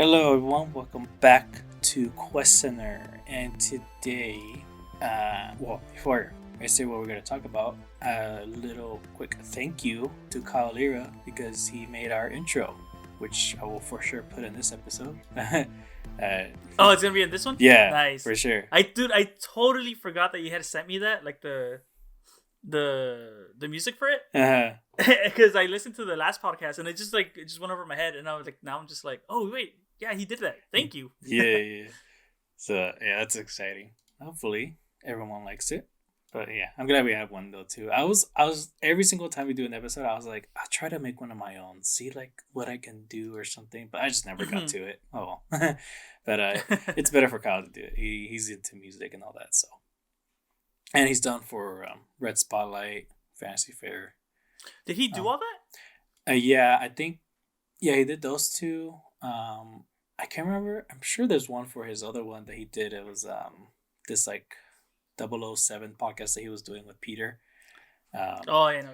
Hello everyone, welcome back to Questioner, and today, before I say what we're going to talk about, a little quick thank you to Kyle Lira because he made our intro, which I will for sure put in this episode. Oh, it's gonna be in this one? Yeah, Nice. for sure. I totally forgot that you had sent me that, like the music for it. Because I listened to the last podcast and it just went over my head, and I was like, now I'm just like, oh wait, yeah, he did that. Thank you. Yeah. So yeah, that's exciting. Hopefully everyone likes it. But yeah, I'm glad we have one though too. I was every single time we do an episode, I was like, I'll try to make one of my own, see like what I can do or something. But I just never got to it. Oh well. But it's better for Kyle to do it. He's into music and all that, so. And he's done for Red Spotlight, Fantasy Fair. Did he do all that? Yeah, I think. Yeah, he did those two. I can't remember. I'm sure there's one for his other one that he did. It was this like 007 podcast that he was doing with Peter. Oh, yeah, no.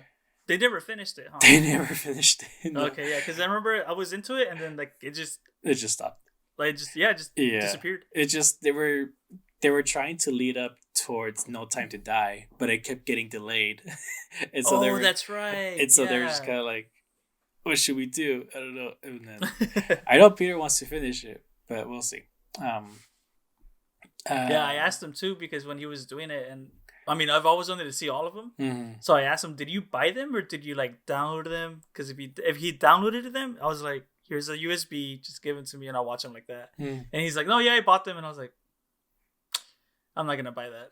They never finished it, huh? They never finished it. No. Okay, yeah, because I remember I was into it, and then like it just stopped. Like disappeared. It just they were trying to lead up towards No Time to Die, but it kept getting delayed. And so that's right. And so they were just kind of like, what should we do? I don't know. And then I know Peter wants to finish it, but we'll see. Yeah, I asked him too because when he was doing it, and I mean, I've always wanted to see all of them. Mm-hmm. So I asked him, "Did you buy them or did you like download them?" Because if he downloaded them, I was like, "Here's a USB, just give it to me and I'll watch them like that." Mm. And he's like, "No, yeah, I bought them," and I was like, "I'm not gonna buy that."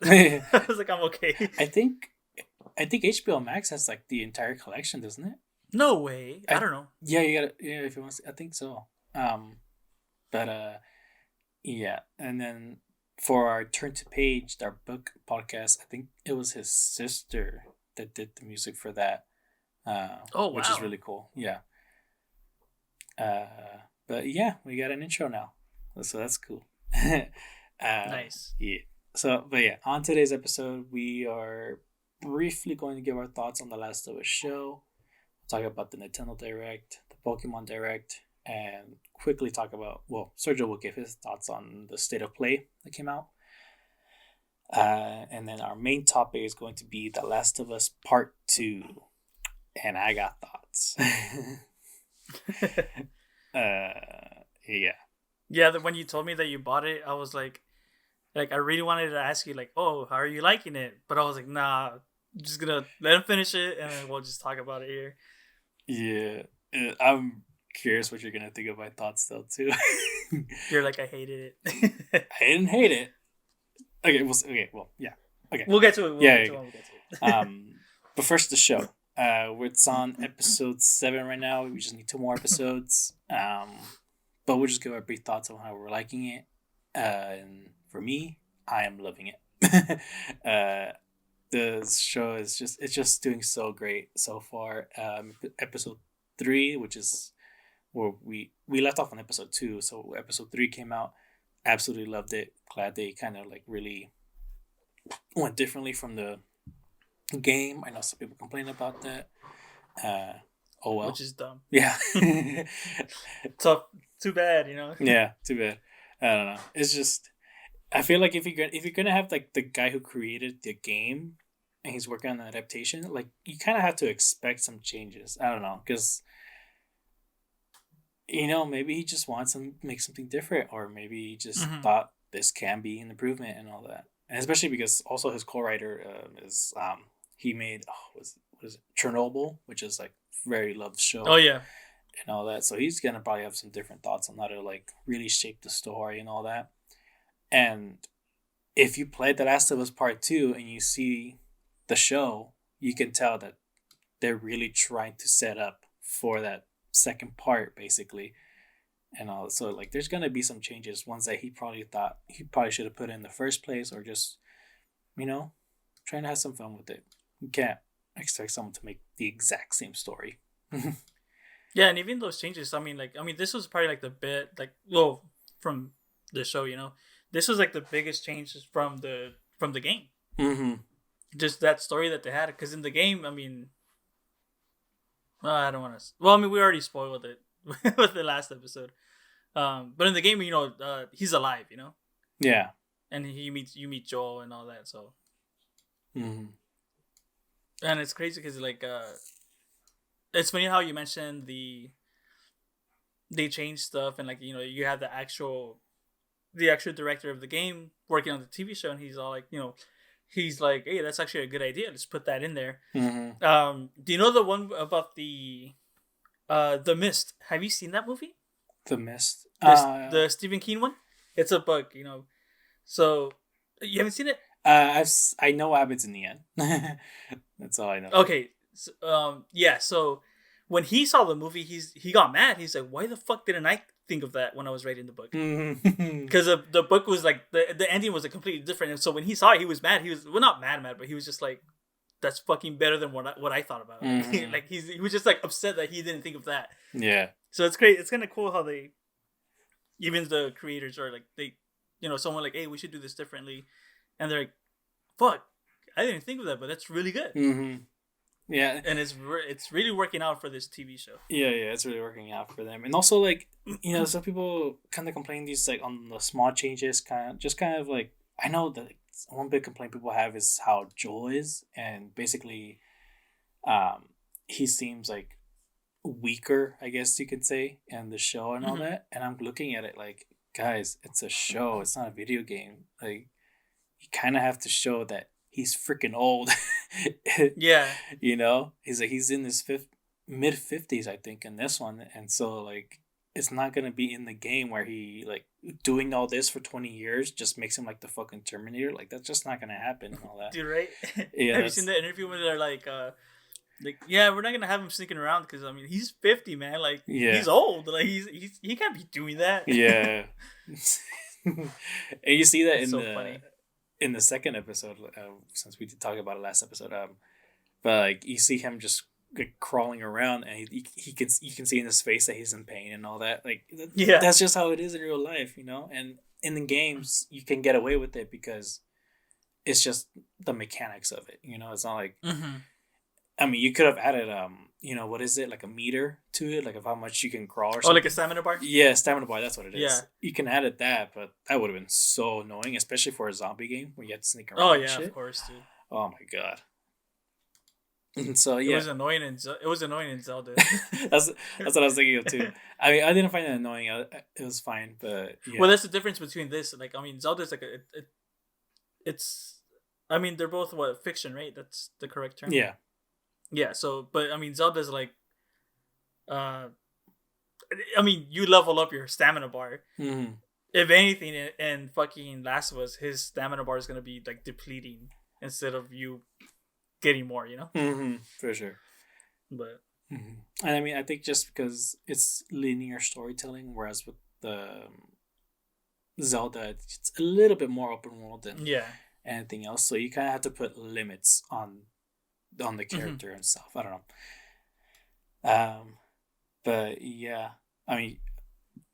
I was like, "I'm okay." I think HBO Max has like the entire collection, doesn't it? No way. I don't know. Yeah, you gotta. Yeah, if you want. I think so. Yeah, and then for our Turn to Page, our book podcast, I think it was his sister that did the music for that. Which is really cool. Yeah. But yeah, we got an intro now, so that's cool. Nice. Yeah. So, but yeah, on today's episode, we are briefly going to give our thoughts on the Last of Us show, talk about the Nintendo Direct, the Pokemon Direct, and quickly talk about, Sergio will give his thoughts on the State of Play that came out. And then our main topic is going to be The Last of Us Part 2. And I got thoughts. Yeah. Yeah, when you told me that you bought it, I was like I really wanted to ask you, like, oh, how are you liking it? But I was like, nah, I'm just gonna let him finish it, and then we'll just talk about it here. Yeah, I'm curious what you're gonna think of my thoughts, though, too. You're like, I hated it. I didn't hate it. Okay, yeah. Okay. We'll get to it. We'll get to it. But first, the show. It's on episode 7 right now. We just need 2 more episodes. But we'll just give our brief thoughts on how we're liking it. And for me, I am loving it. The show is just doing so great so far. Episode 3, which is where we left off on episode 2, so episode 3 came out. Absolutely loved it. Glad they kind of like really went differently from the game. I know some people complain about that. Oh well, which is dumb. Yeah. Tough. Too bad, you know. Yeah, too bad. I don't know. It's just, I feel like if you're gonna have like the guy who created the game and he's working on the adaptation, like you kind of have to expect some changes. I don't know, because maybe he just wants to make something different, or maybe he just thought this can be an improvement and all that. And especially because also his co-writer is he made what is it, Chernobyl, which is like very loved show. Oh yeah. And all that, so he's gonna probably have some different thoughts on how to like really shape the story and all that. And if you played The Last of Us Part 2 and you see the show, you can tell that they're really trying to set up for that second part, basically. And all, so like there's gonna be some changes, ones that he probably thought he probably should have put in the first place, or just trying to have some fun with it. You can't expect someone to make the exact same story. Yeah, and even those changes, I mean, this was probably like the bit, from the show, this was like the biggest changes from the game. Mm-hmm. Just that story that they had, because in the game, I mean, I don't want to. Well, I mean, we already spoiled it with the last episode, But in the game, he's alive, Yeah. and you meet Joel and all that. So, Mm-hmm. and it's crazy because it's funny how you mentioned they changed stuff, and you have the actual director of the game working on the TV show, and he's all like, he's like, hey, that's actually a good idea. Let's put that in there. Mm-hmm. Do you know the one about the Mist? Have you seen that movie? The Mist. The Stephen King one. It's a book, So you haven't seen it? I know what happens in the end. That's all I know. Okay. So, yeah. So when he saw the movie, he got mad. He's like, why the fuck didn't I think of that when I was writing the book? Because the book was like the ending was completely different. And so when he saw it, he was mad. He was not mad, but he was just like, that's fucking better than what I thought about. Mm-hmm. Like he was just like upset that he didn't think of that. Yeah. So it's great. It's kind of cool how even the creators are like someone like, hey, we should do this differently, and they're like, fuck, I didn't think of that, but that's really good. Mm-hmm. Yeah, and it's really working out for this TV show. Yeah, it's really working out for them, and also like some people kind of complain these like on the small changes, kind of like I know that one big complaint people have is how Joel is, and basically, he seems like weaker, I guess you could say, in the show and all that. And I'm looking at it like, guys, it's a show, it's not a video game. Like, you kind of have to show that he's freaking old. Yeah. He's in his mid 50s, I think, in this one. And so like it's not gonna be in the game where he like doing all this for 20 years just makes him like the fucking Terminator. Like that's just not gonna happen and all that. Dude, right? Yeah. Have you seen the interview where they're like, yeah, we're not gonna have him sneaking around because I mean he's 50, man. Like, he's old. Like he can't be doing that. Yeah. And you see that funny. In the second episode, since we did talk about it last episode, but like you see him just like crawling around, and you can see in his face that he's in pain and all that. Like, that's just how it is in real life, And in the games, you can get away with it because it's just the mechanics of it. It's not like. Mm-hmm. I mean, you could have added what is it, like a meter to it, like of how much you can crawl or something. Oh, like a stamina bar? Yeah, stamina bar, that's what it is. Yeah. You can add that, but that would have been so annoying, especially for a zombie game where you had to sneak around. Oh, yeah, shit. Of course, dude. Oh, my God. And so, yeah. It was annoying in Zelda. That's what I was thinking of, too. I mean, I didn't find it annoying. It was fine, but, yeah. Well, that's the difference between this. Like, I mean, Zelda's like it's... I mean, they're both, fiction, right? That's the correct term? Yeah. Yeah, so, but, I mean, Zelda's like, I mean, you level up your stamina bar. Mm-hmm. If anything, in fucking Last of Us, his stamina bar is going to be, like, depleting instead of you getting more, Mm-hmm, for sure. But. Mm-hmm. And I mean, I think just because it's linear storytelling, whereas with the Zelda, it's a little bit more open world than anything else. So you kind of have to put limits on the character himself. I don't know. But yeah, I mean,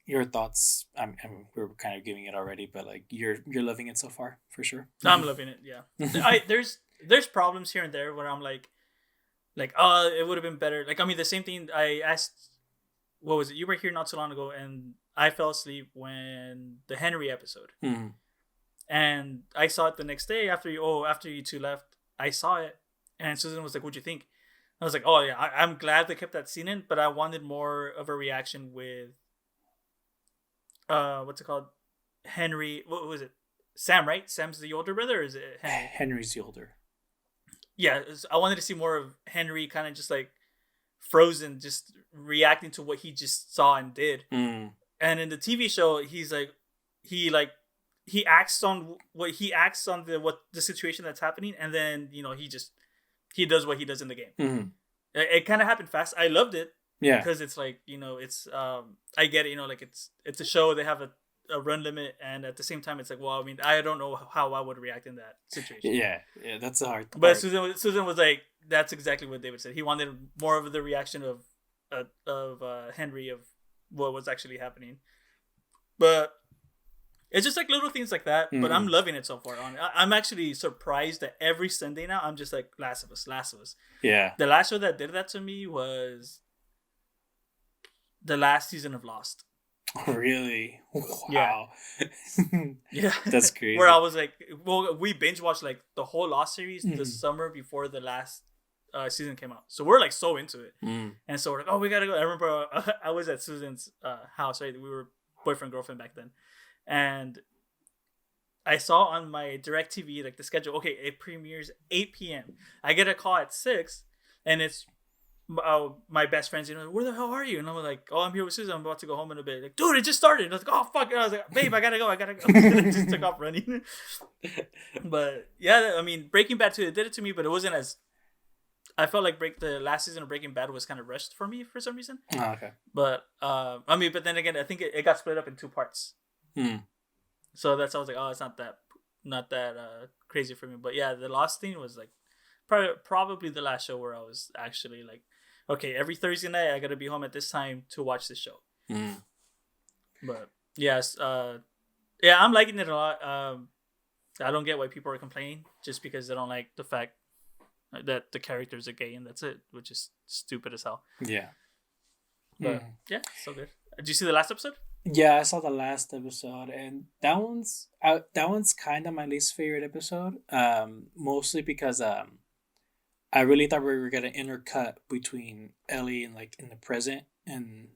your thoughts. I mean, we were kind of giving it already, but like you're loving it so far for sure. I'm loving it. Yeah. There's problems here and there where I'm like, oh, it would have been better. Like, I mean, the same thing I asked. What was it? You were here not so long ago, and I fell asleep when the Henry episode, and I saw it the next day after you two left. I saw it. And Susan was like, what'd you think? I was like, oh, yeah, I'm glad they kept that scene in, but I wanted more of a reaction with, what's it called? Henry, what was it? Sam, right? Sam's the older brother, or is it Henry? Henry's the older. Yeah, I wanted to see more of Henry kind of just like frozen, just reacting to what he just saw and did. Mm. And in the TV show, he's like, he acts on the situation that's happening, and then, he does what he does in the game. Mm-hmm. It kind of happened fast. I loved it. Yeah. Because it's like, it's, I get it, like it's a show. They have a run limit. And at the same time, it's like, well, I mean, I don't know how I would react in that situation. Yeah. That's a hard part. But Susan was like, that's exactly what David said. He wanted more of the reaction of Henry of what was actually happening. But it's just like little things like that, but I'm loving it so far. I'm actually surprised that every Sunday now I'm just like Last of Us. Yeah. The last show that did that to me was the last season of Lost. Really? Yeah. Wow. Yeah. That's crazy. Where I was like, well, we binge watched like the whole Lost series the Mm. summer before the last season came out. So we're like so into it. Mm. And so we're like, oh, we gotta go. I remember I was at Susan's house, right? We were boyfriend, girlfriend back then. And I saw on my DirecTV like the schedule. Okay, it premieres 8 p.m. I get a call at 6, and it's my best friends. Where the hell are you? And I'm like, oh, I'm here with Susan. I'm about to go home in a bit. Like, dude, it just started. And I was like, oh fuck. And I was like, babe, I gotta go. And I just took off running. But yeah, I mean, Breaking Bad too. It did it to me, but it wasn't as. I felt like the last season of Breaking Bad was kind of rushed for me for some reason. Oh, okay. But I mean, but then again, I think it got split up in 2 parts. Mm. So that's I was like, oh, it's not that crazy for me. But yeah, the Lost thing was like probably the last show where I was actually like, okay, every Thursday night I gotta be home at this time to watch this show. Mm. But yes, yeah, I'm liking it a lot. I don't get why people are complaining just because they don't like the fact that the characters are gay and that's it, which is stupid as hell. Yeah. But yeah, so good. Did you see the last episode? Yeah, I saw the last episode, and that one's kind of my least favorite episode. Mostly because I really thought we were gonna intercut between Ellie and like in the present and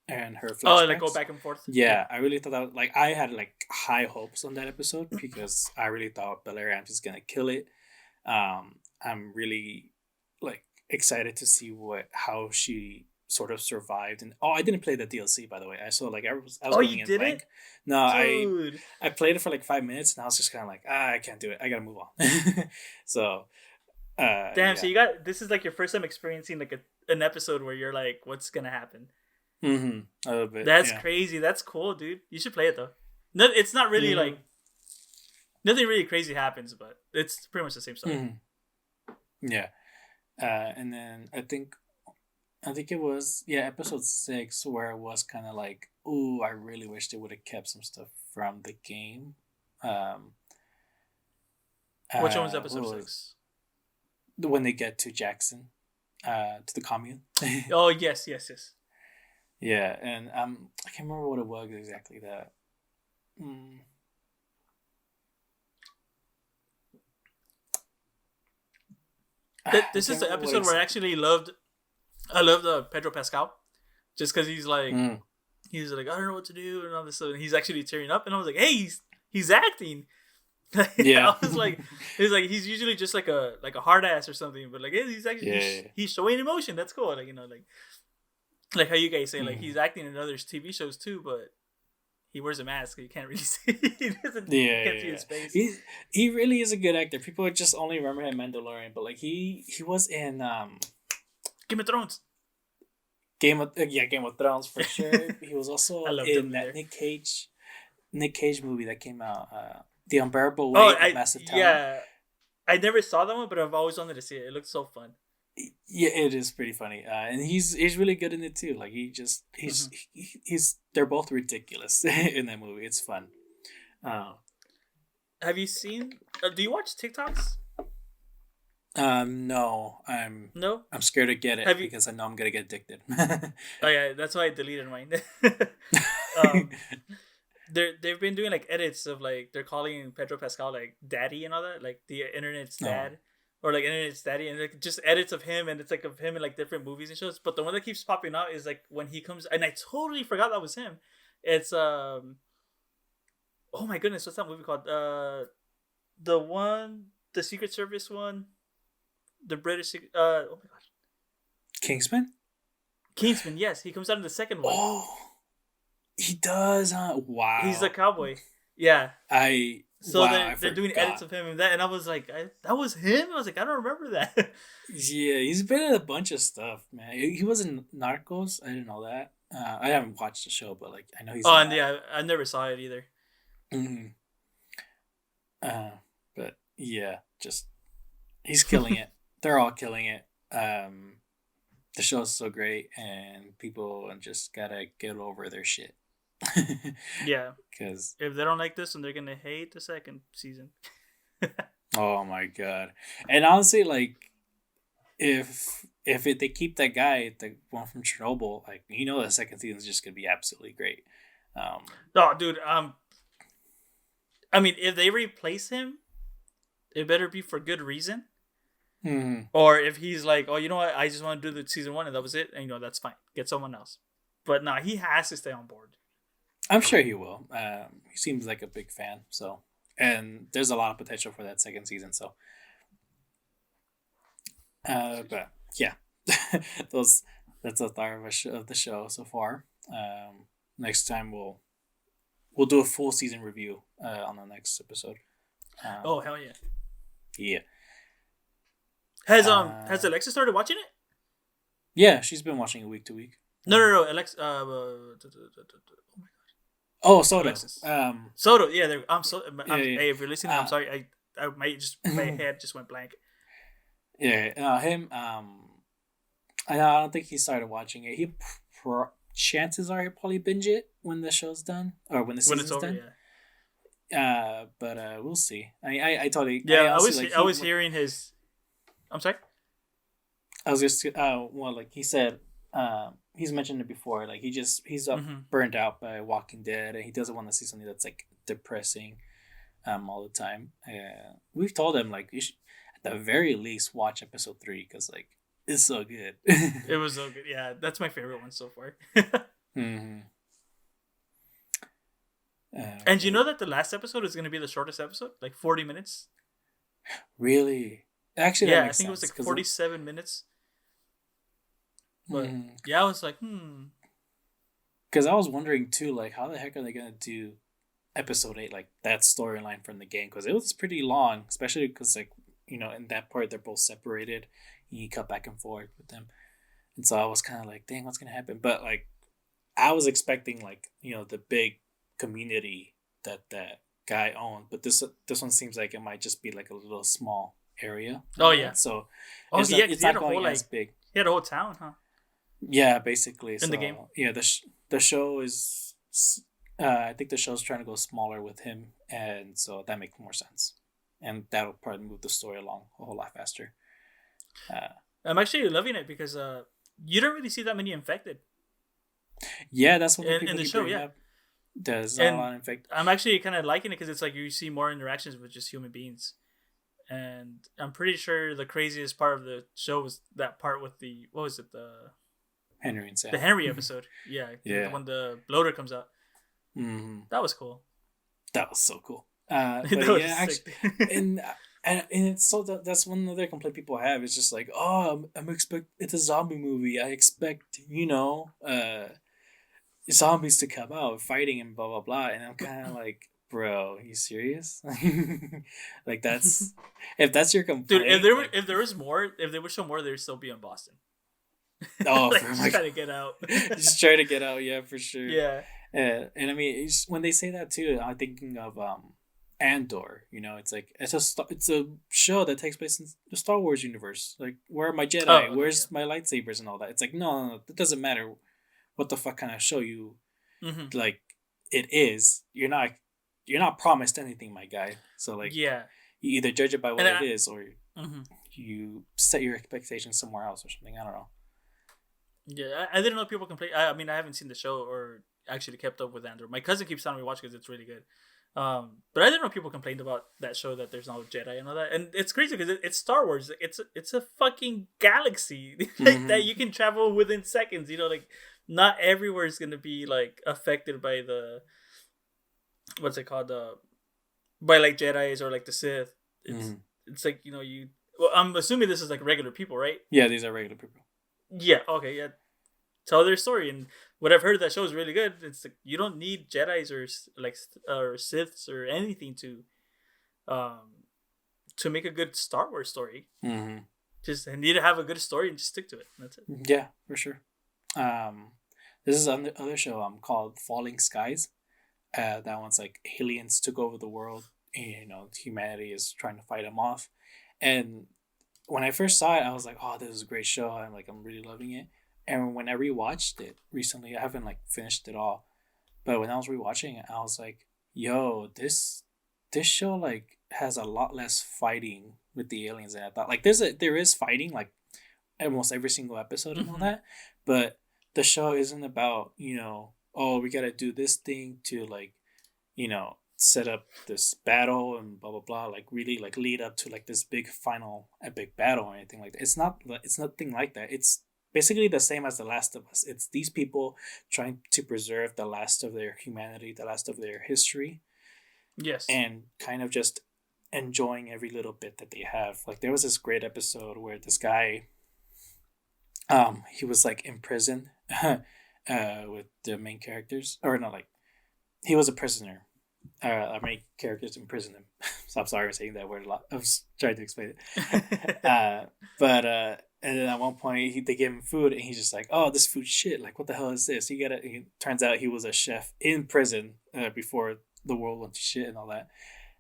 her flashbacks. Oh, like go back and forth. Yeah, I really thought that like I had like high hopes on that episode because I really thought Bella Ramsey's gonna kill it. I'm really like excited to see how she sort of survived. And I didn't play the DLC, by the way. I saw like I was Oh, going you in did blank. it? No, Dude. I played it for like 5 minutes and I was just kind of like I can't do it. I gotta move on. So Damn, yeah. so this is like your first time experiencing like an episode where you're like, what's gonna happen? A little bit. That's yeah. crazy. That's cool, dude. You should play it though. No, it's not really like nothing really crazy happens, but it's pretty much the same story. Yeah. And then I think it was episode 6 where it was kind of like, ooh, I really wish they would have kept some stuff from the game. Which one was episode 6? When they get to Jackson, to the commune. Oh yes. Yeah, and I can't remember what it was exactly. That. This is the episode where I actually loved Pedro Pascal, just because he's like I don't know what to do and all this stuff, and he's actually tearing up, and I was like, hey, he's acting. Yeah, I was like, he's usually just like a hard ass or something, but like he's actually he's showing emotion. That's cool. Like how you guys say like he's acting in other TV shows too, but he wears a mask, so you can't really see. He doesn't. Can't see his face. He really is a good actor. People just only remember him Mandalorian, but like he was in Game of Thrones. Game of Thrones for sure. He was also in that Nick Cage movie that came out, The Unbearable Weight of Massive Talent. Yeah, I never saw that one, but I've always wanted to see it. It looks so fun. Yeah, it is pretty funny, and he's really good in it too. Like they're both ridiculous in that movie. It's fun. Have you seen? Do you watch TikToks? No, I'm scared to get it because I know I'm gonna get addicted. Oh yeah, that's why I deleted mine. They've been doing like edits of like they're calling Pedro Pascal like daddy and all that, like the internet's dad. Or like internet's daddy, and like just edits of him, and it's like of him in like different movies and shows. But the one that keeps popping out is like when he comes, and I totally forgot that was him. It's oh my goodness, what's that movie called? The Secret Service one, the British. Oh my gosh, Kingsman. Kingsman, yes, he comes out in the second one. Oh, he does, huh? Wow, he's the cowboy. Yeah, So wow, they're doing edits of him and that, and I was like, that was him. I was like, I don't remember that. Yeah, he's been in a bunch of stuff, man. He was in Narcos. I didn't know that. I haven't watched the show, but like I know he's. Oh, and yeah, I never saw it either. But yeah, just he's killing it. They're all killing it. The show's so great, and people just gotta get over their shit. Yeah, because if they don't like this, then they're gonna hate the second season. Oh my god! And honestly, like, if they keep that guy, the one from Chernobyl, like the second season is just gonna be absolutely great. No, dude. I mean, if they replace him, it better be for good reason. Mm-hmm. Or if he's like, oh, you know what, I just want to do the season 1 and that was it, and that's fine. Get someone else. But nah, he has to stay on board. I'm sure he will. He seems like a big fan, so and there's a lot of potential for that second season. So, but yeah, that's the start of the show so far. Next time we'll do a full season review on the next episode. Oh hell yeah! Yeah. Has Alexa started watching it? Yeah, she's been watching it week to week. No, Alexa. Oh, Soto. Alexis. Soto. Yeah, I'm so. Yeah. Hey, if you're listening, I'm sorry. I might just my head just went blank. Yeah, him. I don't think he started watching it. Chances are he'll probably binge it when the show's done or when the season's done. Yeah. But we'll see. I totally. Yeah, I was hearing his. I'm sorry. I was just well, like he said, he's mentioned it before. Like he's burned out by Walking Dead, and he doesn't want to see something that's like depressing, all the time. We've told him like you should, at the very least, watch episode 3 because like it's so good. It was so good. Yeah, that's my favorite one so far. Mm-hmm. And you know that the last episode is going to be the shortest episode, like 40 minutes. Really? Actually, yeah, I think it was like 47 minutes. But yeah, I was like, Because I was wondering too, like, how the heck are they gonna do episode 8, like that storyline from the game? Because it was pretty long, especially because like in that part they're both separated. You cut back and forth with them, and so I was kind of like, dang, what's gonna happen? But like, I was expecting like the big community that guy owned, but this one seems like it might just be like a little small area. Oh yeah. So it's not going whole, as big. He had a whole town, huh? Yeah, basically. In the game. Yeah, the show is. I think the show's trying to go smaller with him, and so that makes more sense, and that'll probably move the story along a whole lot faster. I'm actually loving it because you don't really see that many infected. Yeah, that's what in the show. Yeah, there's not a lot of infected. I'm actually kind of liking it because it's like you see more interactions with just human beings, and I'm pretty sure the craziest part of the show was that part with the Henry and Sam. The Henry episode. Yeah. When the bloater comes out. Mm-hmm. That was cool. That was so cool. But yeah, actually, and it's so that's one other complaint people have. It's just like, oh, it's a zombie movie. I expect zombies to come out fighting and blah blah blah. And I'm kind of like, bro, are you serious? Like that's if that's your complaint, dude. If there would show more, there'd still be in Boston. Oh, just trying to get out. Just trying to get out, yeah, for sure. Yeah. And I mean, when they say that too, I'm thinking of Andor. It's like it's a show that takes place in the Star Wars universe. Like, where are my Jedi? Where's my lightsabers and all that? It's like no, it doesn't matter what the fuck kind of show you like it is. You're not promised anything, my guy. So like, yeah, you either judge it by what it is, or you set your expectations somewhere else or something. I don't know. Yeah, I didn't know people complain. I mean, I haven't seen the show or actually kept up with Andor. My cousin keeps telling me to watch because it's really good. But I didn't know people complained about that show, that there's no Jedi and all that. And it's crazy because it's Star Wars. It's a fucking galaxy that you can travel within seconds. Like not everywhere is gonna be like affected by the what's it called by like Jedis or like the Sith. It's like Well, I'm assuming this is like regular people, right? Yeah, these are regular people. Yeah. Okay. Yeah. Tell their story, and what I've heard of that show is really good. It's like you don't need Jedis or Siths or anything to make a good Star Wars story. Mm-hmm. Just need to have a good story and just stick to it. That's it. Yeah, for sure. This is another show called Falling Skies. That one's like aliens took over the world. And, humanity is trying to fight them off, and when I first saw it, I was like, "Oh, this is a great show." I'm really loving it. And when I rewatched it recently, I haven't like finished it all, but when I was rewatching it, I was like, "Yo, this show like has a lot less fighting with the aliens than I thought." Like, there is fighting like almost every single episode and all that, but the show isn't about oh, we gotta do this thing to like, set up this battle and blah blah blah, like really like lead up to like this big final epic battle or anything like that. It's nothing like that. It's basically the same as The Last of Us. It's these people trying to preserve the last of their humanity, the last of their history, Yes. and kind of just enjoying every little bit that they have. Like there was this great episode where this guy, he was like in prison, with the main characters, or not like he was a prisoner. Our main characters imprisoned him. So I'm sorry for saying that word a lot. I was trying to explain it. And then at one point they gave him food, and he's just like, "Oh, this food shit! Like, what the hell is this?" Turns out he was a chef in prison before the world went to shit and all that.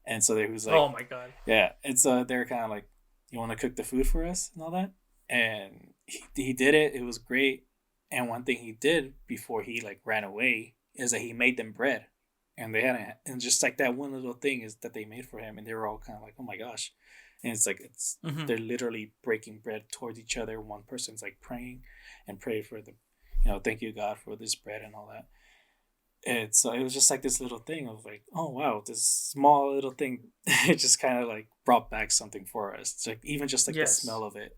And so he was like, Oh my god. yeah. And so they're kind of like, "You want to cook the food for us and all that?" And he did it. It was great. And one thing he did before he like ran away is that he made them bread, and they hadn't. And just like that one little thing is that they made for him, and they were all kind of like, "Oh my gosh!" And it's like Mm-hmm. they're literally breaking bread towards each other. One person's like praying, and pray for the, thank you God for this bread and all that. And so it was just like this little thing of like, oh wow, this small little thing, it just kind of like brought back something for us. It's like even just like the Yes. smell of it,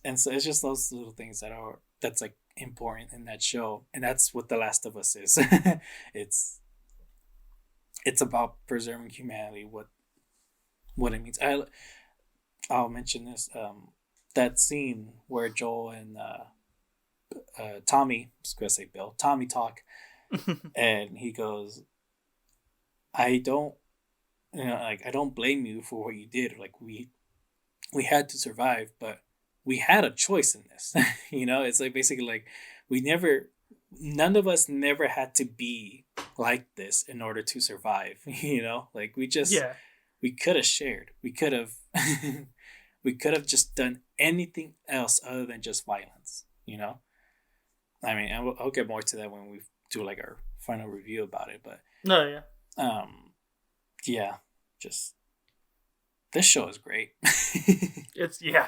And so it's just those little things that's like important in that show, and that's what The Last of Us is. it's it's about preserving humanity, what it means. I'll mention this, that scene where Joel and Tommy, I was gonna say Bill, Tommy talk, and he goes, I don't, like I don't blame you for what you did. Like we had to survive, but we had a choice in this. It's like basically like we never, none of us never had to be like this in order to survive. Like Yeah. we could have shared. We could have we could have just done anything else other than just violence. I mean, I'll get more to that when we do like our final review about it. But No. Yeah. yeah, just this show is great. It's yeah.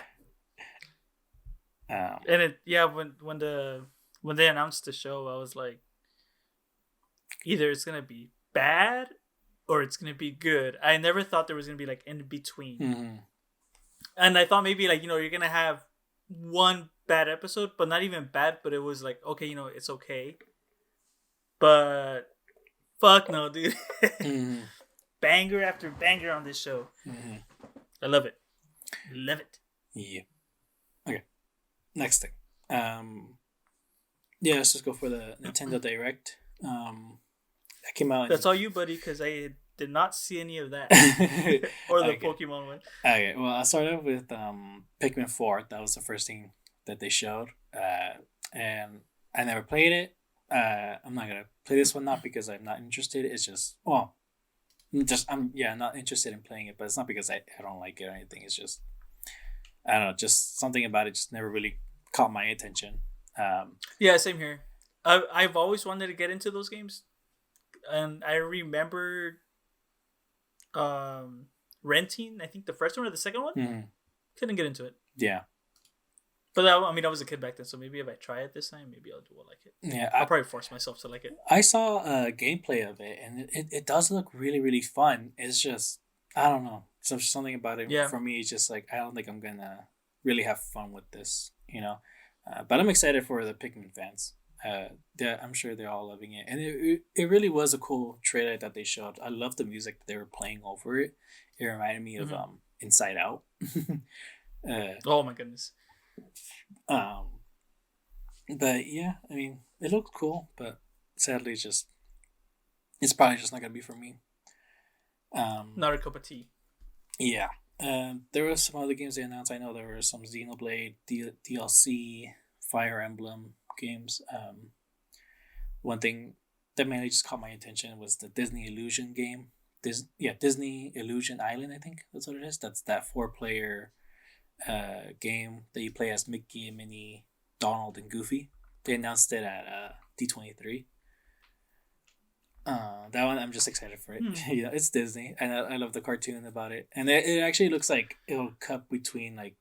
um, And it yeah when they announced the show, I was like, either it's gonna be bad or it's gonna be good. I never thought there was gonna be like in between. mm-hmm. And I thought maybe like you're gonna have one bad episode, but not even bad. But it was like okay, it's okay. But fuck no, dude. Mm-hmm. Banger after banger on this show. Mm-hmm. I love it. Love it. Yeah. Okay. Next thing. Yeah, let's just go for the Nintendo Direct. That came out. That's all you, buddy, because I did not see any of that or the Okay. Pokemon one. Okay, well, I started with Pikmin 4. That was the first thing that they showed, and I never played it. I'm not gonna play this one, not because I'm not interested. It's just I'm not interested in playing it, but it's not because I don't like it or anything. It's just I don't know, just something about it just never really caught my attention. Yeah, same here. I've always wanted to get into those games, and I remember renting. I think the first one or the second one. Mm-hmm. Couldn't get into it. Yeah, But I was a kid back then, so maybe if I try it this time, maybe I'll like it. yeah. I'll probably force myself to like it. I saw a gameplay of it, and it does look really really fun. It's just I don't know, something about it Yeah. for me. It's just like I don't think I'm gonna really have fun with this, But I'm excited for the Pikmin fans. I'm sure they're all loving it, and it really was a cool trailer that they showed. I love the music that they were playing over it. It reminded me of Inside Out. Oh my goodness. But yeah, I mean, it looked cool, but sadly, it's probably just not gonna be for me. Not a cup of tea. Yeah. There were some other games they announced. I know there were some Xenoblade DLC, Fire Emblem games. One thing that mainly just caught my attention was the Disney Illusion game. Disney Illusion Island, I think that's what it is. That's that 4-player game that you play as Mickey and Minnie, Donald and Goofy. They announced it at D23. That one I'm just excited for it. It's Disney, and I love the cartoon about it, and it actually looks like it'll cut between like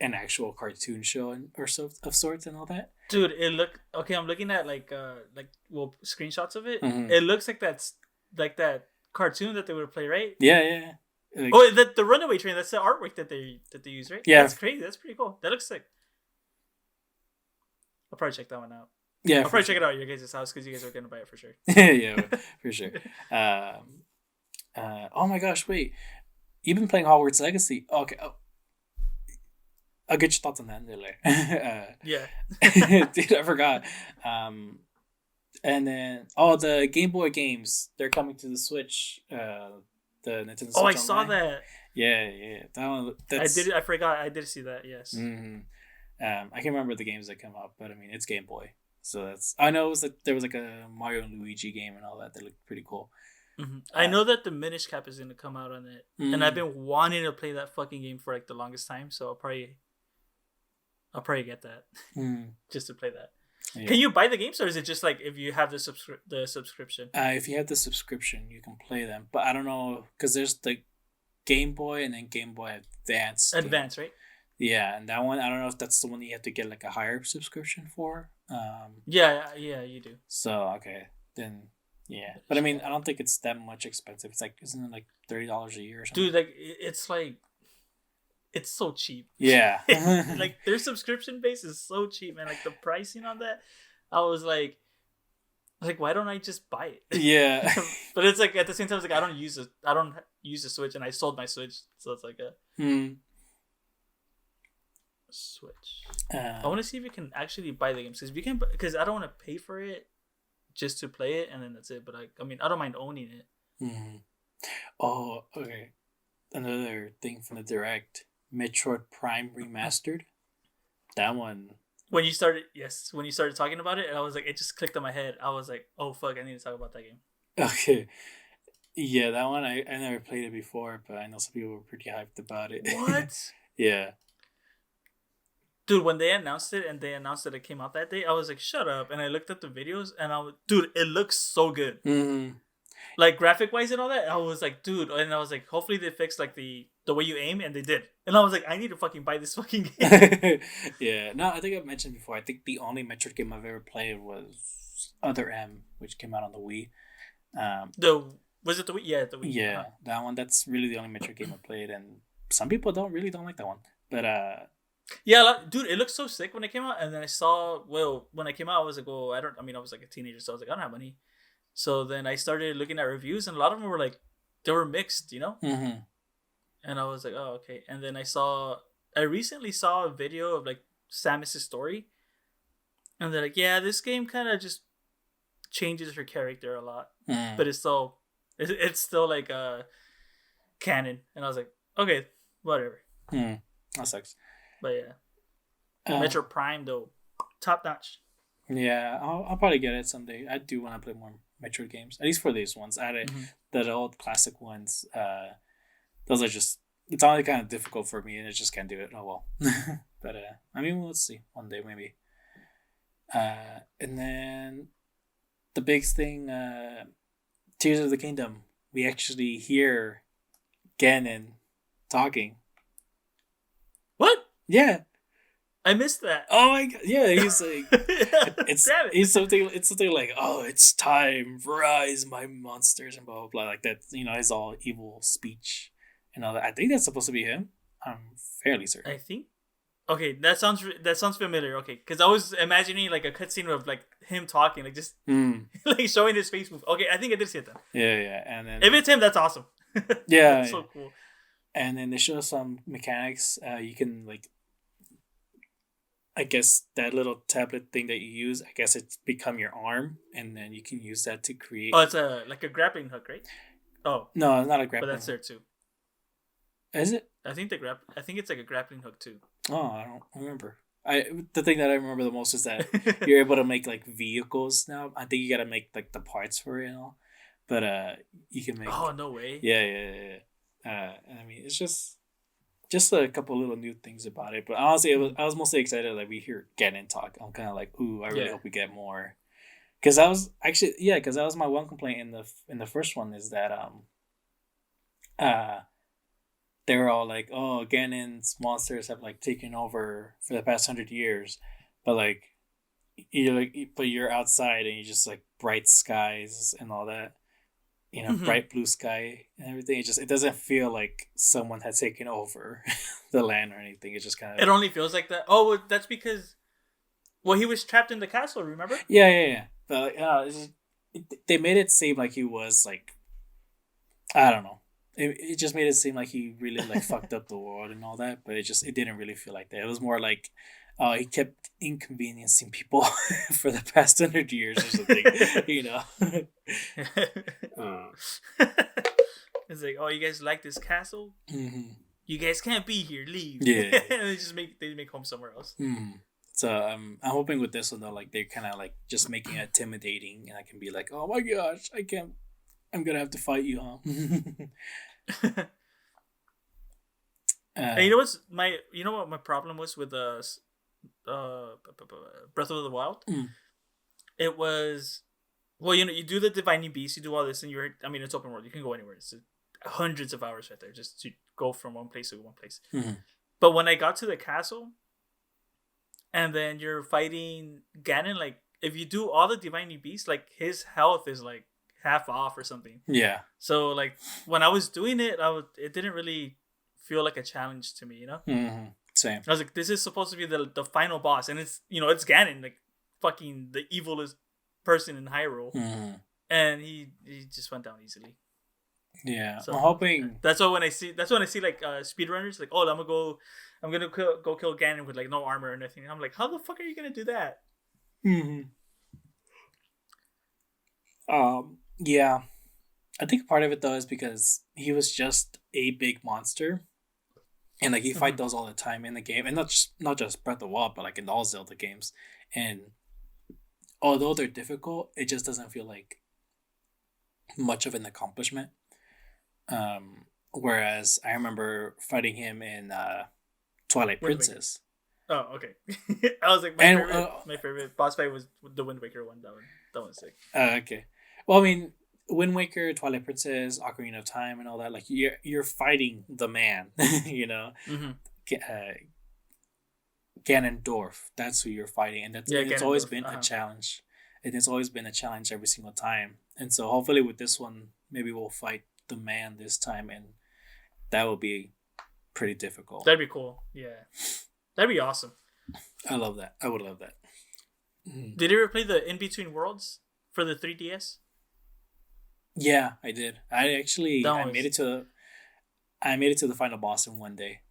an actual cartoon show or so of sorts and all that. Dude, it look okay. I'm looking at screenshots of it. Mhm. It looks like that's like that cartoon that they would play, right? Yeah. Like, Oh, the Runaway Train. That's the artwork that they use, right? Yeah. That's crazy. That's pretty cool. That looks sick. I'll probably check that one out. yeah, I'll probably check it out at your guys' house because you guys are gonna buy it for sure. yeah, for sure. Oh my gosh, wait. You've been playing Hogwarts Legacy. Okay. Oh. I'll get your thoughts on that later. Yeah. Dude, I forgot. And then, the Game Boy games, they're coming to the Switch. The Nintendo Switch Oh, I saw Online. that. Yeah. That one, I forgot. I did see that. Yes. Mm-hmm. I can't remember the games that come up, but I mean, it's Game Boy. So I know it was there was like a Mario and Luigi game and all that. They looked pretty cool. Mm-hmm. I know that the Minish Cap is gonna come out on it, and I've been wanting to play that fucking game for like the longest time. So I'll probably get that just to play that. Yeah. Can you buy the games, or is it just like if you have the subscription? If you have the subscription, you can play them. But I don't know because there's the Game Boy and then Game Boy Advance. Advance, right? Yeah, and that one I don't know if that's the one that you have to get like a higher subscription for. Yeah, you do. So okay, then yeah, but I mean I don't think it's that much expensive. It's like isn't it like $30 a year or something? Dude, like it's like. It's so cheap. Yeah. Like their subscription base is so cheap, man. Like the pricing on that, I was like, why don't I just buy it? Yeah. But it's like at the same time, it's like I don't use the Switch, and I sold my Switch, so it's like a Switch. I want to see if we can actually buy the games because I don't want to pay for it just to play it, and then that's it. But I mean, I don't mind owning it. Mm-hmm. Oh, okay. Another thing from the Direct. Metroid Prime Remastered. That one. When you started talking about it, I was like, it just clicked on my head. I was like, oh fuck, I need to talk about that game. Okay. Yeah, that one I never played it before, but I know some people were pretty hyped about it. What? Yeah. Dude, when they announced it and they announced that it came out that day, I was like, shut up. And I looked at the videos and dude, it looks so good. Mm-hmm. Like graphic wise and all that, I was like, dude, and I was like, hopefully they fixed like the way you aim, and they did. And I was like, I need to fucking buy this fucking game. Yeah, no, I think I've mentioned before. I think the only Metroid game I've ever played was Other M, which came out on the Wii. Was it the Wii? Yeah, the Wii. Yeah, that one. That's really the only Metroid game I played, and some people don't like that one. But yeah, dude, it looked so sick when it came out, and then I saw when it came out, I was like, well, I was like a teenager, so I was like, I don't have money. So then I started looking at reviews, and a lot of them were like, they were mixed, you know? Mm-hmm. And I was like, oh, okay. And then I recently saw a video of like Samus's story. And they're like, yeah, this game kind of just changes her character a lot. Mm. But it's still like canon. And I was like, okay, whatever. That sucks. But yeah. Metro Prime, though, top notch. Yeah, I'll probably get it someday. I do want to play more Metroid games, at least for these ones. The old classic ones. Those are just it's only kind of difficult for me, and I just can't do it. Oh well. But I mean, we'll see one day maybe. And then the big thing, Tears of the Kingdom. We actually hear Ganon talking. What? Yeah. I missed that. Oh my god! Yeah, he's like, it's something like, oh, it's time, rise, my monsters, and blah blah blah, like that. You know, his all evil speech and all that. I think that's supposed to be him. I'm fairly certain. I think. Okay, that sounds familiar. Okay, because I was imagining like a cutscene of like him talking, like just like showing his face move. Okay, I think I did see it then. Yeah, and then if it's him, that's awesome. Yeah, that's so cool. And then they show some mechanics. You can like. I guess that little tablet thing that you use, I guess it's become your arm, and then you can use that to create. Oh, it's like a grappling hook, right? Oh no, it's not a grappling. But that's there too. Is it? I think it's like a grappling hook too. Oh, I don't remember. The thing that I remember the most is that you're able to make like vehicles now. I think you got to make like the parts for it and all, but you can make. Oh no way! Yeah. I mean, it's just a couple little new things about it, but honestly, I was mostly excited that we hear Ganon talk. I'm kind of like, ooh, I really hope we get more, because that was my one complaint in the first one is that they were all like, "Oh, Ganon's monsters have like taken over for the past 100 years," but like you're outside and you just like bright skies and all that, Mhm. bright blue sky and everything. It doesn't feel like someone had taken over the land or anything. It just kind It of only feels like that. Oh, well, that's because he was trapped in the castle. Remember? yeah. But like, they made it seem like he was like I don't know. It just made it seem like he really like fucked up the world and all that, but it didn't really feel like that. It was more like he kept inconveniencing people for the past 100 years or something, you know. uh, It's like, oh, you guys like this castle? mhm. You guys can't be here. Leave. Yeah. And they make home somewhere else. So I'm hoping with this one though, like they're kind of like just making it intimidating, and I can be like, oh my gosh, I can't. I'm gonna have to fight you, huh? And you know what my problem was with Breath of the Wild? Mm. It was, well, you do the divining beast, you do all this, and it's open world. You can go anywhere. It's hundreds of hours right there just to go from one place to one place. Mm-hmm. But when I got to the castle, and then you're fighting Ganon, like if you do all the divining beasts, like his health is like half off or something. Yeah. So like when I was doing it, it didn't really feel like a challenge to me, you know. Mm-hmm. Same. I was like, this is supposed to be the final boss, and it's Ganon, like fucking the evilest person in Hyrule, and he just went down easily. Yeah, So I'm hoping. That's why when I see like speedrunners, like, oh, I'm gonna go kill Ganon with like no armor or nothing. I'm like, how the fuck are you gonna do that? Yeah, I think part of it though is because he was just a big monster, and like you fight those all the time in the game, and not just Breath of the Wild, but like in all Zelda games. And although they're difficult, it just doesn't feel like much of an accomplishment. Whereas I remember fighting him in Twilight Princess. Oh, okay. I was like, my favorite boss fight was the Wind Waker one. That one's sick. Okay. Well, I mean, Wind Waker, Twilight Princess, Ocarina of Time, and all that. Like you're fighting the man, you know. Ganondorf. That's who you're fighting, and it's always been a challenge. And it's always been a challenge every single time. And so hopefully with this one, maybe we'll fight the man this time, and that will be pretty difficult. That'd be cool. Yeah, that'd be awesome. I love that. I would love that. Did you ever play the In Between Worlds for the 3DS? Yeah, I did. I made it to the final boss in one day.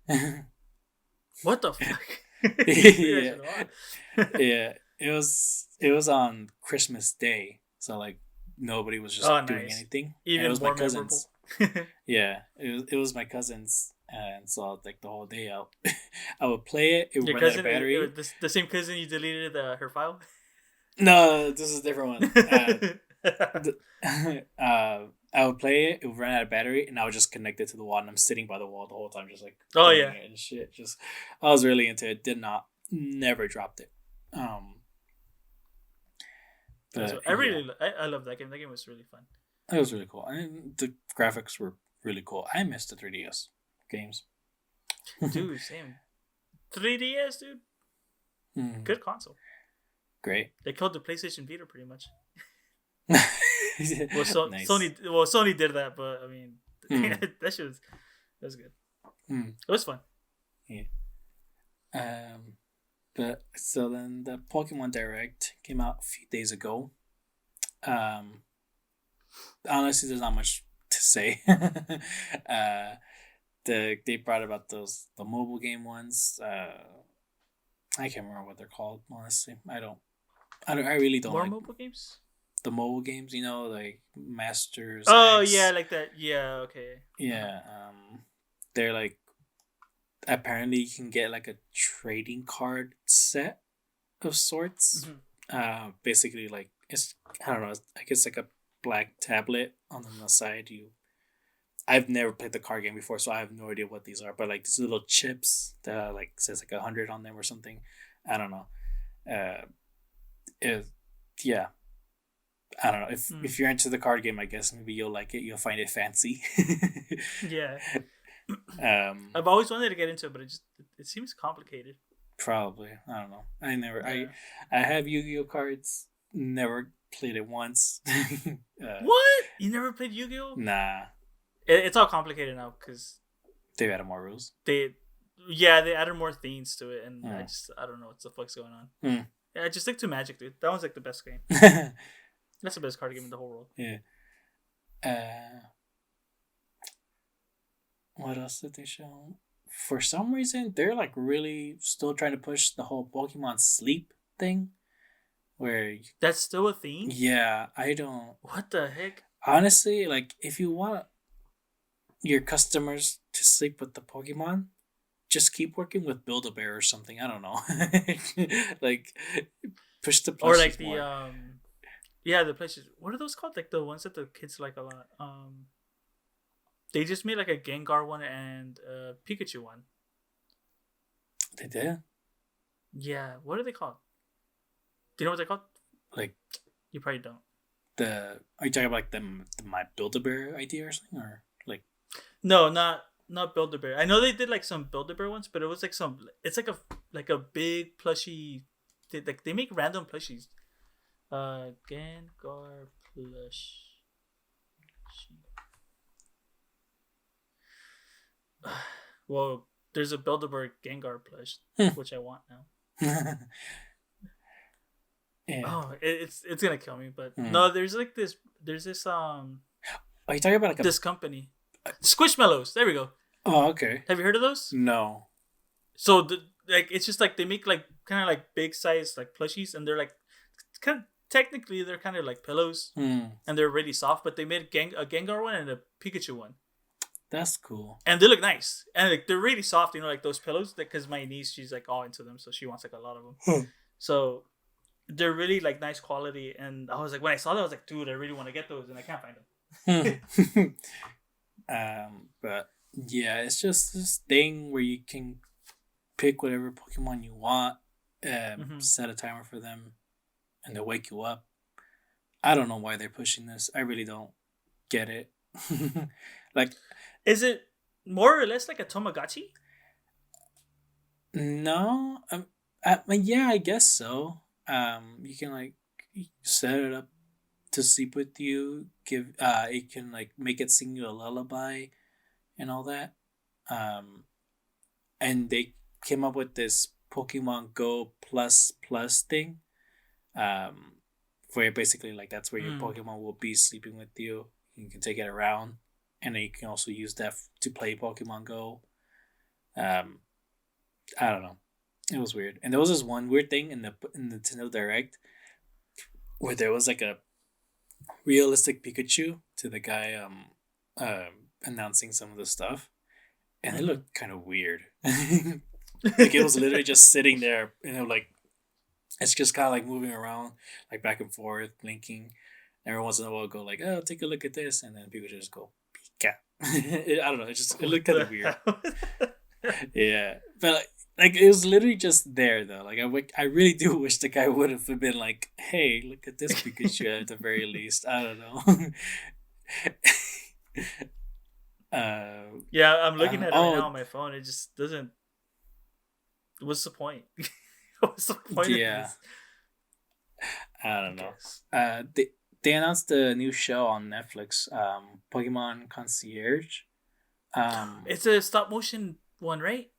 What the fuck? Yeah. It was on Christmas Day, so like nobody was just doing anything. Even it was more my cousins. Yeah, it was my cousins, and so like the whole day I would play it. It would run out of battery. The same cousin you deleted her file? No, this is a different one. I would play it. It would run out of battery, and I would just connect it to the wall. And I'm sitting by the wall the whole time, just like it and shit. Just I was really into it. Never dropped it. But I love that game. That game was really fun. It was really cool. And the graphics were really cool. I missed the 3DS games. Dude, same. 3DS, dude. Good console. Great. They killed the PlayStation Vita pretty much. Nice. Sony did that, but I mean, that shit was good. It was fun. Yeah. But so then the Pokemon Direct came out a few days ago. Honestly, there's not much to say. They brought about the mobile game ones. I can't remember what they're called. Honestly, I really don't. More like mobile games. The mobile games, like Masters. Oh X. Yeah, like that. Yeah, okay. Yeah, they're like apparently you can get like a trading card set of sorts. Basically, like it's I don't know. I guess like a black tablet on the side. I've never played the card game before, so I have no idea what these are. But like these little chips that like says like 100 on them or something. I don't know. Yeah. I don't know if you're into the card game. I guess maybe you'll like it. You'll find it fancy. Yeah. I've always wanted to get into it, but it seems complicated. Probably. I don't know. I never. Yeah. I have Yu-Gi-Oh cards. Never played it once. What? You never played Yu-Gi-Oh? Nah. It's all complicated now because They added more rules. they added more themes to it, and I don't know what the fuck's going on. Yeah, I just stick to Magic, dude. That one's like the best game. That's the best card game in the whole world. Yeah. What else did they show? For some reason, they're like really still trying to push the whole Pokemon Sleep thing. Where That's still a theme? yeah, I don't. What the heck? Honestly, like if you want your customers to sleep with the Pokemon, just keep working with Build-A-Bear or something. I don't know. Like push the Or like more. the places. What are those called? Like the ones that the kids like a lot. They just made like a Gengar one and a Pikachu one. They did? Yeah, what are they called? Do you know what they're called? Like You probably don't. are you talking about like my Build-A-Bear idea or something, or like No, not Build-A-Bear. I know they did like some Build-A-Bear ones, but it was like it's like a big plushie. They make random plushies. Gengar plush. Well, there's a Build-A-Bear Gengar plush, which I want now. yeah. Oh, it's gonna kill me, but no, there's this Are you talking about like this company, Squishmallows. There we go. Oh, okay. Have you heard of those? No. So it's just like they make like kind of like big size like plushies, and they're like kind of technically they're kind of like pillows, and they're really soft. But they made a Gengar one and a Pikachu one. That's cool. And they look nice, and like they're really soft. You know, like those pillows. Because my niece, she's like all into them, so she wants like a lot of them. So they're really like nice quality. And I was like, when I saw that, I was like, dude, I really want to get those, and I can't find them. But yeah, it's just this thing where you can pick whatever Pokemon you want, set a timer for them, and they'll wake you up. I don't know why they're pushing this. I really don't get it. Like, is it more or less like a Tamagotchi? No, yeah, I guess so. You can like set it up to sleep with you. It can like make it sing you a lullaby, and all that. And they came up with this Pokemon Go plus thing. Where basically like that's where your Pokemon will be sleeping with you. You can take it around, and then you can also use that to play Pokemon Go. I don't know. It was weird, and there was this one weird thing in the Nintendo Direct where there was like a realistic Pikachu to the guy announcing some of the stuff, and it looked kind of weird. Like it was literally just sitting there, like it's just kind of like moving around, like back and forth, blinking. Every once in a while, go like, "Oh, take a look at this," and then people just go, "Pika." I don't know. It looked kind of weird. Yeah, but like it was literally just there though. Like I really do wish the guy would have been like, "Hey, look at this Pikachu." At the very least, I don't know. Yeah, I'm looking at it right now on my phone. It just doesn't. What's the point? What's the point? Yeah, of this? I don't know. They announced the new show on Netflix, Pokemon Concierge. It's a stop motion one, right?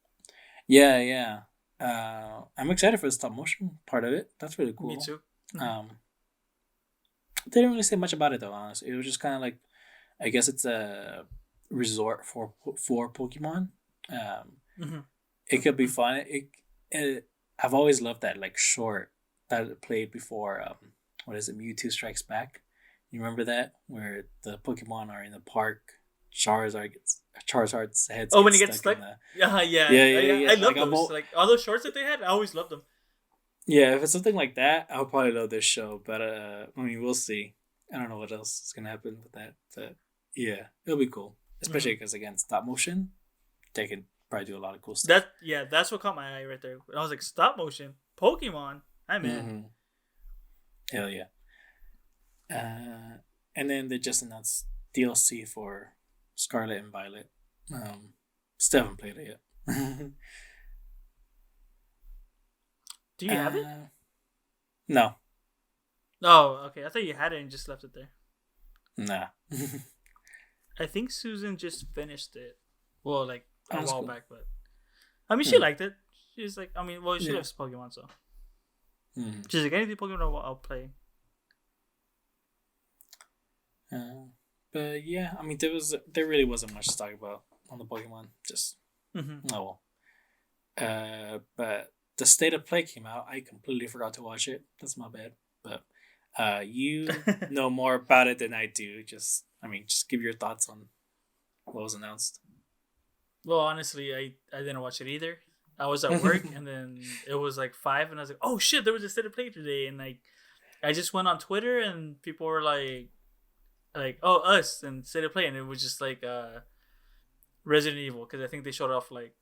Yeah. I'm excited for the stop motion part of it. That's really cool. Me too. They didn't really say much about it though. Honestly, it was just kind of like, I guess it's a resort for Pokemon. It could be fun. I've always loved that like short that it played before. What is it? Mewtwo Strikes Back. You remember that where the Pokemon are in the park? Charizard's head. Oh, when he gets stuck. Yeah. I love like, those. Like all those shorts that they had, I always loved them. Yeah, if it's something like that, I'll probably love this show. But we'll see. I don't know what else is gonna happen with that. But yeah, it'll be cool, especially because again, stop motion. They can probably do a lot of cool stuff. That's what caught my eye right there. I was like, stop motion, Pokemon. I'm in. Hell yeah. And then they just announced DLC for Scarlet and Violet. Still haven't played it yet. Do you have it? No. Oh, okay. I thought you had it and just left it there. Nah. I think Susan just finished it. Well, like a That's while cool. back, but I mean, she liked it. She's like, I mean, well, she loves Pokemon, so she's like, anything Pokemon, I'll play. But yeah, I mean, there really wasn't much to talk about on the Pokemon. Just oh well. But the State of Play came out. I completely forgot to watch it. That's my bad. But you know more about it than I do. Just give your thoughts on what was announced. Well, honestly, I didn't watch it either. I was at work, and then it was like 5, and I was like, oh shit, there was a State of Play today, and like, I just went on Twitter, and people were like, oh, us and State of Play, and it was just like Resident Evil, because I think they showed off like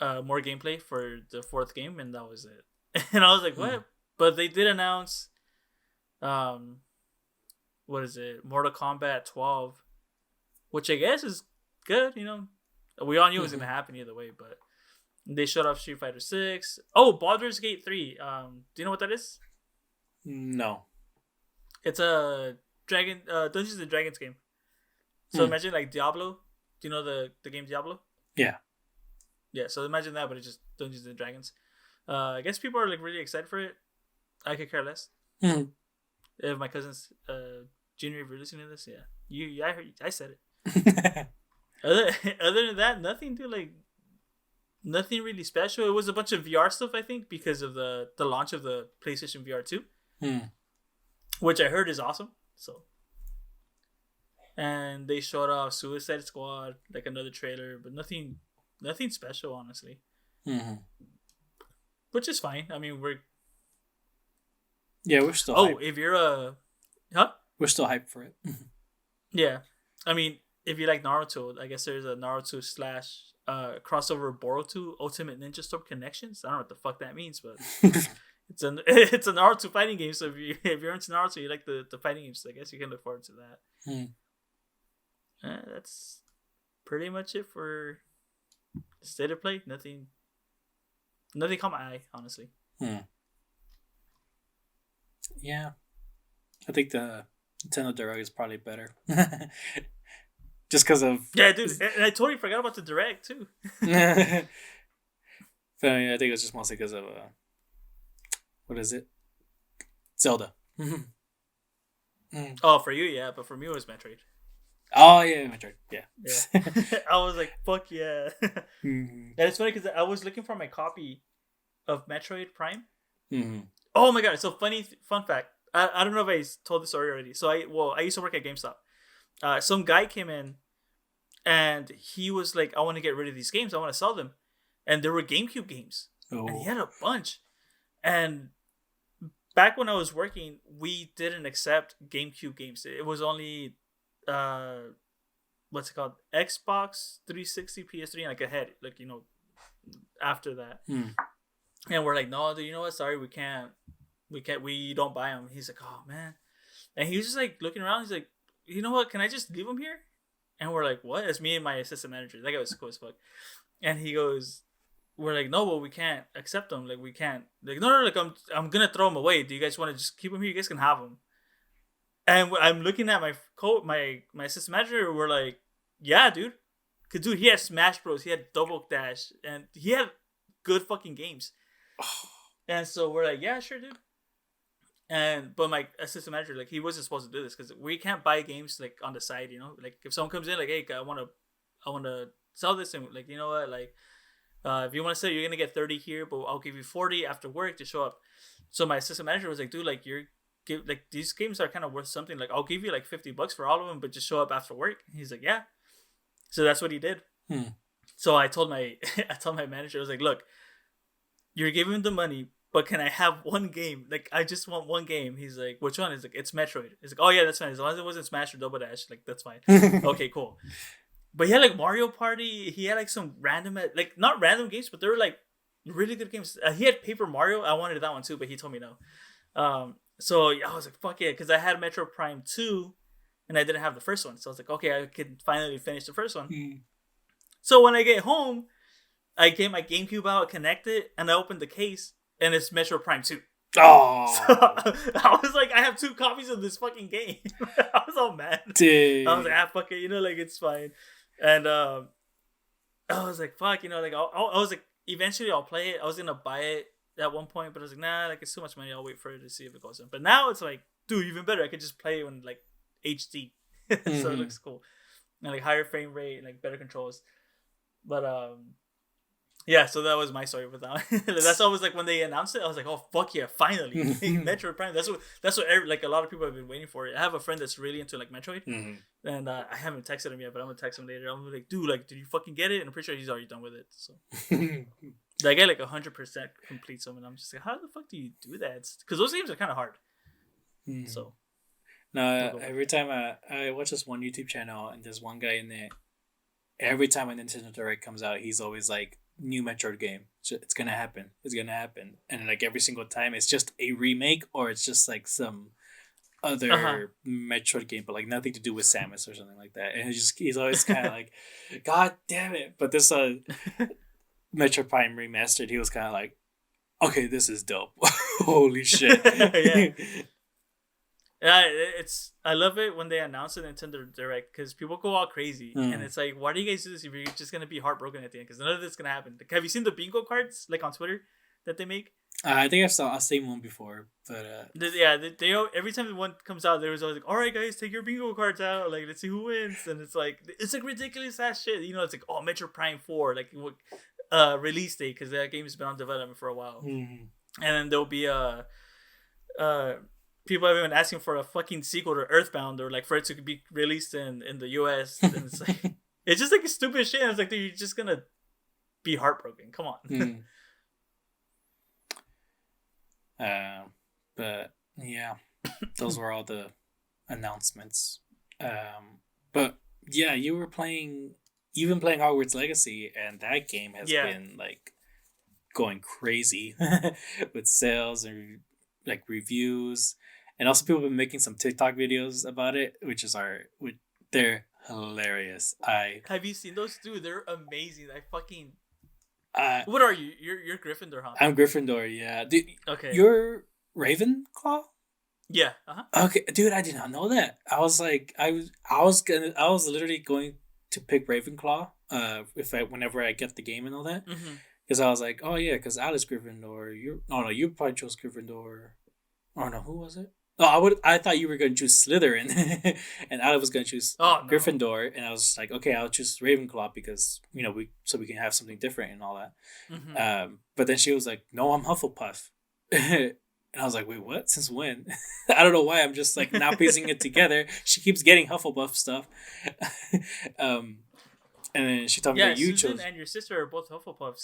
more gameplay for the 4th game, and that was it. And I was like, what? But they did announce what is it, Mortal Kombat 12, which I guess is good. You know, we all knew it was gonna happen either way, but they showed off Street Fighter 6. Oh, Baldur's Gate 3. Do you know what that is? No. It's a Dungeons and Dragons game. So imagine like Diablo. Do you know the game Diablo? Yeah. Yeah, so imagine that, but it's just Dungeons and Dragons. I guess people are like really excited for it. I could care less. If my cousin's junior, if you're listening to this, yeah, I heard, I said it. other than that, nothing, dude. Like nothing really special. It was a bunch of VR stuff, I think, because of the launch of the PlayStation VR 2, which I heard is awesome. So, and they showed off Suicide Squad, like another trailer, but nothing special, honestly. Which is fine. I mean, we're still. Oh, hyped. If you're we're still hyped for it. Yeah, I mean, if you like Naruto, I guess there's a Naruto / crossover Boruto Ultimate Ninja Storm Connections. I don't know what the fuck that means, but it's a Naruto fighting game. So if you're into Naruto, you like the fighting games, I guess you can look forward to that. That's pretty much it for State of Play. Nothing caught my eye, honestly. Yeah, I think the Nintendo Direct is probably better. Just because of... Yeah, dude, and I totally forgot about the Direct, too. So, yeah, I think it was just mostly because of... what is it? Zelda. Oh, for you, yeah, but for me, it was Metroid. Oh, yeah, Metroid, yeah. I was like, fuck yeah. And it's funny because I was looking for my copy of Metroid Prime. Oh my god, so fun fact. I don't know if I told this story already. So I used to work at GameStop. Some guy came in and he was like, I want to get rid of these games. I want to sell them. And there were GameCube games. Oh. And he had a bunch. And back when I was working, we didn't accept GameCube games. It was only, what's it called? Xbox 360, PS3, and like ahead. Like, you know, after that. And we're like, no, dude, you know what? Sorry, we don't buy them. He's like, oh, man. And he was just like looking around. He's like, you know what? Can I just leave them here? And we're like, what? It's me and my assistant manager. That guy was cool as fuck. And he goes, we're like, no, but we can't accept them. Like, we can't. Like, no, like, I'm going to throw them away. Do you guys want to just keep them here? You guys can have them. And I'm looking at my assistant manager. We're like, yeah, dude. Because, dude, he had Smash Bros. He had Double Dash. And he had good fucking games. And so we're like, yeah, sure, dude. But my assistant manager, like, he wasn't supposed to do this because we can't buy games like on the side, you know. Like if someone comes in, like, hey, I want to sell this, and like, you know what, like, if you want to sell, you're gonna get 30 here, but I'll give you 40 after work to show up. So my assistant manager was like, dude, like, these games are kind of worth something. Like, I'll give you like $50 for all of them, but just show up after work. And he's like, yeah. So that's what he did. So I told my manager, I was like, look, you're giving the money, but can I have one game? Like, I just want one game. He's like, which one? He's like, it's Metroid. He's like, oh yeah, that's fine. As long as it wasn't Smash or Double Dash, like, that's fine. Okay, cool. But he had like Mario Party. He had like some random, like, not random games, but they were like really good games. He had Paper Mario. I wanted that one too, but he told me no. So I was like, fuck yeah, because I had Metro Prime 2 and I didn't have the first one. So I was like, okay, I could finally finish the first one. So when I get home, I get my GameCube out, connect it, and I open the case, and it's Metro Prime 2. Oh, So I was like, I have 2 copies of this fucking game. I was all mad. dude. I was like, fuck it, like it's fine. And I was like, fuck, like I was like, eventually I'll play it. I was gonna buy it at one point, but I was like, nah, like it's too much money. I'll wait for it to see if it goes in. But now it's like, dude, even better. I could just play it in like HD, so it looks cool, and like higher frame rate and like better controls. But yeah, so that was my story with that. That's always like when they announced it, I was like, oh fuck yeah, finally Metroid Prime. That's what like a lot of people have been waiting for. I have a friend that's really into like Metroid, and I haven't texted him yet, but I'm gonna text him later. I'm like, dude, like, did you fucking get it? And I'm pretty sure he's already done with it. So I get like 100% complete some, and I'm just like, how the fuck do you do that? Because those games are kind of hard. So no, every time I watch this one YouTube channel, and there's one guy in there. Every time a Nintendo Direct comes out, he's always like, new Metroid game. It's gonna happen. It's gonna happen. And like every single time, it's just a remake or it's just like some other Metroid game, but like nothing to do with Samus or something like that. And he's always kind of like, God damn it! But this Metroid Prime Remastered, he was kind of like, okay, this is dope. Holy shit! Yeah, I love it when they announce a Nintendo Direct because people go all crazy and it's like, why do you guys do this if you're just gonna be heartbroken at the end? Because none of this is gonna happen. Like, have you seen the bingo cards like on Twitter that they make? I think I've seen one before, but they every time one comes out, there was always like, all right guys, take your bingo cards out, like let's see who wins, and it's like ridiculous ass shit. It's like, oh, Metro Prime 4, like release date, because that game has been on development for a while, and then there'll be people have been asking for a fucking sequel to Earthbound, or like for it to be released in the US. And it's like, it's just like a stupid shit. And it's like, dude, you're just gonna be heartbroken. Come on. But yeah, those were all the announcements. But yeah, you've been playing Hogwarts Legacy, and that game has been like going crazy with sales and like reviews. And also, people have been making some TikTok videos about it, they're hilarious. Have you seen those, dude? They're amazing. I fucking. What are you? You're Gryffindor, huh? I'm Gryffindor. Yeah. Dude, okay. You're Ravenclaw. Yeah. Okay, dude. I did not know that. I was like, I was literally going to pick Ravenclaw. Whenever I get the game and all that. Because I was like, oh yeah, because Alice Gryffindor. You probably chose Gryffindor. Oh no, who was it? Oh, I thought you were going to choose Slytherin, and Alice was going to choose Gryffindor, and I was like, okay, I'll choose Ravenclaw because we can have something different and all that. But then she was like, no, I'm Hufflepuff, and I was like, wait, what? Since when? I don't know why. I'm just like now piecing it together. She keeps getting Hufflepuff stuff, and then she told me that you Susan chose. And your sister are both Hufflepuffs.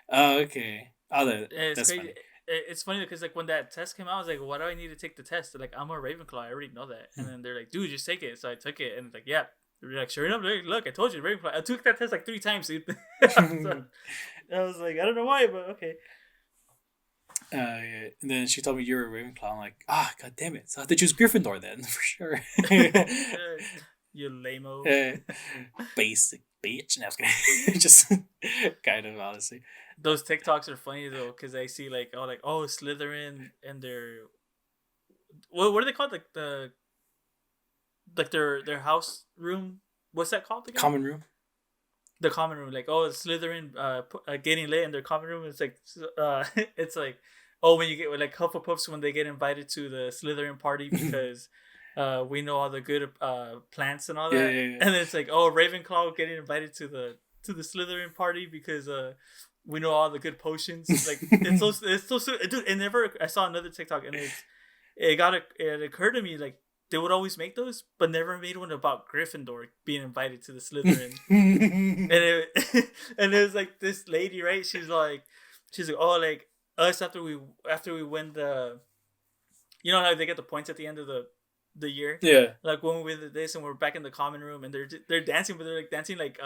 Oh, okay. Oh, that's crazy. Funny. It's funny because like when that test came out, I was like, why do I need to take the test? They're like, I'm a Ravenclaw. I already know that. And then they're like, dude, just take it. So I took it, and it's like, yeah. They're like, sure enough, look, I told you, Ravenclaw. I took that test like 3 times, dude. So, I was like, I don't know why, but okay. Yeah. And then she told me you're a Ravenclaw. I'm like, god damn it. So I have to choose Gryffindor then, for sure. You lame-o. Basic bitch. No, I was kidding. Just kind of, honestly. Those TikToks are funny though, because I see like Slytherin and their what are they called, their house room? What's that called again? Common room. The common room, like Slytherin getting lit in their common room. It's like it's like when you get like Hufflepuffs when they get invited to the Slytherin party because we know all the good plants and all that, and then it's like Ravenclaw getting invited to the Slytherin party because we know all the good potions. Like it's so dude. I saw another TikTok and it occurred to me like they would always make those, but never made one about Gryffindor being invited to the Slytherin. and it was like this lady, right? She's like like us after we win the, you know how they get the points at the end of the year. Yeah. Like when we did this and we're back in the common room and they're dancing, but they're like dancing like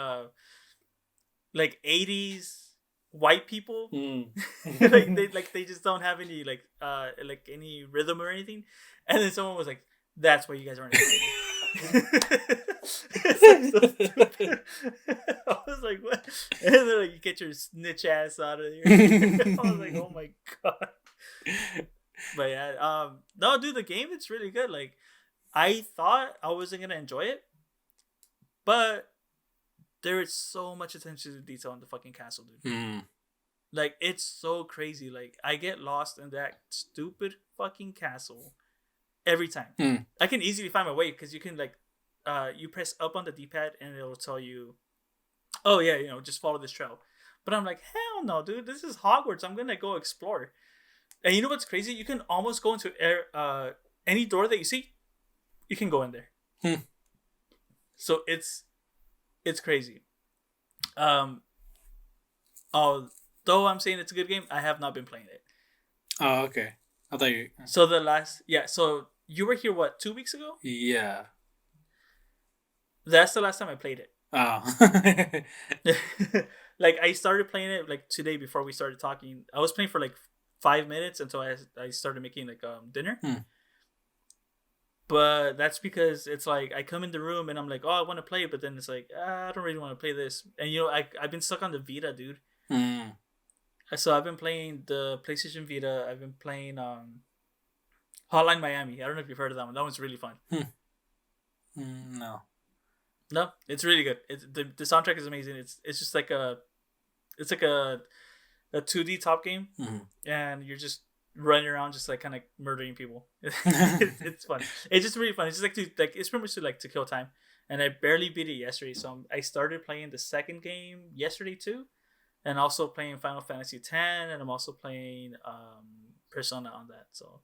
80s white people. they just don't have any like any rhythm or anything. And then someone was like, that's why you guys aren't It's like so stupid. I was like, what? And then like, you get your snitch ass out of here. I was like, oh my god. But yeah, no, dude, the game it's really good. Like, I thought I wasn't gonna enjoy it, but there is so much attention to detail in the fucking castle, dude. Mm. Like, it's so crazy. Like, I get lost in that stupid fucking castle every time. Mm. I can easily find my way because you can like, you press up on the D-pad and it'll tell you, oh yeah, just follow this trail. But I'm like, hell no, dude. This is Hogwarts. I'm gonna go explore. And you know what's crazy? You can almost go into any door that you see. You can go in there. So it's crazy. Although I'm saying it's a good game, I have not been playing it. Oh, okay. I thought you. So so you were here what 2 weeks ago? Yeah. That's the last time I played it. Oh. Like I started playing it like today before we started talking. I was playing for like 5 minutes until I started making like dinner. But that's because it's like I come in the room and I'm like, oh, I want to play, but then it's like I don't really want to play this. And I've been stuck on the Vita, dude. So I've been playing the PlayStation Vita. I've been playing Hotline Miami. I don't know if you've heard of that one. That one's really fun. No, it's really good. The soundtrack is amazing. It's just like a 2D top game, and you're just running around just like kind of murdering people. It's fun. It's just really fun. It's just it's pretty much to kill time. And I barely beat it yesterday, so I started playing the second game yesterday too, and also playing Final Fantasy X, and I'm also playing Persona on that. So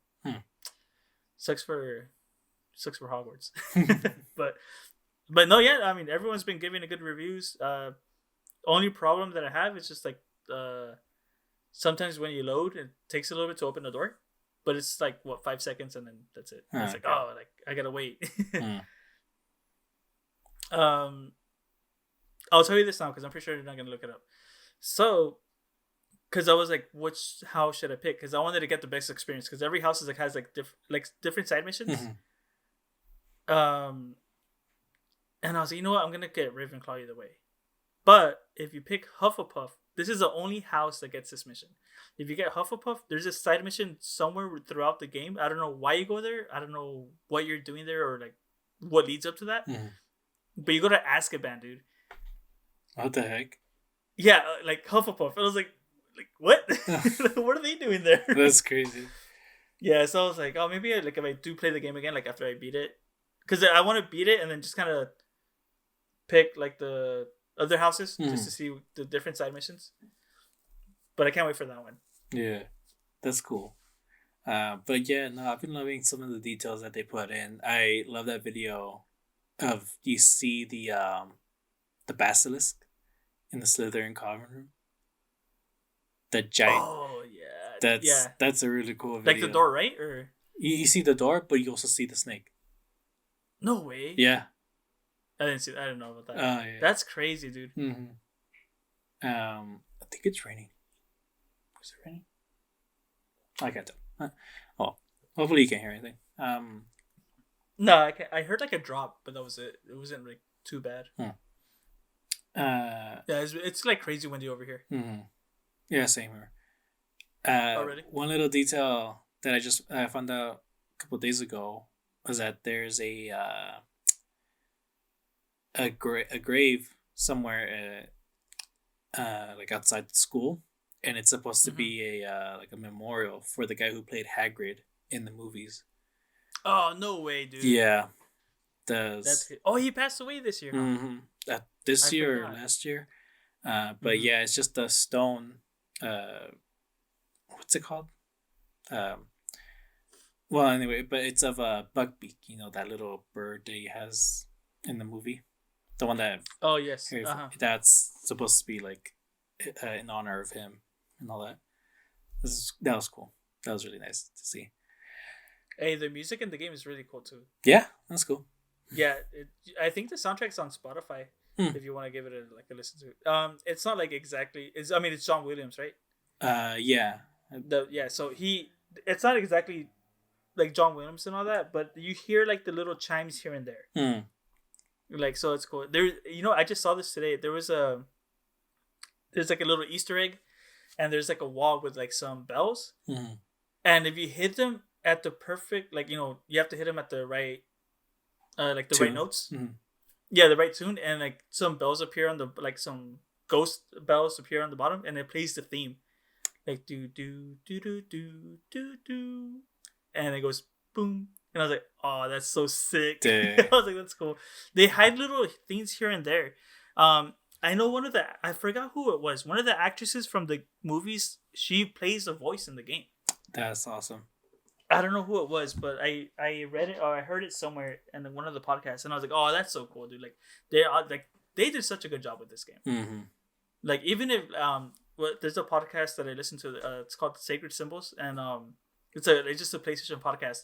sucks for Hogwarts. But no, yeah, I mean everyone's been giving it good reviews. Only problem that I have is just like sometimes when you load, it takes a little bit to open the door, but it's like 5 seconds and then that's it. It's like I gotta wait. I'll tell you this now because I'm pretty sure you're not gonna look it up. So, because I was like, which house should I pick? Because I wanted to get the best experience. Because every house has different side missions. And I was like, you know what? I'm gonna get Ravenclaw either way. But if you pick Hufflepuff, this is the only house that gets this mission. If you get Hufflepuff, there's a side mission somewhere throughout the game. I don't know why you go there. I don't know what you're doing there or like what leads up to that. But you go to Azkaban, dude. What the heck? Yeah, like Hufflepuff. I was like what? What are they doing there? That's crazy. Yeah, so I was like, oh, maybe if I do play the game again, like after I beat it, because I want to beat it and then just kind of pick like the other houses just to see the different side missions. But I can't wait for that one. Yeah, that's cool. But yeah, no, I've been loving some of the details that they put in. I love that video of you see the basilisk in the Slytherin common room. The giant. Oh yeah. That's a really cool video. Like the door, right? Or you see the door, but you also see the snake. No way. Yeah. I didn't know about that. Yeah. That's crazy, dude. I think it's raining. Is it raining? I can't tell. Oh, hopefully you can't hear anything. No, I heard like a drop, but that was it. It wasn't like too bad. Yeah, it's like crazy windy over here. Yeah, same here. Already? One little detail that I found out a couple of days ago was that there's a grave somewhere like outside the school, and it's supposed to be a memorial for the guy who played Hagrid in the movies. Oh, no way, dude. Yeah. He passed away this year. Huh? This year or last year. But yeah, it's just a stone. What's it called? Well, anyway, but it's of a Buckbeak. You know, that little bird that he has in the movie. The one that... Oh, yes. That's supposed to be like in honor of him and all that. That was cool. That was really nice to see. Hey, the music in the game is really cool too. Yeah, that's cool. Yeah, I think the soundtrack's on Spotify if you want to give it a listen to. It's not like exactly. It's John Williams, right? Yeah. So it's not exactly like John Williams and all that, but you hear like the little chimes here and there. Mm. Like, so it's cool. There, I just saw this today. There's like a little Easter egg, and there's like a wall with like some bells, and if you hit them at the perfect, like, you have to hit them at the right, like the Tune. right notes. Yeah, the right tune, and like some bells appear on the, like some ghost bells appear on the bottom, and it plays the theme, like do do do do do do do, and it goes boom, and I was like, oh, that's so sick. I was like, that's cool. They hide little things here and there. I know I forgot who it was. One of the actresses from the movies, she plays a voice in the game. That's awesome. I don't know who it was, but I read it or I heard it somewhere in one of the podcasts, and I was like, oh, that's so cool, dude. Like, they did such a good job with this game. Like, even if there's a podcast that I listen to. It's called Sacred Symbols, and it's just a PlayStation podcast.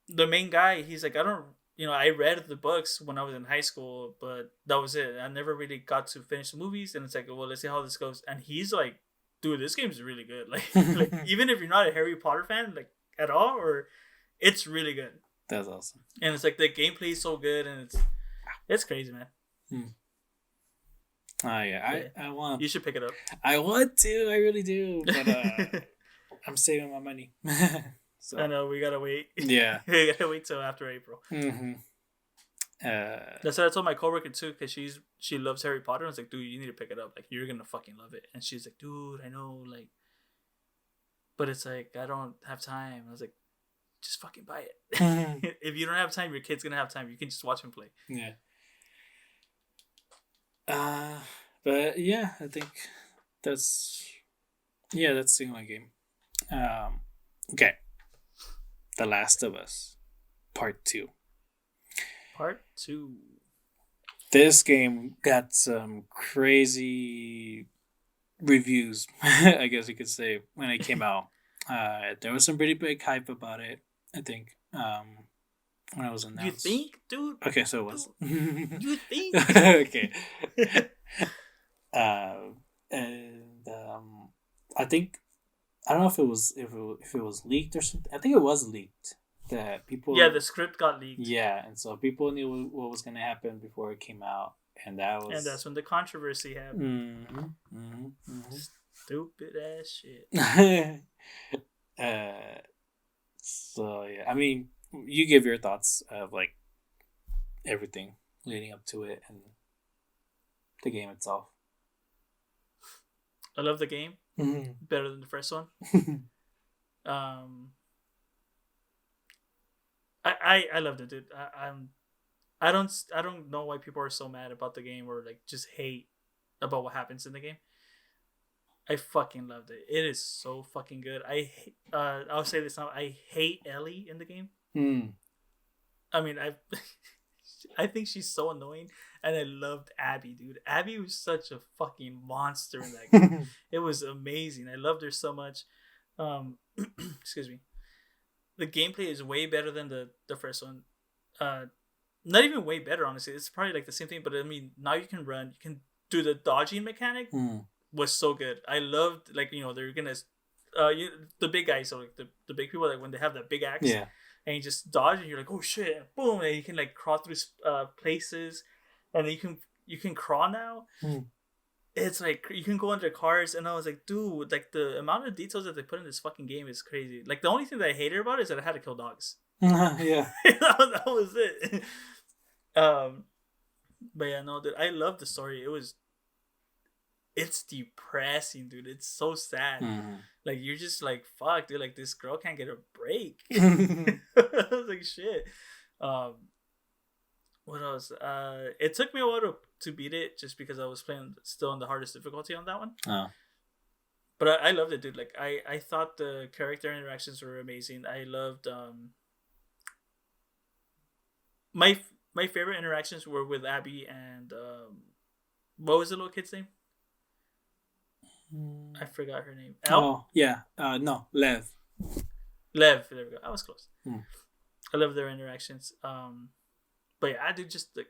The main guy, he's like, I read the books when I was in high school, but that was it. I never really got to finish the movies, and it's like, well, let's see how this goes. And he's like, dude, this game's really good. Like even if you're not a Harry Potter fan, like, at all, or it's really good. That's awesome. And it's like the gameplay is so good, and it's crazy, man. Oh yeah, I want. You should pick it up. I want to. I really do, but I'm saving my money. So. I know, we gotta wait. Yeah, we gotta wait till after April. That's what I told my coworker too, because she loves Harry Potter. I was like, dude, you need to pick it up. Like, you're gonna fucking love it. And she's like, dude, I know, like, but it's like, I don't have time. I was like, just fucking buy it. If you don't have time, your kid's gonna have time. You can just watch him play. Yeah. But yeah, I think that's the only game. Okay. The Last of Us, Part 2. Part 2. This game got some crazy reviews, I guess you could say, when it came out. There was some pretty big hype about it, I think, when it was announced. You think, dude? Okay, so it was. You think? Okay. And I think, I don't know if it was leaked or something. I think it was leaked. That people. Yeah, the script got leaked. Yeah, and so people knew what was gonna happen before it came out, and that's when the controversy happened. Stupid ass shit. So yeah, I mean, you give your thoughts of like everything leading up to it and the game itself. I love the game. Better than the first one. I loved it, dude. I don't know why people are so mad about the game or like just hate about what happens in the game. I fucking loved it. It is so fucking good. I'll say this now. I hate Ellie in the game. I mean, I think she's so annoying, and I loved Abby, dude. Abby was such a fucking monster in that game. It was amazing. I loved her so much. Excuse me. The gameplay is way better than the first one. Not even way better, honestly. It's probably like the same thing, but I mean, now you can run. You can do the dodging mechanic. Was so good. I loved, like, they're gonna the big guys, so like the big people, like when they have that big axe, and you just dodge and you're like, oh shit, boom, and you can like crawl through places, and then you can crawl now. It's like you can go under cars, and I was like, dude, like the amount of details that they put in this fucking game is crazy. Like, the only thing that I hated about it is that I had to kill dogs. Yeah. that was it. But yeah, no, dude, I love the story. It's depressing, dude. It's so sad. Like, you're just like, fuck, dude, like, this girl can't get a break. I was like, shit. What else? It took me a while to beat it, just because I was playing still on the hardest difficulty on that one. But I loved it, dude. Like, I thought the character interactions were amazing. I loved my favorite interactions were with Abby and what was the little kid's name? I forgot her name. Oh, yeah. No, Lev. There we go. I was close. I love their interactions. But yeah, I do just like,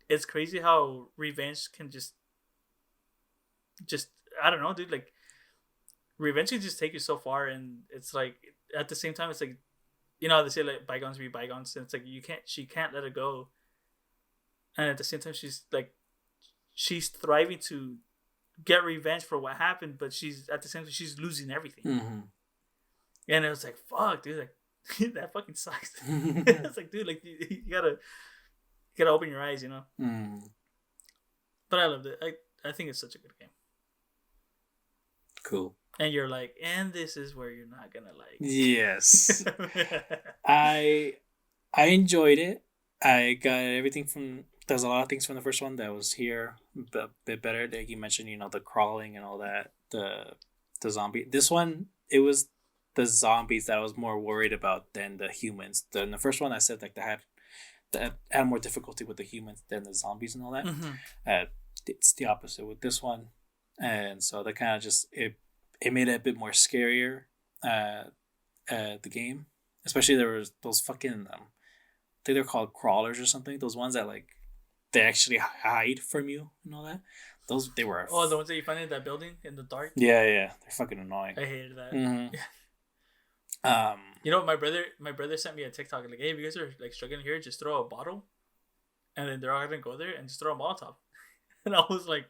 it's crazy how revenge can just I don't know, dude. Like, revenge can just take you so far, and it's like at the same time, it's like, you know, they say like bygones be bygones, and it's like she can't let it go. And at the same time, she's thriving to get revenge for what happened, but at the same time she's losing everything. Mm-hmm. And it was like, fuck, dude, like that fucking sucks. It's like, dude, like you gotta open your eyes, you know. Mm. But I loved it. I think it's such a good game. Cool. And you're like, and this is where you're not gonna like. Yes. I enjoyed it. I got everything from. There's a lot of things from the first one that was here a bit better. Like you mentioned, you know, the crawling and all that. The zombie. This one, it was the zombies that I was more worried about than the humans. In the first one, I said like that had more difficulty with the humans than the zombies and all that. Mm-hmm. It's the opposite with this one, and so that kind of just it made it a bit more scarier. The game, especially there was those fucking I think they're called crawlers or something. Those ones that like they actually hide from you and all that. Those they were. Oh, the ones that you find in that building in the dark. Yeah, they're fucking annoying. I hated that. Mm-hmm. You know, my brother sent me a TikTok like, hey, if you guys are like struggling here, just throw a bottle, and then they're all gonna go there and just throw a Molotov. And I was like,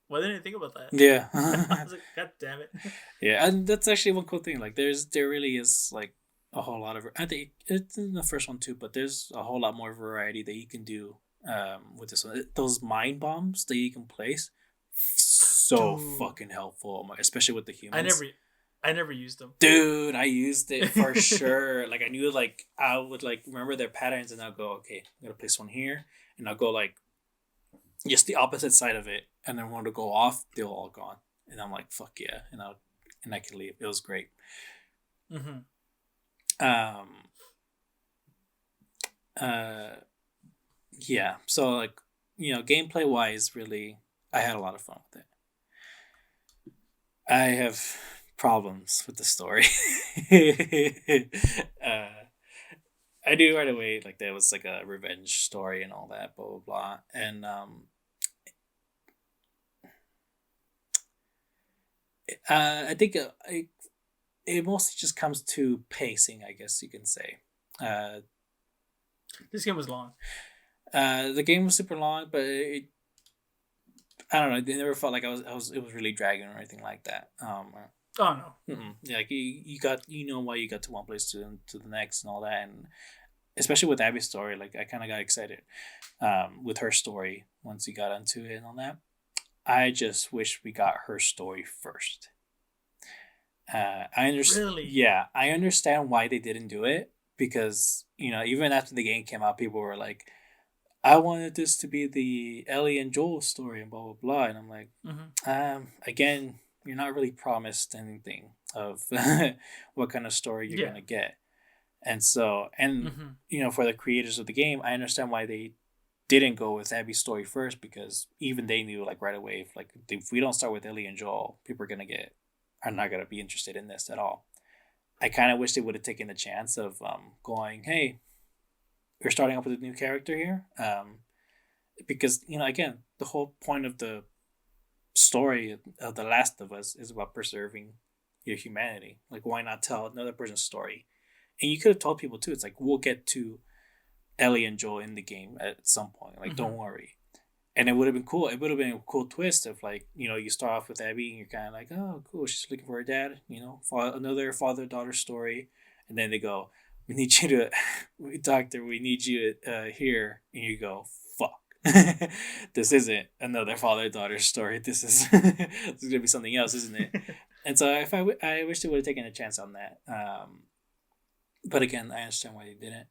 why didn't I think about that? Yeah. I was like, God damn it. Yeah, and that's actually one cool thing. Like, there really is like a whole lot of. I think it's in the first one too, but there's a whole lot more variety that you can do with this one. Those mind bombs that you can place, so fucking helpful, especially with the humans. I never used them. Dude, I used it for sure. Like I knew, like I would like remember their patterns, and I'll go, okay, I'm gonna place one here, and I'll go like just the opposite side of it, and then when to go off, they're all gone, and I'm like, fuck yeah, and I can leave. It was great. Mm-hmm. Yeah. So like, you know, gameplay wise, really, I had a lot of fun with it. I have problems with the story. I knew right away like there was like a revenge story and all that, blah blah blah, and I think it mostly just comes to pacing, I guess you can say. This game was long. The game was super long, but I don't know. It never felt like it was really dragging or anything like that. Oh no. Yeah, like you got, you know, why you got to one place to the next and all that, and especially with Abby's story, like I kind of got excited with her story once you got into it and all that. I just wish we got her story first. I understand. Really? Yeah, I understand why they didn't do it, because you know, even after the game came out, people were like, I wanted this to be the Ellie and Joel story and blah blah blah, and I'm like, again, you're not really promised anything of what kind of story you're gonna get, and so you know, for the creators of the game, I understand why they didn't go with Abby's story first, because even they knew like right away, if we don't start with Ellie and Joel, people are not gonna be interested in this at all. I kind of wish they would have taken the chance of going, hey, we're starting up with a new character here, because you know, again, the whole point of the story of The Last of Us is about preserving your humanity. Like, why not tell another person's story? And you could have told people too. It's like, we'll get to Ellie and Joel in the game at some point. Like, don't worry. And it would have been cool. It would have been a cool twist of like, you know, you start off with Abby and you're kind of like, oh, cool, she's looking for her dad. You know, another father-daughter story, and then they go, we need you to, doctor, we need you here, and you go, fuck. This isn't another father-daughter story. This is gonna be something else, isn't it? And so I wish they would have taken a chance on that. But again, I understand why they didn't.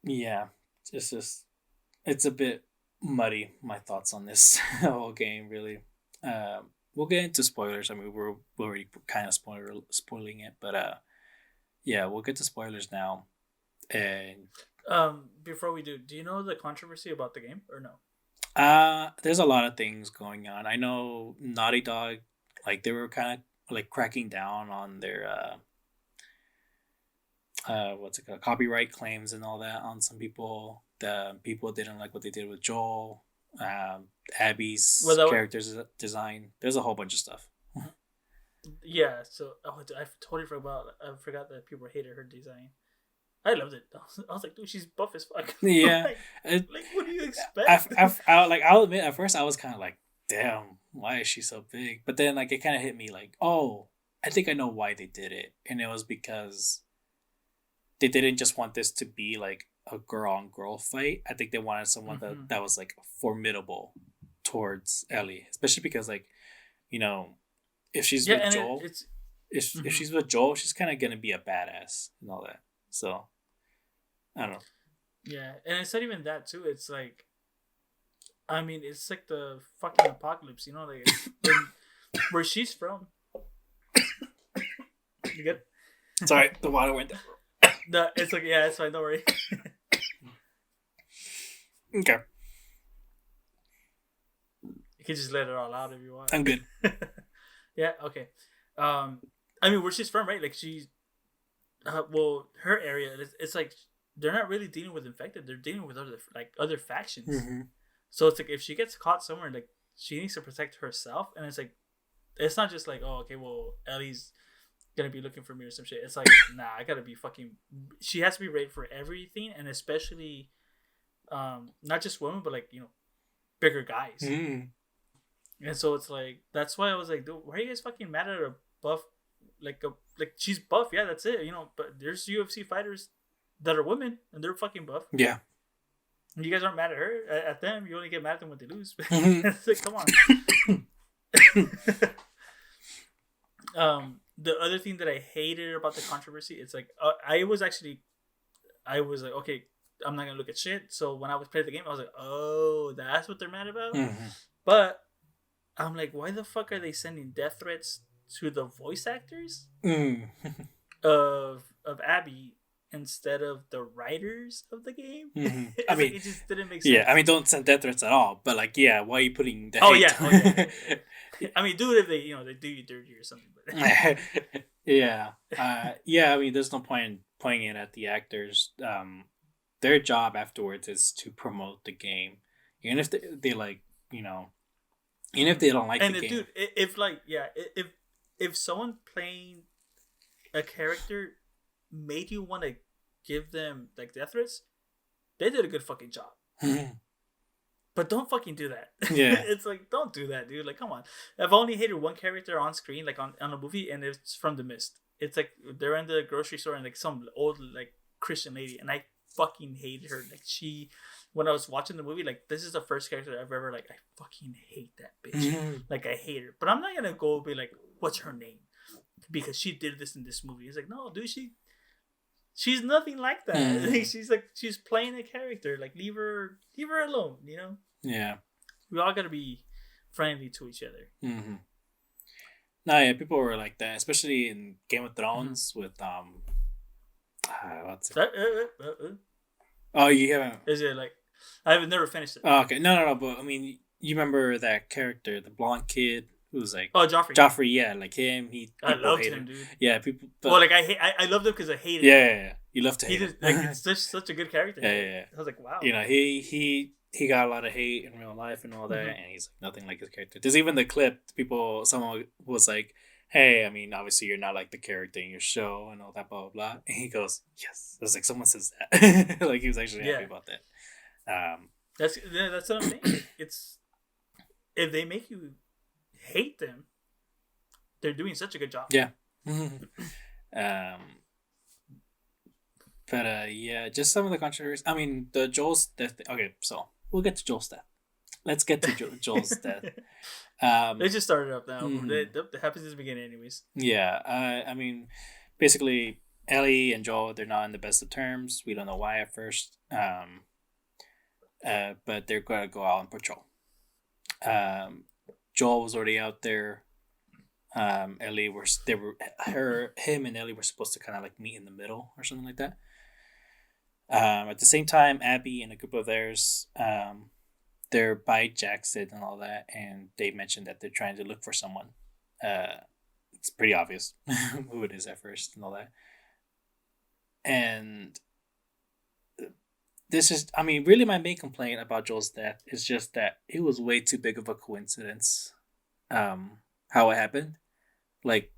Yeah, it's a bit muddy, my thoughts on this whole game, really. We'll get into spoilers. I mean, we're already kind of spoiling it, but yeah, we'll get to spoilers now. And before we do you know the controversy about the game or no? There's a lot of things going on. I know Naughty Dog, like they were kind of like cracking down on their what's it called, copyright claims and all that on some people. The people didn't like what they did with Joel, Abby's character's design. There's a whole bunch of stuff. Yeah. So I totally forgot. I forgot that people hated her design. I loved it. I was like, dude, she's buff as fuck. Yeah, like, it, like, what do you expect? I'll admit at first I was kind of like, damn, why is she so big? But then like it kind of hit me like, oh, I think I know why they did it, and it was because they didn't just want this to be like a girl on girl fight. I think they wanted someone that was like formidable towards Ellie, especially because like, you know, if she's Yeah, with and Joel, it's if she's with Joel, she's kind of gonna be a badass and all that. So I don't know. yeah, and it's not even that too. It's like, I mean, it's like the fucking apocalypse, you know, like where she's from. You good? Sorry, the water went down. No, it's like, yeah, it's fine. Don't worry. Okay, You can just let it all out if you want. I'm good. Yeah. Okay. I mean, where she's from, right? Like she's, well, her area. It's like they're not really dealing with infected. They're dealing with other factions. Mm-hmm. So it's like if she gets caught somewhere, like she needs to protect herself, and it's like, it's not just like, oh, okay, well, Ellie's gonna be looking for me or some shit. It's like, nah, I gotta be fucking. She has to be ready for everything, and especially, not just women, but like, you know, bigger guys. Mm. And so it's like, that's why I was like, dude, why are you guys fucking mad at a buff? Like she's buff, yeah, that's it, you know. But there's UFC fighters that are women and they're fucking buff. Yeah. And you guys aren't mad at her, at them. You only get mad at them when they lose. Mm-hmm. It's like, come on. The other thing that I hated about the controversy, it's like, I was like, okay, I'm not gonna look at shit. So when I was playing the game, I was like, oh, that's what they're mad about. Mm-hmm. But I'm like, why the fuck are they sending death threats to the voice actors of Abby instead of the writers of the game? Mm-hmm. I mean, it just didn't make sense. Yeah, I mean, don't send death threats at all. But like, yeah, why are you putting the hate? Yeah. I mean, do it if they, you know, they do you dirty or something. But yeah, yeah. I mean, there's no point in pointing it at the actors. Their job afterwards is to promote the game, even if they like, you know, even if they don't like and the game. Dude, if like, yeah, if someone playing a character made you want to give them like death threats, they did a good fucking job. But don't fucking do that. Yeah. It's like, don't do that, dude. Like, come on. I've only hated one character on screen, like on a movie, and it's from The Mist. It's like they're in the grocery store and like some old like Christian lady, and I fucking hated her. Like when I was watching the movie, like this is the first character I've ever like, I fucking hate that bitch. Like I hate her. But I'm not gonna go be like, what's her name? Because she did this in this movie. It's like, no, dude, she's nothing like that. She's playing a character. Like leave her alone, you know? Yeah. We all gotta be friendly to each other. Mm-hmm. No, yeah, people were like that, especially in Game of Thrones with what's it? Oh, you haven't? Is it like, I've never finished it. Oh, okay, no. But I mean, you remember that character, the blonde kid who was like, Joffrey. Joffrey, yeah, like him. I loved him, dude. Yeah, people. But, well, like I loved him because I hated. Yeah. You love to hate him. Like it's such a good character. Yeah. I was like, wow. You know, he got a lot of hate in real life and all that, and he's like nothing like his character. There's even the clip. Someone was like, hey, I mean, obviously you're not like the character in your show and all that, blah, blah, blah. And he goes, yes. I was like, someone says that. Like, he was actually happy about that. That's what I'm saying. It's, if they make you hate them, they're doing such a good job. Yeah. But, yeah, just some of the controversies. I mean, the Joel's death. Okay, so we'll get to Joel's death. Let's get to Joel's death. They just started up now. That happens at the beginning, anyways. Yeah, I mean, basically, Ellie and Joel, they're not in the best of terms. We don't know why at first. But they're gonna go out on patrol. Joel was already out there. Him and Ellie were supposed to kind of like meet in the middle or something like that. At the same time, Abby and a group of theirs, they're by Jackson and all that, and they mentioned that they're trying to look for someone. It's pretty obvious who it is at first and all that. And this is, I mean, really my main complaint about Joel's death is just that it was way too big of a coincidence how it happened. Like,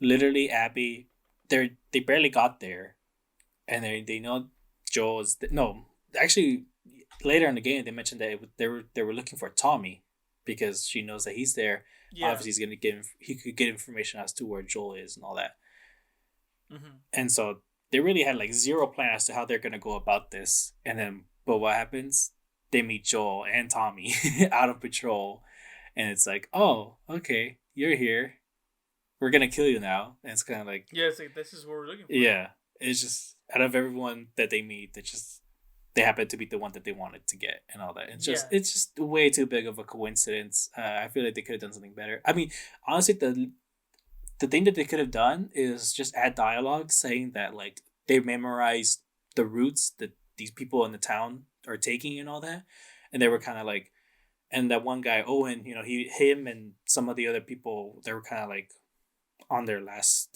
literally Abby, they barely got there, and they know Joel is no. Actually, later in the game, they mentioned that they were looking for Tommy because she knows that he's there. Yeah. Obviously, he could get information as to where Joel is and all that. Mm-hmm. And so they really had like zero plan as to how they're gonna go about this. And then, but what happens? They meet Joel and Tommy out on patrol, and it's like, oh, okay, you're here. We're gonna kill you now. And it's kind of like, Yeah, it's like this is what we're looking for. yeah, it's just out of everyone that they meet, they happen to be the one that they wanted to get and all that. It's just way too big of a coincidence. I feel like they could have done something better. I mean, honestly, the thing that they could have done is just add dialogue saying that like they memorized the routes that these people in the town are taking and all that, and they were kind of like, and that one guy Owen, him and some of the other people, they were kind of like on their last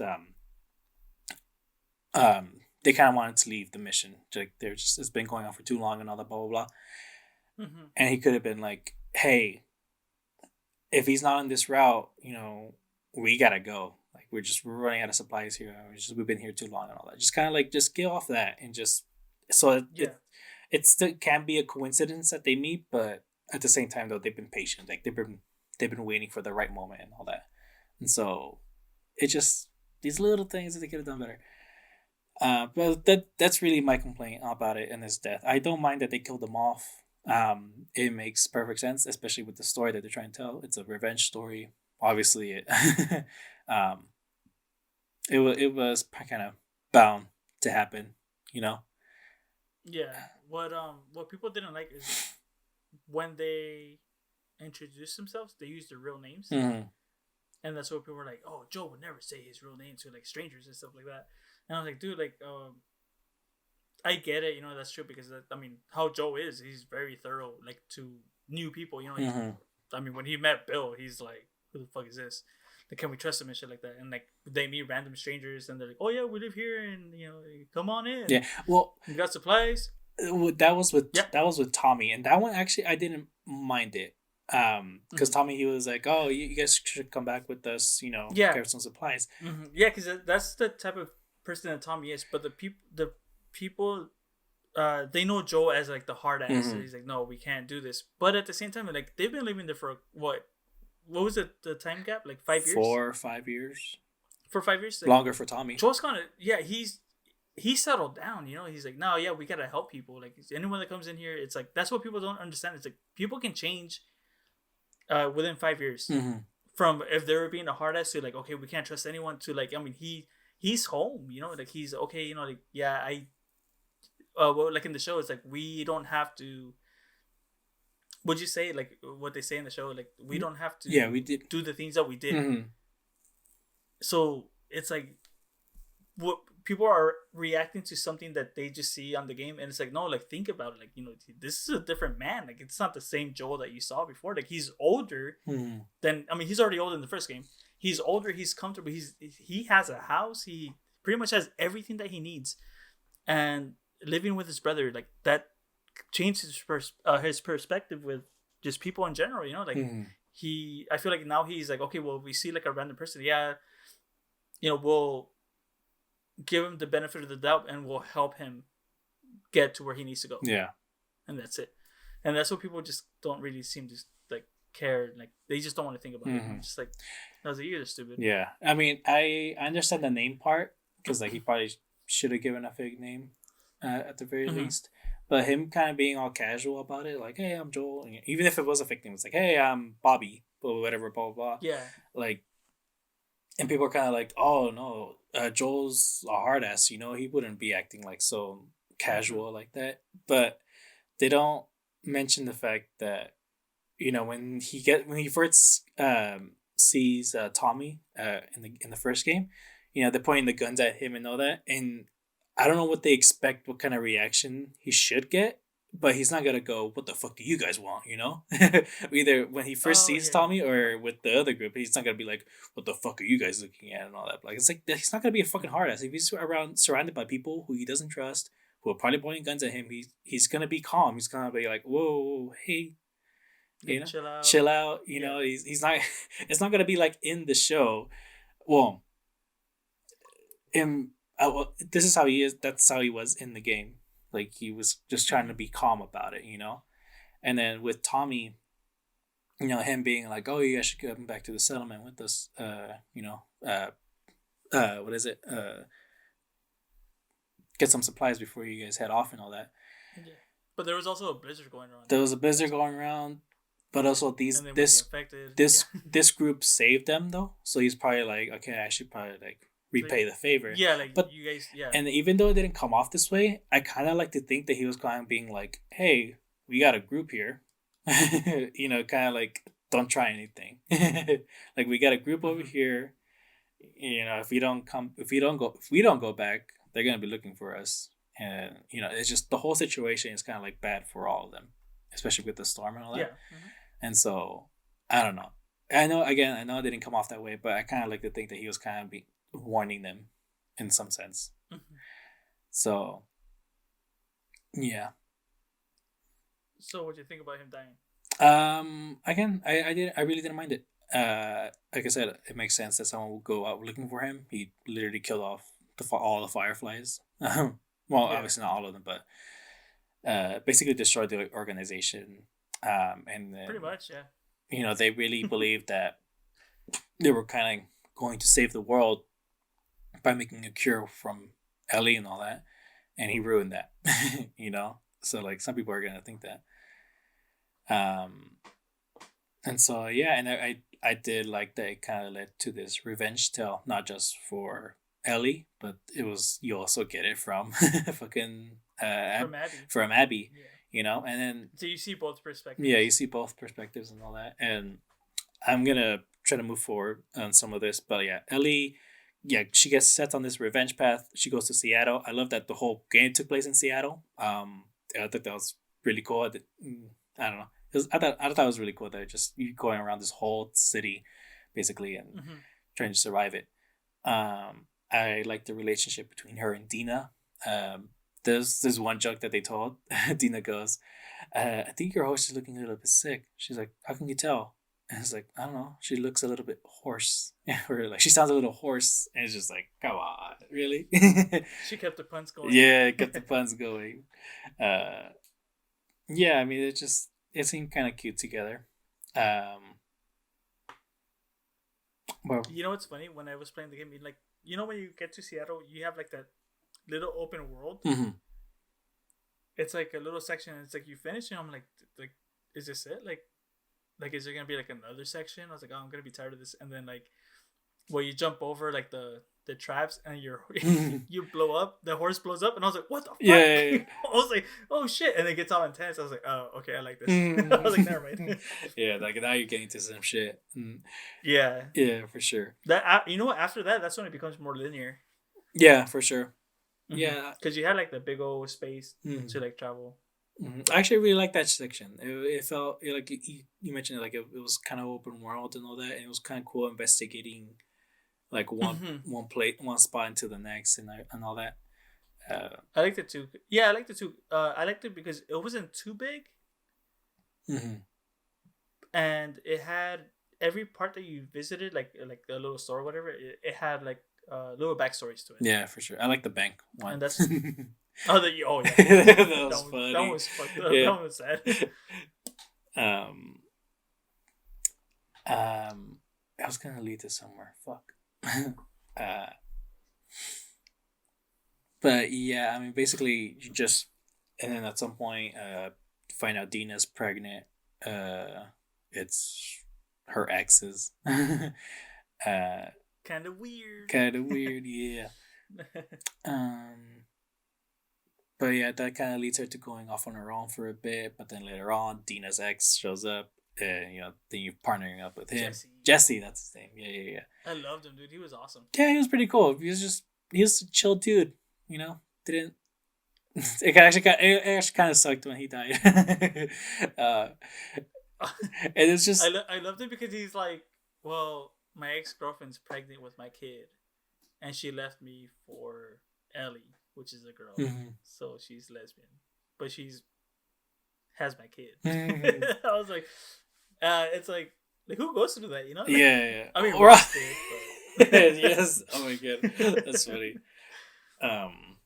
they kind of wanted to leave the mission. Like they're just, it's been going on for too long and all that blah blah blah. Mm-hmm. And he could have been like, hey, if he's not on this route, we gotta go. Like we're running out of supplies here. We've been here too long and all that. Just kind of like just get off that and just so it still can be a coincidence that they meet, but at the same time though they've been patient. Like they've been waiting for the right moment and all that. And so it just these little things that they could have done better. But that's really my complaint about it and his death. I don't mind that they killed him off. It makes perfect sense, especially with the story that they're trying to tell. It's a revenge story. Obviously, it was kind of bound to happen, Yeah. What people didn't like is when they introduced themselves, they used their real names, and that's what people were like. Oh, Joe would never say his real name to like strangers and stuff like that. And I was like, dude, like, I get it, that's true because how Joe is, he's very thorough, like to new people, when he met Bill, he's like, who the fuck is this? Like, can we trust him and shit like that? And like, they meet random strangers and they're like, oh yeah, we live here and come on in. Yeah, well, we got supplies. That was with Tommy, and that one actually I didn't mind it. Because Tommy, he was like, oh, you guys should come back with us, get some supplies. Mm-hmm. Yeah, because that's the type of person that Tommy is. But the people, they know Joe as like the hard ass. Mm-hmm. He's like, no, we can't do this. But at the same time, like they've been living there for what was it? The time gap, like 5 years. 4 or 5 years. For 5 years, like, longer for Tommy. Joe's kind of he settled down. He's like, no, yeah, we gotta help people. Like anyone that comes in here, it's like that's what people don't understand. It's like people can change within 5 years. Mm-hmm. From if they were being a hard ass to like, okay, we can't trust anyone, to like, he's home, like he's okay, like, yeah, well, like in the show, it's like we don't have to. Would you say like what they say in the show? Like we don't have to. Yeah, we did do the things that we did. Mm-hmm. So it's like, what people are reacting to something that they just see on the game, and it's like, no, like think about it, like this is a different man. Like it's not the same Joel that you saw before. Like he's older than he's already old in the first game. He's older. He's comfortable. He has a house. He pretty much has everything that he needs, and living with his brother, like that changed his perspective with just people in general. Like I feel like now he's like, okay, well, we see like a random person, yeah, we'll give him the benefit of the doubt and we'll help him get to where he needs to go. Yeah, and that's it. And that's what people just don't really seem to like care. Like they just don't want to think about it. Just like, I was like, you're stupid. Yeah, I mean, I understand the name part because like he probably should have given a fake name at the very least. But him kind of being all casual about it, like, hey, I'm Joel. And even if it was a fake name, it's like, hey, I'm Bobby, or whatever, blah, blah, blah. Yeah. Like, and people are kind of like, oh, no, Joel's a hard ass, he wouldn't be acting like so casual like that. But they don't mention the fact that, when he first sees Tommy in the first game, they're pointing the guns at him and all that. And I don't know what they expect, what kind of reaction he should get, but he's not gonna go, what the fuck do you guys want, Either when he first sees Tommy or with the other group, he's not gonna be like, what the fuck are you guys looking at and all that. Like, it's like, he's not gonna be a fucking hard ass. If he's surrounded by people who he doesn't trust, who are probably pointing guns at him, he's gonna be calm. He's gonna be like, whoa, hey, chill out. He's not, it's not gonna be like in the show. Well, this is how he is. That's how he was in the game. Like he was just trying to be calm about it, you know. And then with Tommy, you know, him being like, "Oh, you guys should come back to the settlement with us." You know, what is it? Get some supplies before you guys head off and all that. Yeah. But there was also a blizzard going around. There was a blizzard going around, but also this group saved them though. So he's probably like, okay, I should probably like repay the favor. Yeah, like but you guys, yeah. And even though it didn't come off this way, I kind of like to think that he was kind of being like, hey, we got a group here, you know, kind of like don't try anything. Like we got a group over here. You know, if we don't go back, they're gonna be looking for us. And you know, it's just the whole situation is kind of like bad for all of them, especially with the storm and all that. Yeah. And so I don't know. I know it didn't come off that way, but I kind of like to think that he was kind of warning them in some sense. So yeah. So what do you think about him dying? Again, I really didn't mind it. Like I said, it makes sense that someone would go out looking for him. He literally killed off all the fireflies. Well, obviously not all of them, but basically destroyed the organization. And then, pretty much, yeah. You know, they really believed that they were kind of going to save the world by making a cure from Ellie and all that, and he ruined that. You know, so like some people are gonna think that. And so yeah, and I did like that it kind of led to this revenge tale, not just for Ellie, but you also get it from fucking from Abby, yeah. You know, and then so you see both perspectives. Yeah, you see both perspectives and all that, and I'm gonna try to move forward on some of this, but yeah, Ellie, yeah, she gets set on this revenge path. She goes to Seattle. I love that the whole game took place in Seattle. I thought that was really cool. I don't know. I thought it was really cool that just you going around this whole city, basically, and trying to survive it. I like the relationship between her and Dina. There's one joke that they told. Dina goes, "I think your host is looking a little bit sick." She's like, "How can you tell?" And it's like, "I don't know. She looks a little bit hoarse." Or like she sounds a little hoarse, and it's just like, come on, really? She kept the puns going. Yeah, kept the puns going. Yeah, I mean, it seemed kind of cute together. Well, you know what's funny? When I was playing the game, like, you know, when you get to Seattle, you have like that little open world. It's like a little section, and it's like you finish, and I'm like, is this it? Like, is there gonna be like another section? I was like, oh, I'm gonna be tired of this. And then like, well, you jump over like the traps, and you blow up. The horse blows up, and I was like, what the fuck? Yeah. I was like, oh shit! And it gets all intense. I was like, oh, okay, I like this. I was like, never mind. Yeah, like now you're getting to some shit. Yeah. Yeah, for sure. That you know what? After that, that's when it becomes more linear. Yeah, for sure. Yeah, because you had like the big old space to like travel. I actually really like that section. It felt like you mentioned it, like it was kind of open world and all that, and it was kind of cool investigating like one spot into the next and all that. I liked it too. Yeah, I liked it too. I liked it because it wasn't too big, and it had every part that you visited, like a little store or whatever. It had like little backstories to it. Yeah, for sure. I like the bank one. And that's yeah. That was funny. That was fucked up. Yeah. That was sad. I was gonna lead to somewhere. Fuck. But yeah, I mean, basically, you just and then at some point, find out Dina's pregnant. It's her ex's. Kind of weird. Yeah. But yeah, that kind of leads her to going off on her own for a bit. But then later on, Dina's ex shows up, and then you're partnering up with him. Jesse, that's his name. Yeah. I loved him, dude. He was awesome. Yeah, he was pretty cool. He was a chill dude. Didn't. It actually kind of sucked when he died. And it's just. I loved it because he's like, well, my ex-girlfriend's pregnant with my kid, and she left me for Ellie, which is a girl. So she's lesbian, but has my kid. I was like, it's like who goes to do that, Yeah. I mean, Ross did, Yes. Oh my god, that's funny. Um,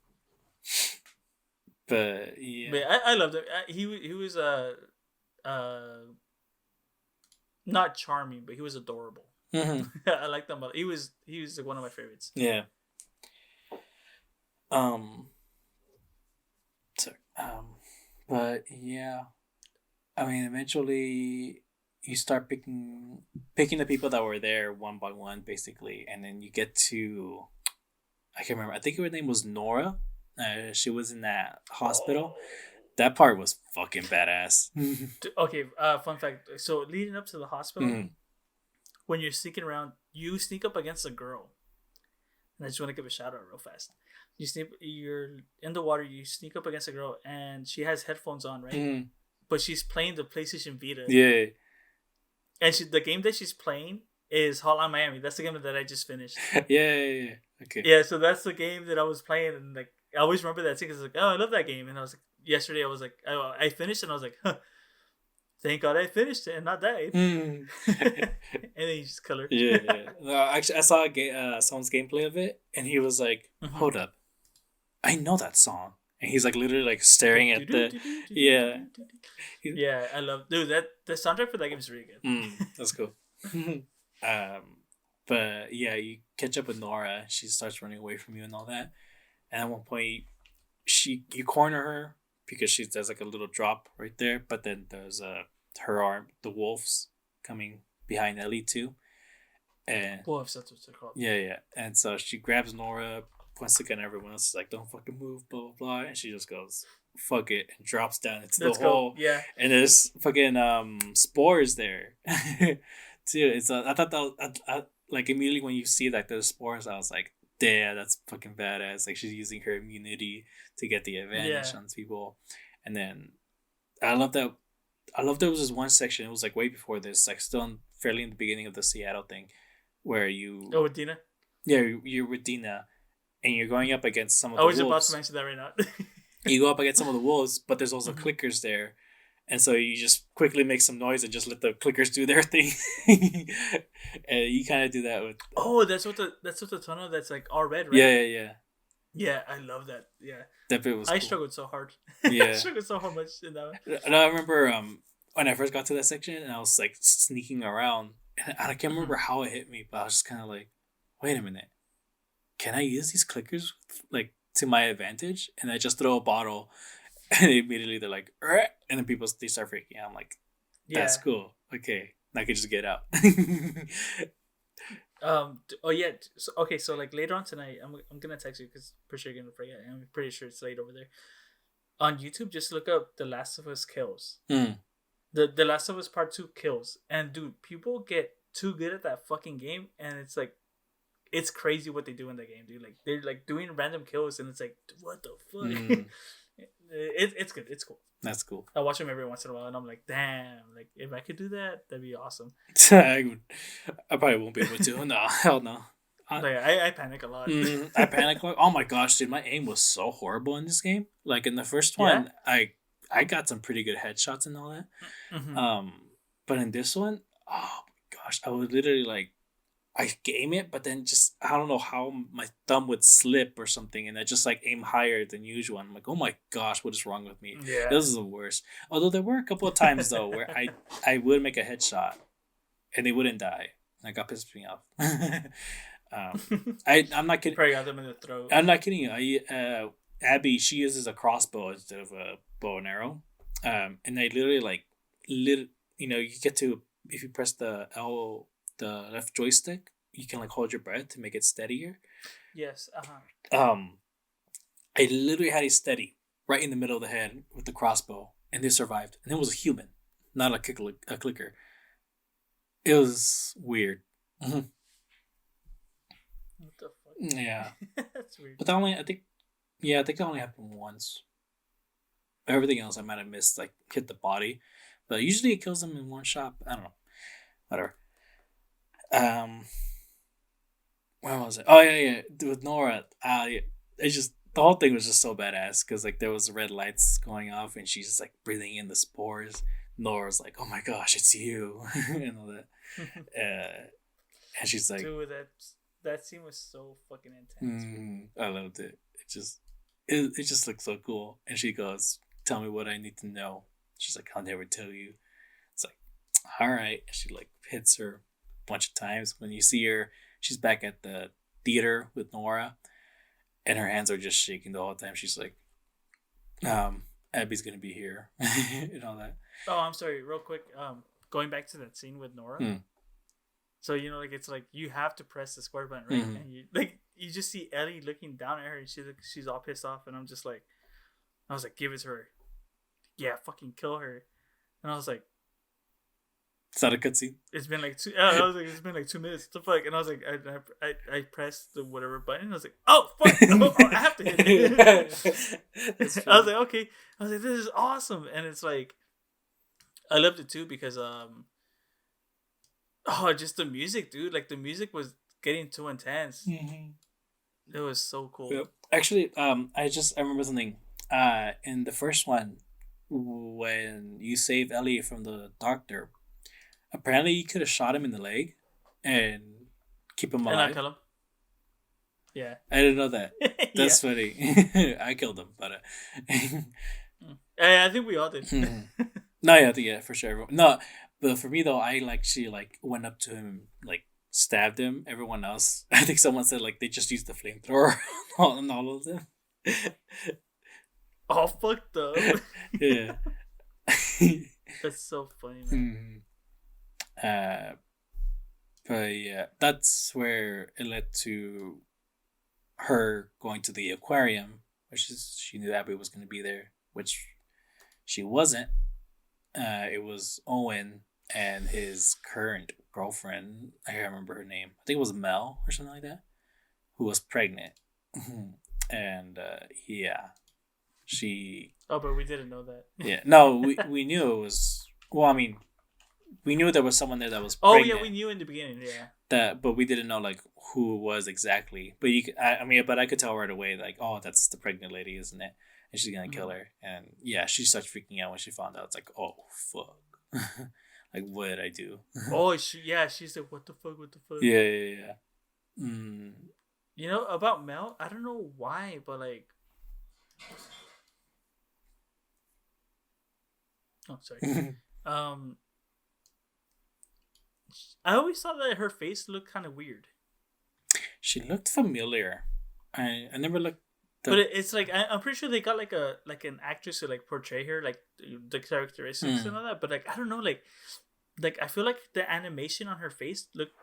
but yeah. But I loved him. He was uh not charming, but he was adorable. Mm-hmm. I liked him. He was like one of my favorites. Yeah. Um. So, but yeah, I mean, eventually you start picking the people that were there one by one, basically, and then you get to I can't remember. I think her name was Nora. She was in that hospital. That part was fucking badass. Okay. Fun fact. So leading up to the hospital, Mhm. when you're sneaking around, you sneak up against a girl. And I just want to give a shout out real fast. You're in the water. You sneak up against a girl, and she has headphones on, right? Mhm. But she's playing the PlayStation Vita. Yeah. And the game that she's playing is Hotline Miami. That's the game that I just finished. Yeah. Okay. Yeah, so that's the game that I was playing, and like I always remember that thing because like, oh, I love that game, and I was like, yesterday I was like, I finished, and I was like, huh, thank God I finished it and not died. Mm. And then you just color. Yeah. No, actually, I saw someone's gameplay of it, and he was like, Mhm. "Hold up, I know that song," and he's like literally like staring at the yeah. Yeah, I love the soundtrack for that game is really good. That's cool. But yeah, you catch up with Nora. She starts running away from you and all that. And at one point, you corner her because there's like a little drop right there. But then there's her arm, the wolves coming behind Ellie too. And Wolves, that's what they're called. yeah. And so she grabs Nora, points to gun everyone else, is like, "Don't fucking move," blah blah blah. And she just goes, "Fuck it," and drops down into Let's the go. hole. Yeah. And there's fucking spores there too. It's I thought that like immediately when you see like those spores, I was like, "Damn, that's fucking badass!" Like she's using her immunity to get the advantage on people. And then I love that. I love there was this one section. It was like way before this, like still fairly in the beginning of the Seattle thing, where you with Dina. Yeah, you're with Dina, and you're going up against some of the I was wolves. about to mention that right now. You go up against some of the wolves, but there's also clickers there. And so you just quickly make some noise and just let the clickers do their thing. And you kind of do that with. Oh, that's what the tunnel that's like all red, right? Yeah. Yeah, I love that. Yeah, That bit was. I cool. struggled so hard. Yeah, I struggled so much in that one. And I remember when I first got to that section and I was like sneaking around, and I can't remember how it hit me, but I was just kind of like, wait a minute, can I use these clickers like to my advantage? And I just throw a bottle, and immediately they're like, "Rah!" And then they start freaking out. I'm like, that's cool. Okay, I can just get out. Oh yeah. So, okay. So like later on tonight, I'm gonna text you because pretty sure you're gonna forget. I'm pretty sure it's late over there. On YouTube, just look up The Last of Us kills. The Last of Us Part 2 kills, and dude, people get too good at that fucking game, and it's like, it's crazy what they do in the game, dude. Like they're like doing random kills, and it's like, what the fuck? It's good. It's cool. That's cool. I watch them every once in a while, and I'm like, damn, like if I could do that, that'd be awesome. I probably won't be able to. No, hell no. I panic a lot. I panic. Oh my gosh, dude, my aim was so horrible in this game. Like in the first one, I got some pretty good headshots and all that. But in this one, oh my gosh, I would literally like, I game it, but then just I don't know how my thumb would slip or something, and I just like aim higher than usual. I'm like, oh my gosh, what is wrong with me? Yeah, this is the worst. Although there were a couple of times though where I would make a headshot, and they wouldn't die. And that pissed me off. I'm not kidding. Probably got them in the throat. I'm not kidding you. Abby, she uses a crossbow instead of a bow and arrow. And I literally you get to, if you press the left joystick, you can like hold your breath to make it steadier. Yes. I literally had it steady right in the middle of the head with the crossbow, and they survived. And it was a human, not a clicker. It was weird. What the fuck? Yeah. That's weird. But I think that only happened once. Everything else I might have missed, like hit the body. But usually it kills them in one shot. I don't know. Whatever. Where was it? Oh yeah. With Nora, it's just the whole thing was just so badass because like there was red lights going off and she's just like breathing in the spores. Nora's like, "Oh my gosh, it's you," and all that. And she's like, Dude, that scene was so fucking intense. I loved it. It just looks so cool. And she goes, "Tell me what I need to know." She's like, "I'll never tell you." It's like, all right. And she like hits her a bunch of times. When you see her, she's back at the theater with Nora, and her hands are just shaking the whole time. She's like, Abby's gonna be here and all that. Oh, I'm sorry. Real quick. Going back to that scene with Nora. So you know, like it's like you have to press the square button, right? And you just see Ellie looking down at her, and she's all pissed off, and I was like, give it to her. Yeah, fucking kill her. And I was like, is that a cutscene? It's been like I was like, it's been like 2 minutes. What the fuck? And I was like, I pressed the whatever button. And I was like, oh fuck, I have to hit it. I was like, okay. I was like, this is awesome. And it's like, I loved it too because just the music, dude. Like the music was getting too intense. It was so cool. Yep. Actually, I remember something. In the first one, when you save Ellie from the doctor, apparently you could have shot him in the leg and keep him alive. And I kill him. Yeah. I didn't know that. That's funny. I killed him, but I think we all did. No, yeah, for sure. No, but for me though, I actually like went up to him, like stabbed him. Everyone else, I think someone said like they just used the flamethrower on all of them. All fucked up. Yeah. That's so funny, man. But yeah, that's where it led to her going to the aquarium, which is she knew Abby was going to be there, which she wasn't. It was Owen and his current girlfriend. I can't remember her name. I think it was Mel or something like that, who was pregnant. And yeah, she. Oh, but we didn't know that. Yeah, no, we knew it was. Well, I mean, we knew there was someone there that was pregnant. Oh yeah, we knew in the beginning. Yeah. That, but we didn't know like who it was exactly. But but I could tell right away like, oh, that's the pregnant lady, isn't it? And she's gonna kill her. And yeah, she starts freaking out when she found out. It's like, oh fuck, like what did I do? Oh, she's like, what the fuck? Yeah. You know about Mel? I don't know why, but like, oh sorry. I always thought that her face looked kind of weird. She looked familiar. I never looked. But it's like I'm pretty sure they got like an actress to like portray her, like the characteristics and all that. But like I don't know, like I feel like the animation on her face looked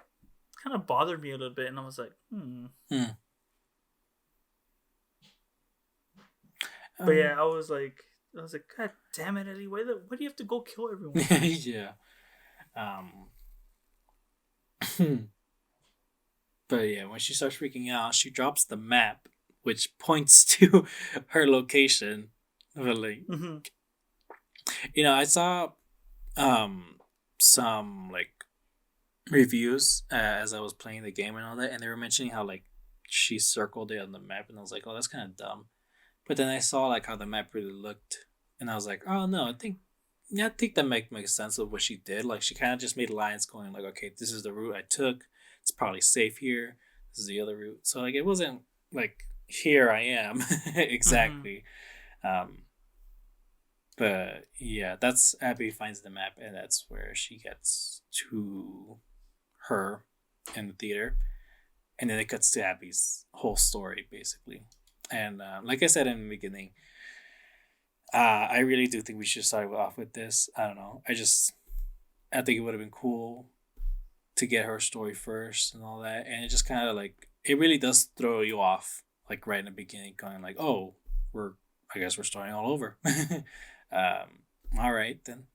kind of bothered me a little bit, and I was like, But yeah, I was like, God damn it, Ellie, why do you have to go kill everyone? Yeah. But yeah, when she starts freaking out, she drops the map, which points to her location. Really, you know, I saw some like reviews as I was playing the game and all that, and they were mentioning how like she circled it on the map, and I was like, oh, that's kind of dumb. But then I saw like how the map really looked, and I was like, oh no, I think that makes sense of what she did. Like she kind of just made lines going like, okay, this is the route I took. It's probably safe here. This is the other route. So like it wasn't like here I am exactly. But yeah, that's Abby finds the map, and that's where she gets to her in the theater, and then it cuts to Abby's whole story basically. And like I said in the beginning, I really do think we should start off with this. I don't know. I think it would have been cool to get her story first and all that. And it just kind of like, it really does throw you off, like right in the beginning, going like, oh, I guess we're starting all over. All right then.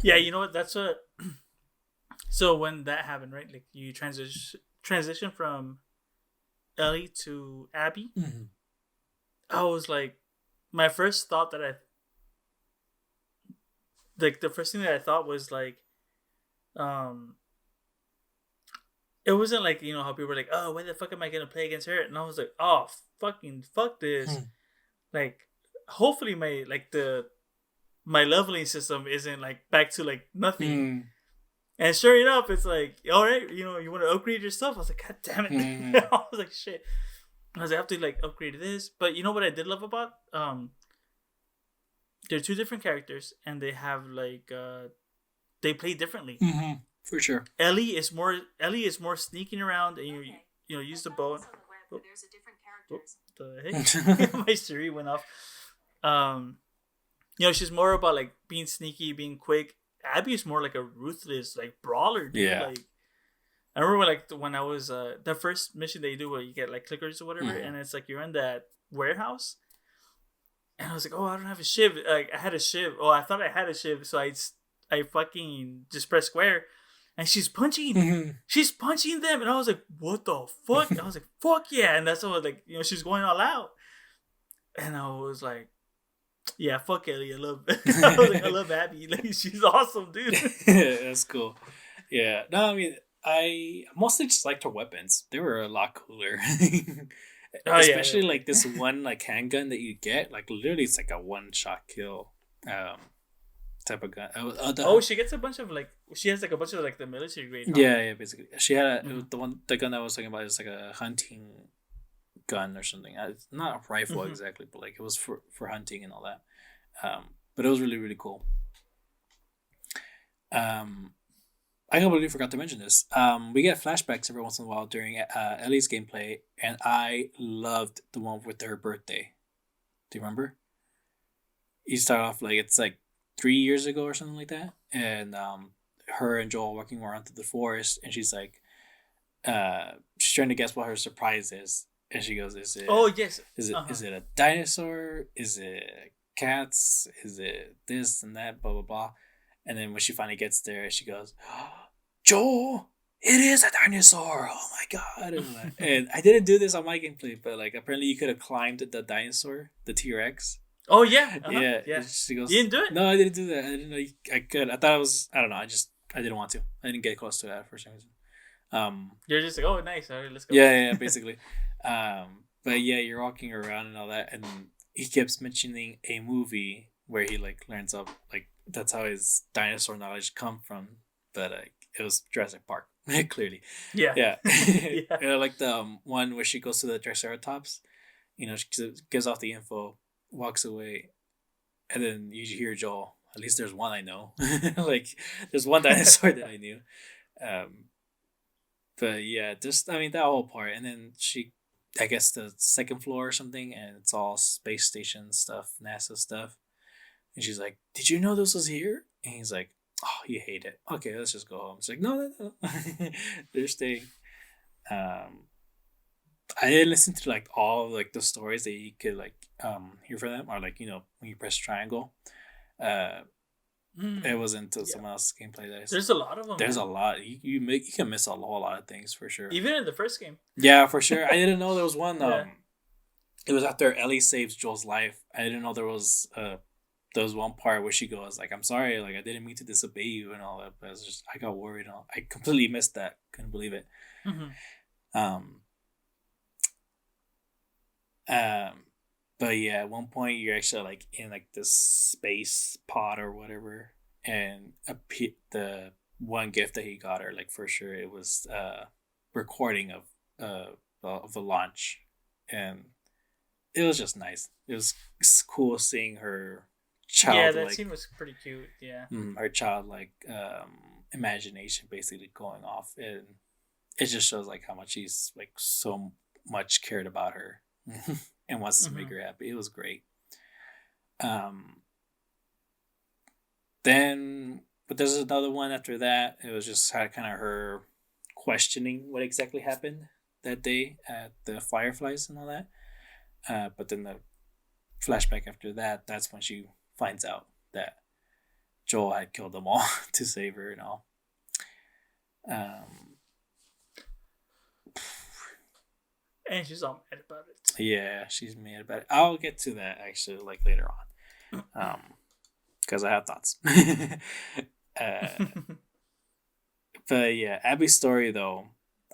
Yeah, you know what? That's what. So when that happened, right? Like you transition from Ellie to Abby. I was like, my first thought the first thing that I thought was like, it wasn't like, you know, how people were like, oh, when the fuck am I gonna play against her? And I was like, oh, fucking fuck this. Like, hopefully my leveling system isn't like back to like nothing. And sure enough, it's like, all right, you know, you want to upgrade your stuff. I was like, God damn it! Mm-hmm. I was like, shit. I was like, I have to like upgrade this. But you know what I did love about they're two different characters, and they have like they play differently. Mm-hmm. For sure. Ellie is more sneaking around, and you know use the bow. Oh, the heck? My Siri went off. You know, she's more about like being sneaky, being quick. Abby is more like a ruthless like brawler, dude. Yeah. Like I remember like when I was the first mission they do where you get like clickers or whatever, Mm-hmm. and it's like you're in that warehouse, and I was like, oh, I don't have a shiv. Like I had a shiv. Oh, I thought I had a shiv, so I fucking just press square, and she's punching. Mm-hmm. She's punching them, and I was like, what the fuck? I was like, fuck yeah, and that's what like you know she's going all out, and I was like. Yeah, fuck Ellie. I love. I was like, I love Abby. Like, she's awesome, dude. That's cool. Yeah. No, I mean, I mostly just liked her weapons. They were a lot cooler. Especially like this one like handgun that you get. Like literally, it's like a one-shot kill type of gun. She gets a bunch of like. She has like a bunch of like the military grade. Yeah, basically, she had the gun I was talking about is like a hunting gun or something. It's not a rifle exactly, but like it was for hunting and all that. But it was really, really cool. I completely forgot to mention this. We get flashbacks every once in a while during Ellie's gameplay, and I loved the one with her birthday. Do you remember? You start off like it's like 3 years ago or something like that, and her and Joel walking around through the forest, and she's like, she's trying to guess what her surprise is. And she goes, "Is it? Oh yes. Is it? Is it a dinosaur? Is it cats? Is it this and that? Blah blah blah." And then when she finally gets there, she goes, "Joel, it is a dinosaur! Oh my god!" And I didn't do this on my gameplay, but like apparently you could have climbed the dinosaur, the T-Rex. Oh yeah. Yeah. She goes, "You didn't do it?" No, I didn't do that. I didn't know I could. I thought it was. I don't know. I didn't want to. I didn't get close to that for some reason. You're just like, oh, nice. All right, let's go. Yeah, basically. But yeah, you're walking around and all that, and he keeps mentioning a movie where he like learns up like that's how his dinosaur knowledge come from. But it was Jurassic Park, clearly. Yeah. Yeah. Like the one where she goes to the Triceratops, you know, she gives off the info, walks away, and then you hear Joel. At least there's one I know. Like there's one dinosaur that I knew. But yeah, just I mean that whole part, and then I guess the second floor or something, and it's all space station stuff, NASA stuff, and she's like, "Did you know this was here?" And he's like, "Oh, you hate it. Okay, let's just go home." It's like, no. They're staying. I didn't listen to like all of, like the stories that you could like hear from them, or like you know when you press triangle. It was into someone else's gameplay. There's a lot of them. There's a lot. You can miss a whole lot of things for sure. Even in the first game. Yeah, for sure. I didn't know there was one. It was after Ellie saves Joel's life. I didn't know there was one part where she goes like, "I'm sorry, like I didn't mean to disobey you" and all that. But it's just I got worried. I completely missed that. Couldn't believe it. But yeah, at one point you're actually like in like this space pod or whatever, and the one gift that he got her, like for sure it was recording of the launch, and it was just nice. It was cool seeing her child. Yeah, that scene was pretty cute. Yeah, her childlike imagination basically going off, and it just shows like how much he's like so much cared about her. And wants to make her happy. It was great. Then, but there's another one after that. It was just kind of her questioning what exactly happened that day at the Fireflies and all that. But then the flashback after that, that's when she finds out that Joel had killed them all to save her and all. And she's all mad about it. Yeah, she's mad about it. I'll get to that actually, like later on, because I have thoughts. But yeah, Abby's story though,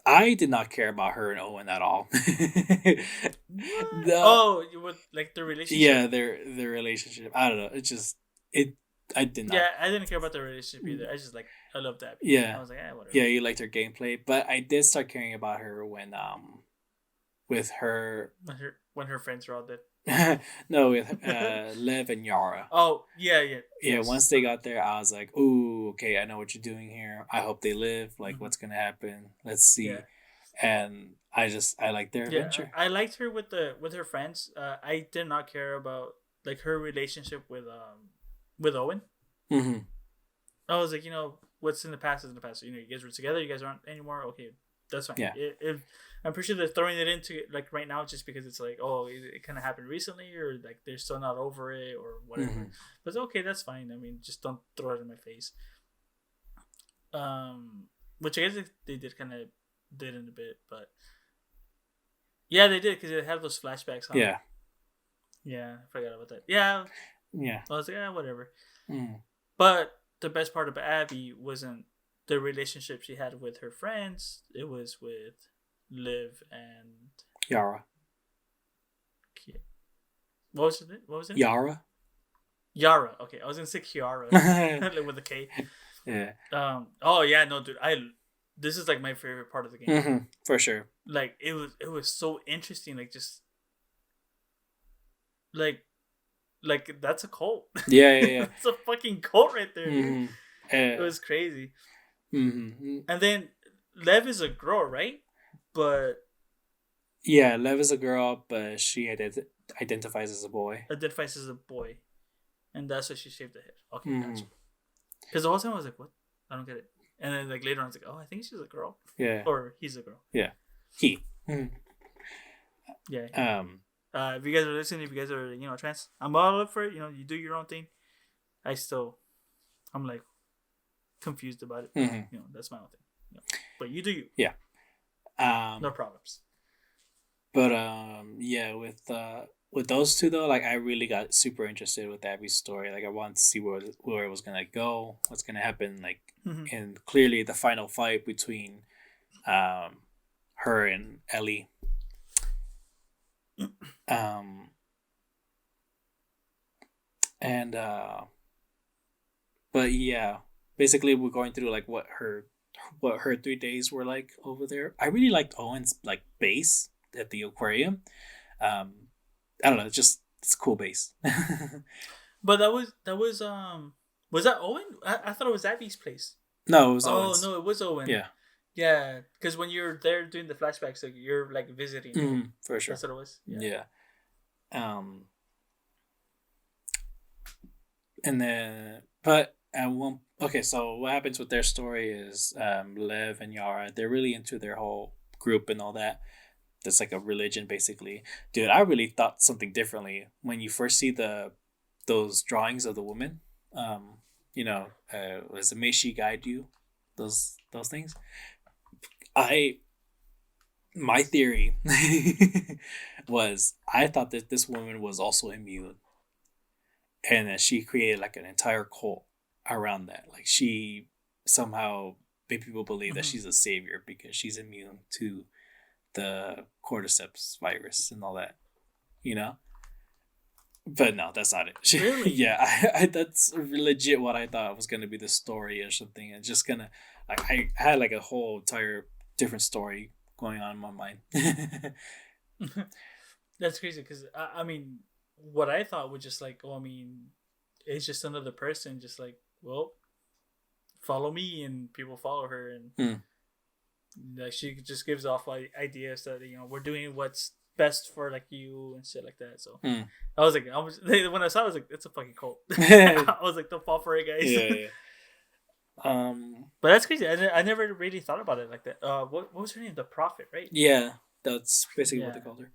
I did not care about her and Owen at all. You would like the relationship? Yeah, their relationship. I don't know. I did not. Yeah, I didn't care about the relationship either. I just like I loved Abby. Yeah. I was like, whatever. Yeah, you liked her gameplay, but I did start caring about her when with her when her friends were all dead. no, with Lev and Yara. Oh yeah. Yeah, Yes. once they got there, I was like, "Ooh, okay, I know what you're doing here. I hope they live. Like, Mm-hmm. what's gonna happen? Let's see." Yeah. And I like their adventure. I liked her with her friends. I did not care about like her relationship with Owen. Mm-hmm. I was like, what's in the past is in the past. So, you guys were together. You guys aren't anymore. Okay, that's fine. Yeah. I'm pretty sure they're throwing it into like right now just because it's like, oh, it kind of happened recently, or like they're still not over it, or whatever. Mm-hmm. But okay, that's fine. I mean, just don't throw it in my face. Which I guess they did in a bit, but yeah, they did because it had those flashbacks. Huh? Yeah. Yeah, I forgot about that. Yeah. Yeah. I was like, whatever. Mm. But the best part about Abby wasn't the relationship she had with her friends. It was with Liv and Yara. What was it? Yara. Yara. Okay, I was gonna say Kiara with a K. Yeah. Oh yeah, no, dude. This is like my favorite part of the game. Mm-hmm. For sure. Like it was so interesting. Like just like that's a cult. Yeah. It's a fucking cult right there. Mm-hmm. It was crazy. Mm-hmm. And then Lev is a girl, right? But yeah, Lev is a girl, but she identifies as a boy. Identifies as a boy, and that's why she shaved the head. Okay, Mm-hmm. gotcha. Because the whole time I was like, "What? I don't get it." And then like later on, I was like, "Oh, I think she's a girl." Yeah. Or he's a girl. Yeah. He. Mm-hmm. Yeah. If you guys are listening, if you guys are trans, I'm all up for it. You do your own thing. I'm like confused about it. Mm-hmm. That's my own thing. But you do you. Yeah. No problems. But yeah, with those two though, like I really got super interested with Abby's story. Like I wanted to see where it was gonna go, what's gonna happen. Like, and clearly the final fight between her and Ellie. But yeah, basically we're going through like what her 3 days were like over there. I really liked Owen's like base at the aquarium. I don't know, it's a cool base. But that was that Owen? I thought it was Abby's place. No, it was Owen's. Oh no, it was Owen. Yeah, because when you're there doing the flashbacks, like you're like visiting. For sure, that's what it was. Yeah. And then, but at one, okay, so what happens with their story is Lev and Yara, they're really into their whole group and all that. That's like a religion, basically. Dude, I really thought something differently when you first see those drawings of the woman. Was may she guide you? Those things. My theory was I thought that this woman was also immune, and that she created like an entire cult around that. Like she somehow made people believe that she's a savior because she's immune to the cordyceps virus and all that, But no, that's not it. Really? Yeah, I that's legit what I thought was gonna be the story or something. And just gonna like I had like a whole entire different story going on in my mind. That's crazy because I mean, what I thought was just like, it's just another person, just like, well, follow me, and people follow her, and like she just gives off like ideas that we're doing what's best for like you and shit like that. So I was like, when I saw it, I was like, it's a fucking cult. I was like, don't fall for it, guys. Yeah. But that's crazy. I never really thought about it like that. What was her name? The Prophet, right? Yeah, that's basically what they called her.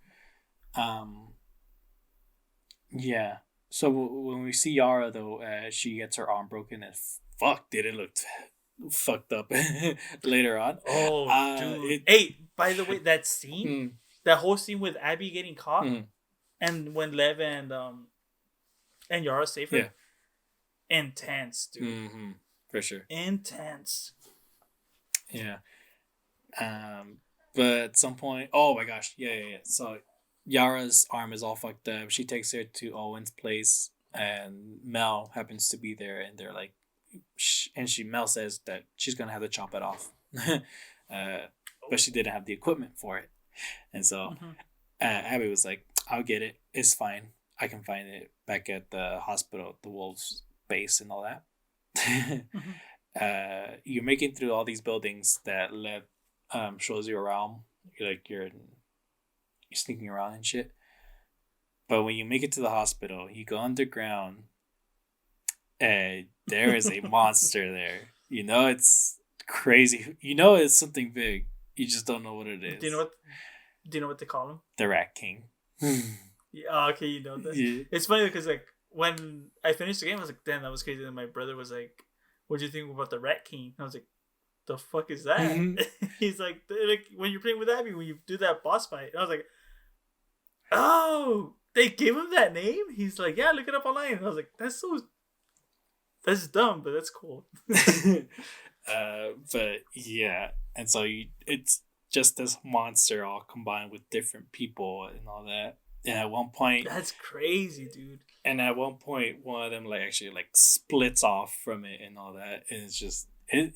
Yeah. So when we see Yara though, she gets her arm broken, and did it look fucked up later on. Oh, dude. Hey, by the way, that scene, that whole scene with Abby getting caught, and when Lev and Yara save her, intense, dude. Mm-hmm. For sure. Intense. Yeah. But at some point, oh my gosh, yeah. So Yara's arm is all fucked up. She takes her to Owen's place, and Mel happens to be there, and they're like and Mel says that she's gonna have to chop it off, but she didn't have the equipment for it, and so Abby was like, "I'll get it. It's fine. I can find it back at the hospital, the Wolves base, and all that." You're making through all these buildings that Lev shows you around. You're sneaking around and shit. But when you make it to the hospital, you go underground, and there is a monster there. You know it's crazy. You know it's something big. You just don't know what it is. Do you know what they call him? The Rat King. Yeah, okay, you know that. Yeah. It's funny because like when I finished the game, I was like, "Damn, that was crazy." And my brother was like, "What do you think about the Rat King?" And I was like, "The fuck is that?" He's like when you're playing with Abby, when you do that boss fight. And I was like, "Oh, they gave him that name?" He's like, "Yeah, look it up online." And I was like, that's dumb, but that's cool. But yeah, and so it's just this monster all combined with different people and all that. And at one point, that's crazy, dude. And at one point, one of them actually splits off from it and all that, and it's just that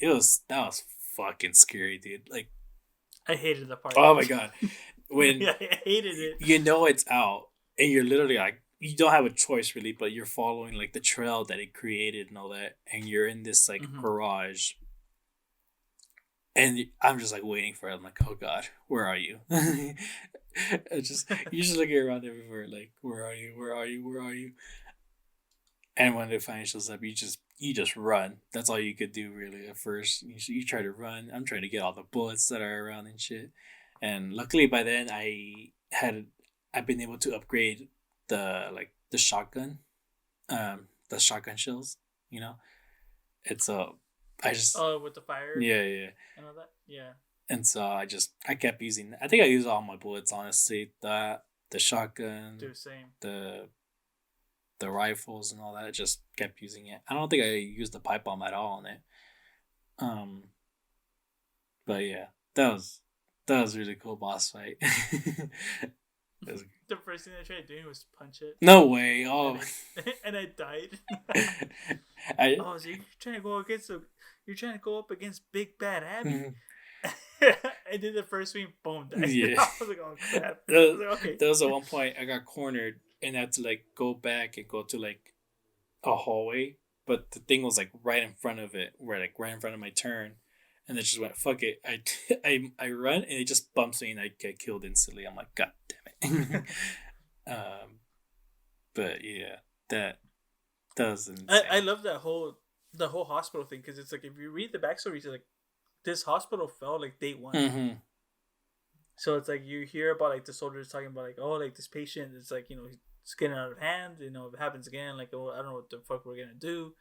was fucking scary, dude. I hated the part. Oh my god, when yeah, I hated it. You know it's out, and you're literally you don't have a choice really, but you're following the trail that it created and all that, and you're in this garage. And I'm just waiting for it. I'm like, oh god, where are you? You just looking around everywhere, where are you? Where are you? Where are you? And when it finally shows up, you just run. That's all you could do really at first. You try to run. I'm trying to get all the bullets that are around and shit. And luckily by then I've been able to upgrade the shotgun, the shotgun shells. You know, it's I just with the fire. Yeah. And all that. Yeah. And so I kept using. I think I used all my bullets honestly. The shotgun. Do the same. The rifles and all that. I just kept using it. I don't think I used the pipe bomb at all on it. But yeah, that was really cool boss fight. The first thing I tried doing was punch it. No way! Oh, and I died. So you're trying to go up against Big Bad Abby. I did the first swing, boom, died. Yeah. I was like, oh crap. Okay. There was at one point I got cornered and I had to go back and go to a hallway, but the thing was right in front of it, where right in front of my turn, and it just went fuck it. I run and it just bumps me and I get killed instantly. I'm like, god damn it. But yeah, that was insane. I love the whole hospital thing because it's if you read the backstory, it's this hospital fell day one. Mm-hmm. So it's you hear about the soldiers talking about this patient is it's getting out of hand. If it happens again, I don't know what the fuck we're gonna do.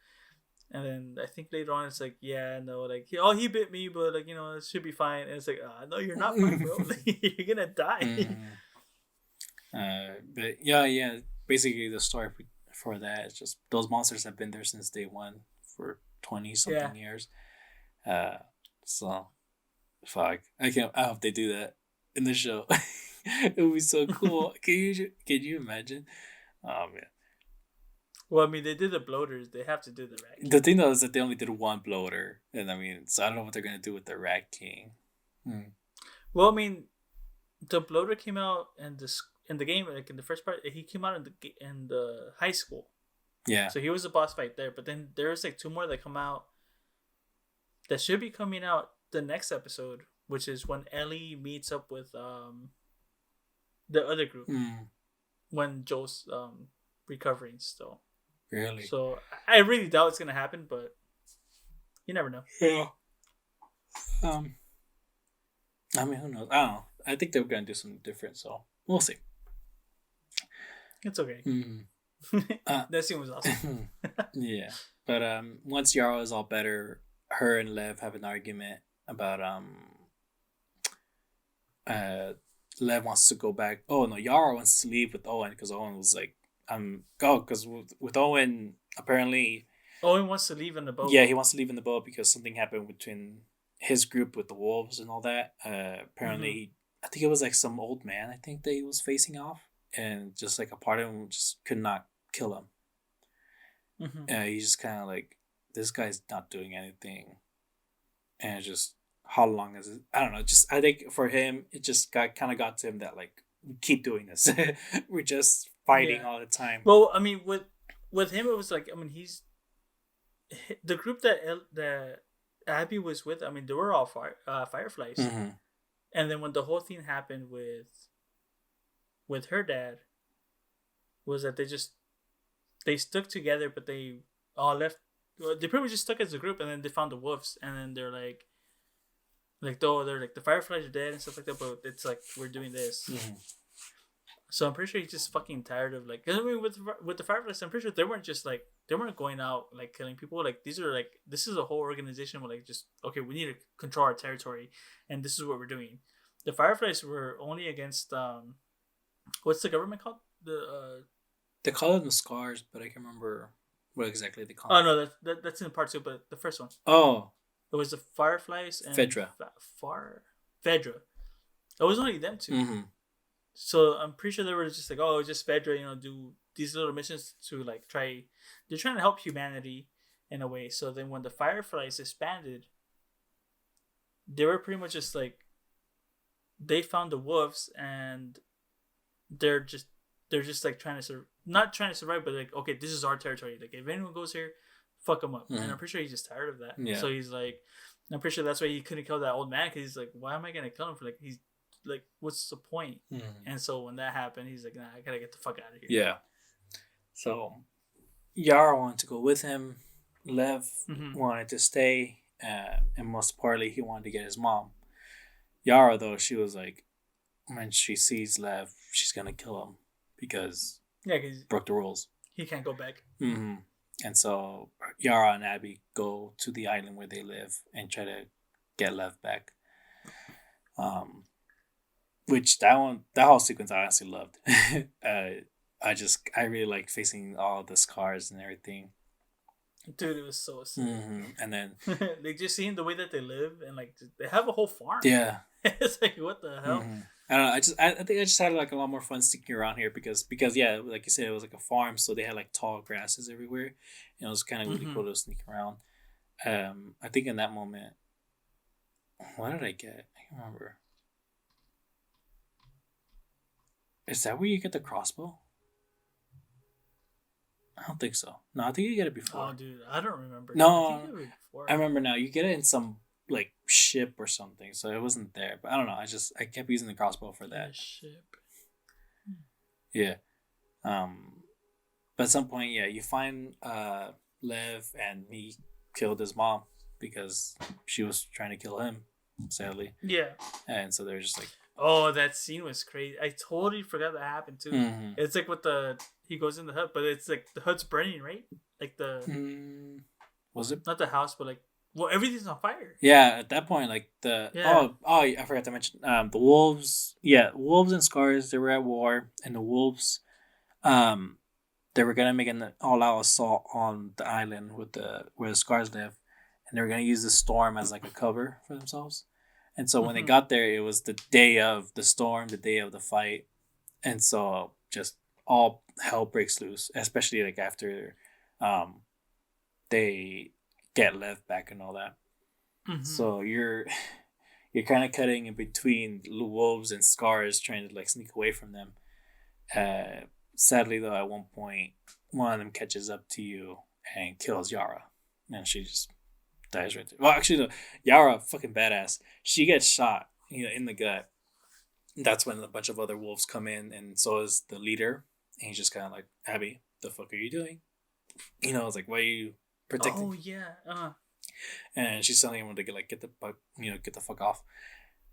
And then I think later on it's he bit me, but it should be fine. And it's no, you're not fine, bro. You're gonna die. But yeah. Basically, the story for that is just those monsters have been there since day one for 20-something years. So fuck, I hope they do that in the show. It would be so cool. Can you imagine? Oh man. Well, I mean, they did the bloaters. They have to do the Rat King. The thing though is that they only did one bloater, and so I don't know what they're gonna do with the Rat King. Well, I mean, the bloater came out in the game, in the first part. He came out in the high school. Yeah. So he was a boss fight there, but then there's 2 more that come out. That should be coming out the next episode, which is when Ellie meets up with the other group when Joel's recovering still. Really? So I really doubt it's gonna happen, but you never know. Yeah. I mean, who knows? I don't know. I think they're gonna do something different, so we'll see. It's okay. That scene was awesome. Yeah, but once Yara is all better, her and Lev have an argument about Lev wants to go back. Oh no, Yara wants to leave with Owen because Owen was go because with Owen apparently. Owen wants to leave in the boat. Yeah, he wants to leave in the boat because something happened between his group with the wolves and all that. Apparently, I think it was some old man. I think that he was facing off, and just a part of him just could not kill him. He just kind of this guy's not doing anything, and it's just how long is it? I don't know. Just I think for him, it just got to him that like keep doing this. We're just fighting Yeah. all the time. Well, I mean, with him, it was like, I mean, he's the group that Abby was with. I mean, they were all fireflies. Mm-hmm. And then when the whole thing happened with her dad, was that they stuck together, but they all left. Well, they pretty much just stuck as a group, and then they found the wolves, and then they're though they're like the fireflies are dead and stuff like that, but it's like we're doing this. Mm-hmm. So I'm pretty sure he's just fucking tired of like. 'Cause I mean, with the fireflies, I'm pretty sure they weren't going out like killing people. Like this is a whole organization where like just okay, we need to control our territory, and this is what we're doing. The fireflies were only against what's the government called? They call them the scars, but I can't remember what exactly they call. Oh no, that's in part two, but the first one. Oh, It was the fireflies and Fedra. Fedra. It was only them two. Mm-hmm. So I'm pretty sure they were just like, oh, just Fedra, do these little missions to like try. They're trying to help humanity in a way. So then when the fireflies expanded, they were pretty much just like they found the wolves and they're just like trying to not trying to survive, but like okay, this is our territory. Like if anyone goes here, fuck them up. Mm-hmm. And I'm pretty sure he's just tired of that. Yeah. So he's like, I'm pretty sure that's why he couldn't kill that old man because he's like, why am I gonna kill him for like he's like what's the point? Mm-hmm. And so when that happened, he's like, nah, I gotta get the fuck out of here. Yeah. So Yara wanted to go with him. Lev wanted to stay, and most importantly, he wanted to get his mom. Yara, though, she was like, when she sees Lev, she's gonna kill him because because broke the rules. he can't go back. Mm-hmm. And so Yara and Abby go to the island where they live and try to get Lev back. Which that whole sequence I honestly loved. I really like facing all the scars and everything. Dude, it was so sick. Mm-hmm. And then like just seeing the way that they live and like they have a whole farm. yeah, It's like what the hell? mm-hmm. I don't know. I think I just had like a lot more fun sticking around here because yeah, like you said, it was like a farm, so they had like tall grasses everywhere, and it was kind of really cool to sneak around. I think in that moment, what did I get? I can't remember. Is that where you get the crossbow? I don't think so. No, I think you get it before. Oh, dude, I don't remember. No, before. I remember now. You get it in some like ship or something, so it wasn't there. But I don't know. I kept using the crossbow for that. Ship. Yeah. But at some point, yeah, you find Lev and he killed his mom because she was trying to kill him, sadly. Yeah. And so they're just like, oh, that scene was crazy. I totally forgot that happened too. mm-hmm. It's like with he goes in the hut, but it's like the hut's burning, right? Like was it? Not the house, but like everything's on fire. Yeah, at that point, like I forgot to mention the wolves. Yeah, wolves and scars. They were at war, and the wolves, they were gonna make an all-out assault on the island where the scars live, and they were gonna use the storm as like a cover for themselves. And so when they got there, it was the day of the storm, the day of the fight, and so just all hell breaks loose, especially like after, they get Lev back and all that. Mm-hmm. So you're kind of cutting in between wolves and scars, trying to like sneak away from them. Sadly, though, at one point, one of them catches up to you and kills Yara, and she just dies right there. Well, actually, no, Yara, fucking badass. She gets shot, in the gut. That's when a bunch of other wolves come in, and so is the leader. And he's just kind of like, Abby, the fuck are you doing? It's like, why are you protecting? Oh yeah. And she's telling him to get the fuck off,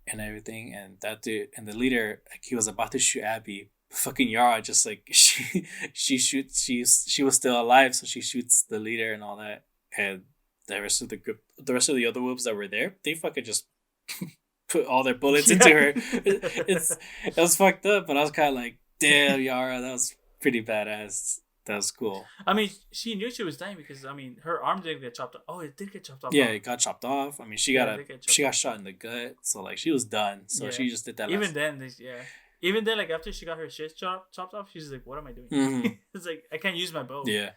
and everything. And that dude and the leader, like, he was about to shoot Abby. Fucking Yara just like she shoots. She was still alive, so she shoots the leader and all that. And the rest of the other wolves that were there, they fucking just put all their bullets into her. It was fucked up, but I was kind of like, damn, Yara, that was pretty badass. That was cool. I mean, she knew she was dying because her arm didn't get chopped off. Oh, it did get chopped off. Yeah, it got chopped off. I mean, she got shot in the gut, so like she was done. So she just did that. Even then, like after she got her shit chopped off, she's like, "What am I doing?" Mm-hmm. It's like I can't use my bow. Yeah.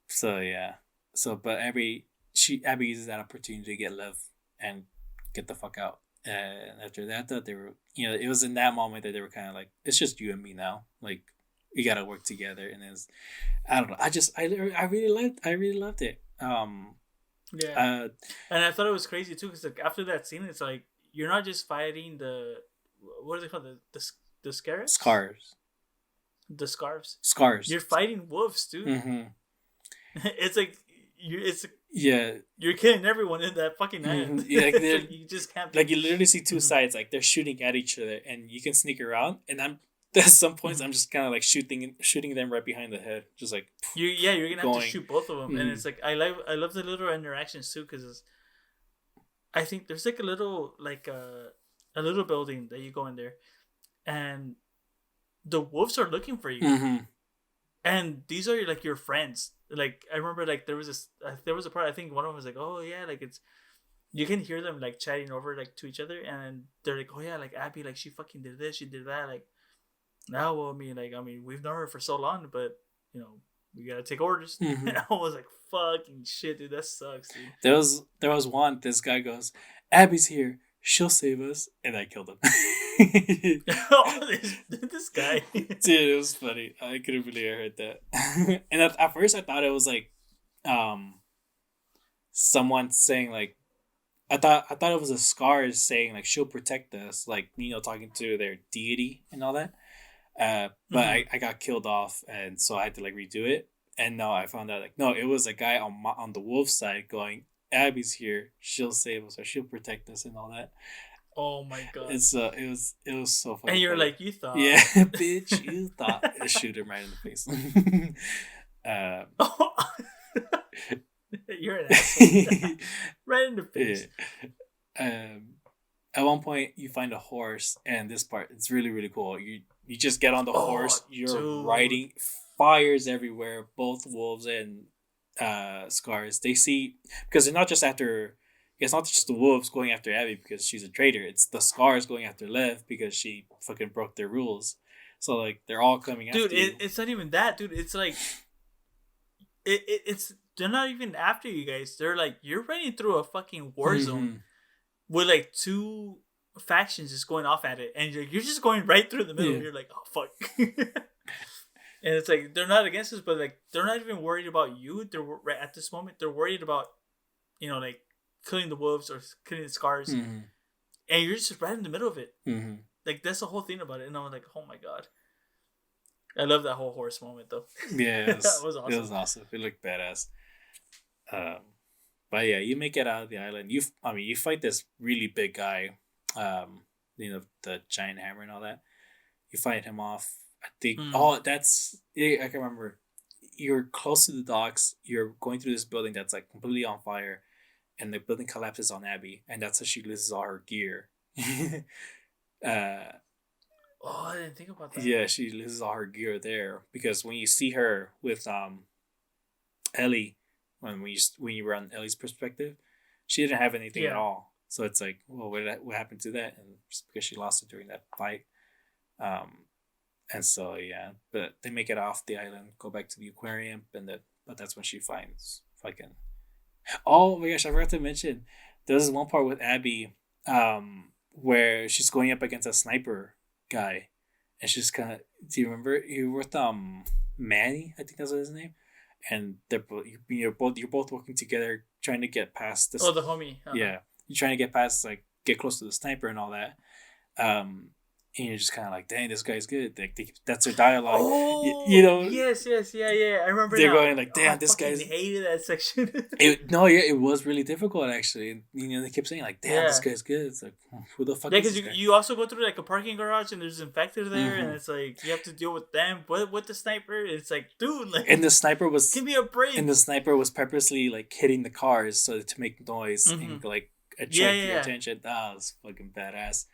So yeah. So but Abby uses that opportunity to get love and get the fuck out. And after that, though, they were, it was in that moment that they were kind of like, it's just you and me now. Like, we gotta work together. And it's, I don't know. I really loved it. Yeah, and I thought it was crazy too because like after that scene, it's like you're not just fighting the what are they called the scarabs? Scars. The scarves. Scars. You're fighting wolves, dude. Mm-hmm. It's like yeah. You're killing everyone in that fucking island. Yeah, like you just can't. Like you literally see two sides, like they're shooting at each other, and you can sneak around. And I'm at some points I'm just kind of like shooting them right behind the head, just like you're gonna have to shoot both of them, and Mm-hmm. it's like I love the little interactions too because I think there's like a little a little building that you go in there, and the wolves are looking for you, Mm-hmm. and these are like your friends. Like I remember, like there was a part I think one of them was like, oh yeah, like it's you can hear them like chatting over like to each other, and they're like, oh yeah, like Abby, like she fucking did this, she did that, like now, well, I mean, we've known her for so long, but we gotta take orders. Mm-hmm. And I was like, fucking shit, dude, that sucks, dude. There was one. This guy goes, "Abby's here. She'll save us," and I killed him. Oh, this guy. Dude, it was funny. I couldn't believe I heard that. And at first, I thought it was like, someone saying like, I thought it was a Scars saying like she'll protect us, like talking to their deity and all that. But I got killed off, and so I had to like redo it. And no, I found out like no, it was a guy on the wolf side going, "Abby's here. She'll save us, or she'll protect us," and all that. Oh my god! It was so funny. And you're like, you thought, yeah, bitch, you thought. Shoot him right in the face. You're an asshole. Right in the face. Yeah. At one point, you find a horse, and this part it's really really cool. You just get on the horse. You're riding. Fires everywhere. Both wolves and Scars. They see because they're not just after. It's not just the wolves going after Abby because she's a traitor. It's the Scars going after Lev because she fucking broke their rules. So like they're all coming after you. Dude, it's not even that, dude. It's like it's they're not even after you guys. They're like you're running through a fucking war zone with like two factions just going off at it, and you're just going right through the middle. Yeah. You're like, oh fuck. And it's like they're not against us, but like they're not even worried about you. They're at this moment they're worried about like killing the wolves or killing the Scars, and you're just right in the middle of it. Like that's the whole thing about it, and I was like, oh my god, I love that whole horse moment though. Yeah, it was awesome. It was awesome. It looked badass. But yeah, you make it out of the island. You fight this really big guy, the giant hammer and all that. You fight him off. I think. Oh, I can remember. You're close to the docks. You're going through this building that's like completely on fire, and the building collapses on Abby, and that's how she loses all her gear. I didn't think about that. Yeah, she loses all her gear there because when you see her with Ellie, when you were on Ellie's perspective, she didn't have anything at all. So it's like, well, what happened to that? And just because she lost it during that fight, and so yeah, but they make it off the island, go back to the aquarium, but that's when she finds fucking. Oh my gosh, I forgot to mention. There's one part with Abby, where she's going up against a sniper guy, and she's kind of. Do you remember you were with Manny? I think that's his name, and you're both working together trying to get past this. Oh, the homie. Uh-huh. Yeah, you're trying to get past get close to the sniper and all that. And you're just kind of like, dang, this guy's good. That's their dialogue. Oh, Yes, yeah. I remember. They're going like, damn, this guy's. I hated that section. It was really difficult actually. They kept saying like, damn, this guy's good. It's like, who the fuck? Yeah, because you also go through like a parking garage and there's infected there, and it's like you have to deal with them. With the sniper, it's like, dude, like. And the sniper was. Give me a break. And the sniper was purposely like hitting the cars to make noise and like attract your attention. That was fucking badass.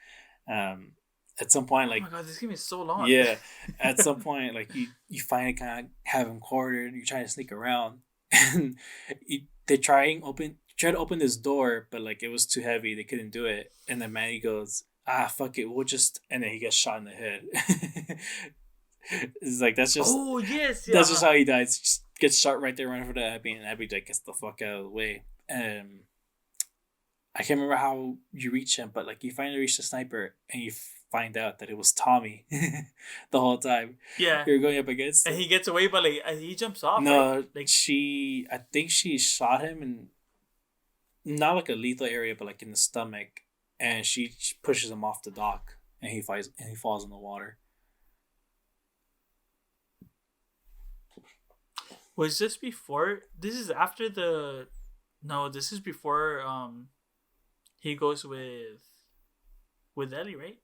At some point, like, oh my god, this game is so long. Yeah, at some point, like you finally kind of have him cornered. You're trying to sneak around, and they try to open this door, but like it was too heavy. They couldn't do it. And then Manny goes, fuck it, we'll just. And then he gets shot in the head. It's like that's just. Oh yes, yeah. That's just how he dies. gets shot right there running for the Abby, and Abby like gets the fuck out of the way. I can't remember how you reach him, but like you finally reach the sniper, and you find out that it was Tommy the whole time. Yeah, You're going up against. and he gets away, but like he jumps off. No, right? Like I think she shot him in not like a lethal area, but like in the stomach, and she pushes him off the dock, and he falls in the water. was this before? This is after the. No, this is before. He goes with Ellie, right?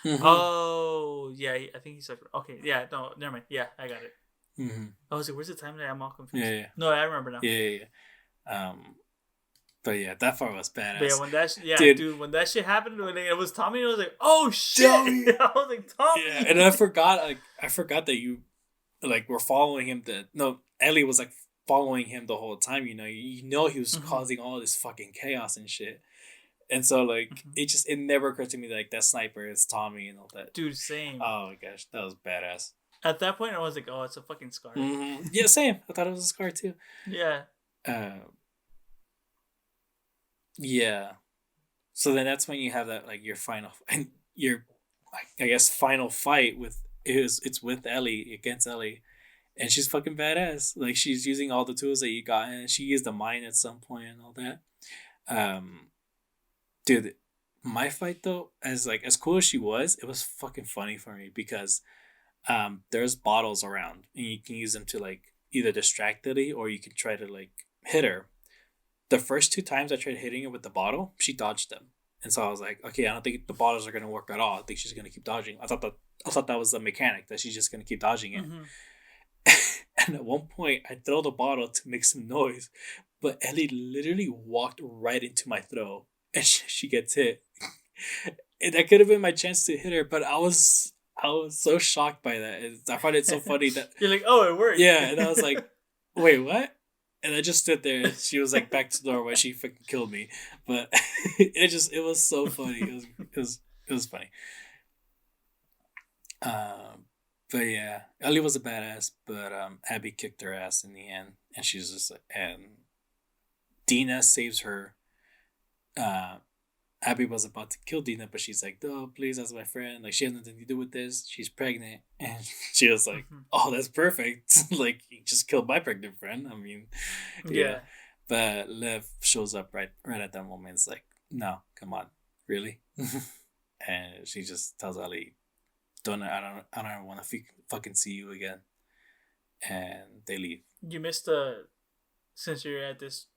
Mm-hmm. Oh yeah, I think he's like okay, yeah, no, never mind. Yeah, I got it. Mm-hmm. I was like, where's the timeline? I'm all confused. Yeah. No, I remember now. Yeah. But yeah, that part was badass. But yeah, dude, when that shit happened, when it was Tommy, I was like, oh shit! Tommy. I was like, Tommy. Yeah, and I forgot that you like were following him. Ellie was like following him the whole time. You know he was causing all this fucking chaos and shit. And so like it never occurred to me like that sniper is Tommy and all that. Dude, same. Oh my gosh, that was badass. At that point, I was like, oh, it's a fucking scar. Mm-hmm. Yeah, same. I thought it was a scar too. Yeah. Yeah. So then that's when you have that like your final and your I guess final fight it's with Ellie against Ellie, and she's fucking badass. Like she's using all the tools that you got, and she used the mine at some point and all that. Dude, my fight though, as cool as she was, it was fucking funny for me because there's bottles around and you can use them to like either distract Ellie or you can try to like hit her. The first 2 times I tried hitting her with the bottle, she dodged them. And so I was like, okay, I don't think the bottles are gonna work at all. I think she's gonna keep dodging. I thought that was the mechanic, that she's just gonna keep dodging it. And at one point I throw the bottle to make some noise, but Ellie literally walked right into my throw and she gets hit. And that could have been my chance to hit her, but I was so shocked by that. I find it so funny that you're like, oh, it worked. Yeah, and I was like, wait, what? And I just stood there. And she was like back to the doorway. She freaking killed me, but it was so funny. It was funny. But yeah, Ellie was a badass, but Abby kicked her ass in the end, and she's just and Dina saves her. Abby was about to kill Dina, but she's like, "No, please, that's my friend. Like, she has nothing to do with this. She's pregnant." And she was like, "Oh, that's perfect. Like, you just killed my pregnant friend. I mean, yeah." But Lev shows up right at that moment. It's like, "No, come on, really?" And she just tells Ellie, I don't want to fucking see you again." And they leave. You missed since you're at this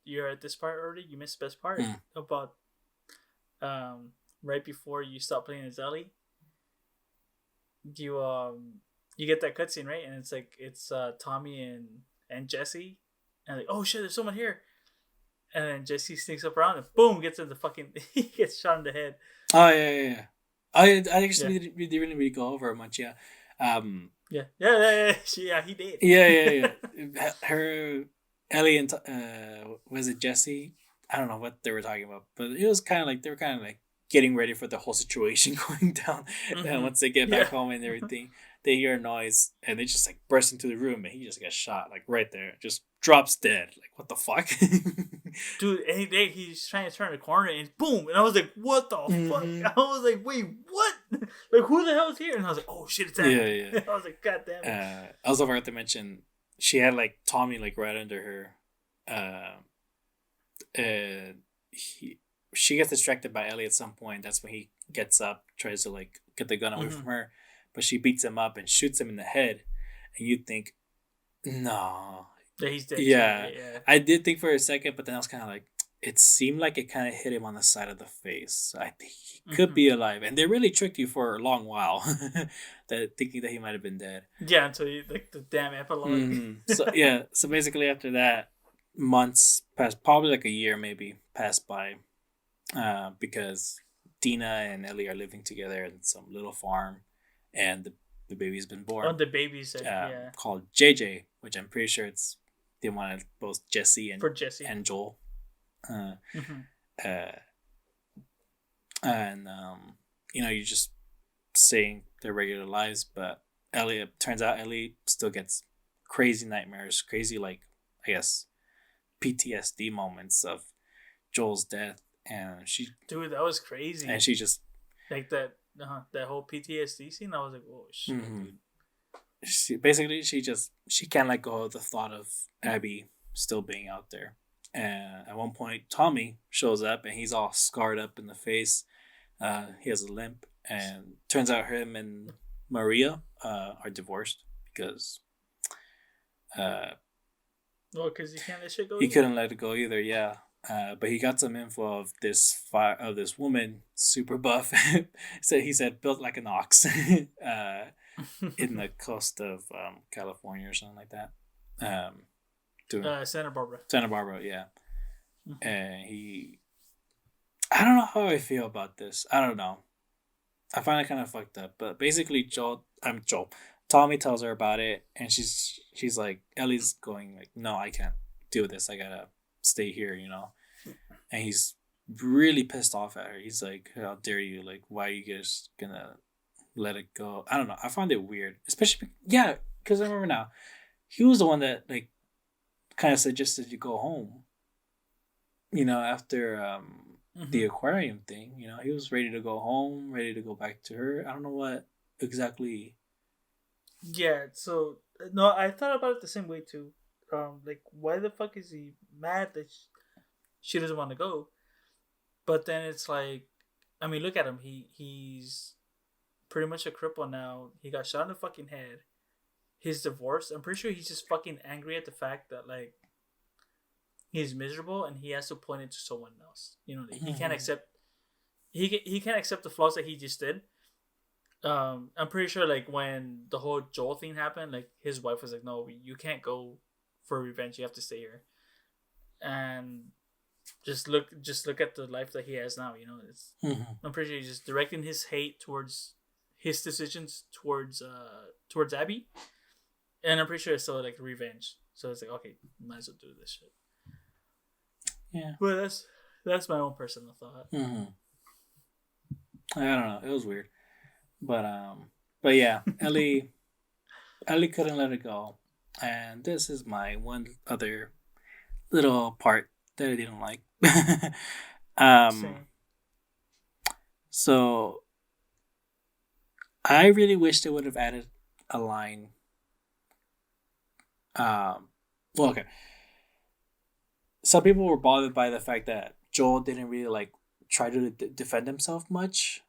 part already. You missed the best part about. Right before you stop playing as Ellie, you get that cutscene, right? And it's Tommy and Jesse, and like, oh shit, there's someone here, and then Jesse sneaks up around and boom, gets in the fucking he gets shot in the head. Oh yeah. I actually didn't really go over it much. Yeah. He did. Yeah. Her Ellie and was it Jesse? I don't know what they were talking about, but it was kind of like they were kind of like getting ready for the whole situation going down. And once they get back home and everything, they hear a noise and they just like burst into the room, and he just got shot like right there, just drops dead. Like, what the fuck, dude? And he's trying to turn the corner and boom, and I was like, what the fuck? I was like, wait, what? Like, who the hell is here? And I was like, oh shit, it's that. Yeah. I was like, god damn it. I also forgot to mention she had like Tommy like right under her. She gets distracted by Ellie at some point. That's when he gets up, tries to like get the gun away from her, but she beats him up and shoots him in the head. And you think, no, that he's dead. Yeah, I did think for a second, but then I was kind of like, it seemed like it kind of hit him on the side of the face. So I think he could be alive, and they really tricked you for a long while, that thinking that he might have been dead. Yeah, until you like the damn epilogue. So basically after that, months passed, probably like a year maybe passed by, because Dina and Ellie are living together in some little farm, and the baby's been born. Oh, the baby's called JJ, which I'm pretty sure they wanted both Jesse and Joel. You're just saying their regular lives, but turns out Ellie still gets crazy nightmares, crazy like I guess PTSD moments of Joel's death, and Dude, that was crazy. And she just like that whole PTSD scene. I was like, oh shit, dude. She can't let go of the thought of Abby still being out there. And at one point, Tommy shows up and he's all scarred up in the face. He has a limp, and turns out him and Maria are divorced because because he can't let shit go. He couldn't let it go either. Yeah. But he got some info of this woman, super buff. He said built like an ox, in the coast of California or something like that. Santa Barbara. Santa Barbara, yeah. And I don't know how I feel about this. I don't know. I find it kind of fucked up. But basically, Tommy tells her about it, and she's like, Ellie's going like, no, I can't do this. I gotta stay here, you know. And he's really pissed off at her. He's like, how dare you? Like, why are you guys gonna let it go? I don't know. I find it weird, especially because I remember now, he was the one that like kind of suggested you go home. You know, after the aquarium thing, you know, he was ready to go home, ready to go back to her. I don't know what exactly. Yeah. So no, I thought about it the same way too. Like, why the fuck is he mad that she doesn't want to go? But then it's like, I mean, look at him. He's pretty much a cripple now. He got shot in the fucking head. He's divorced. I'm pretty sure he's just fucking angry at the fact that like he's miserable and he has to point it to someone else. You know, he can't accept. He can't accept the flaws that he just did. I'm pretty sure like when the whole Joel thing happened, like his wife was like, "No, you can't go for revenge. You have to stay here." And just look at the life that he has now. You know, it's I'm pretty sure he's just directing his hate towards his decisions towards Abby, and I'm pretty sure it's still like revenge. So it's like, okay, might as well do this shit. Yeah, but that's my own personal thought. I don't know. It was weird, but yeah, Ellie couldn't let it go, and this is my one other little part that I didn't like. So I really wish they would have added a line. Well, okay. Some people were bothered by the fact that Joel didn't really like try to defend himself much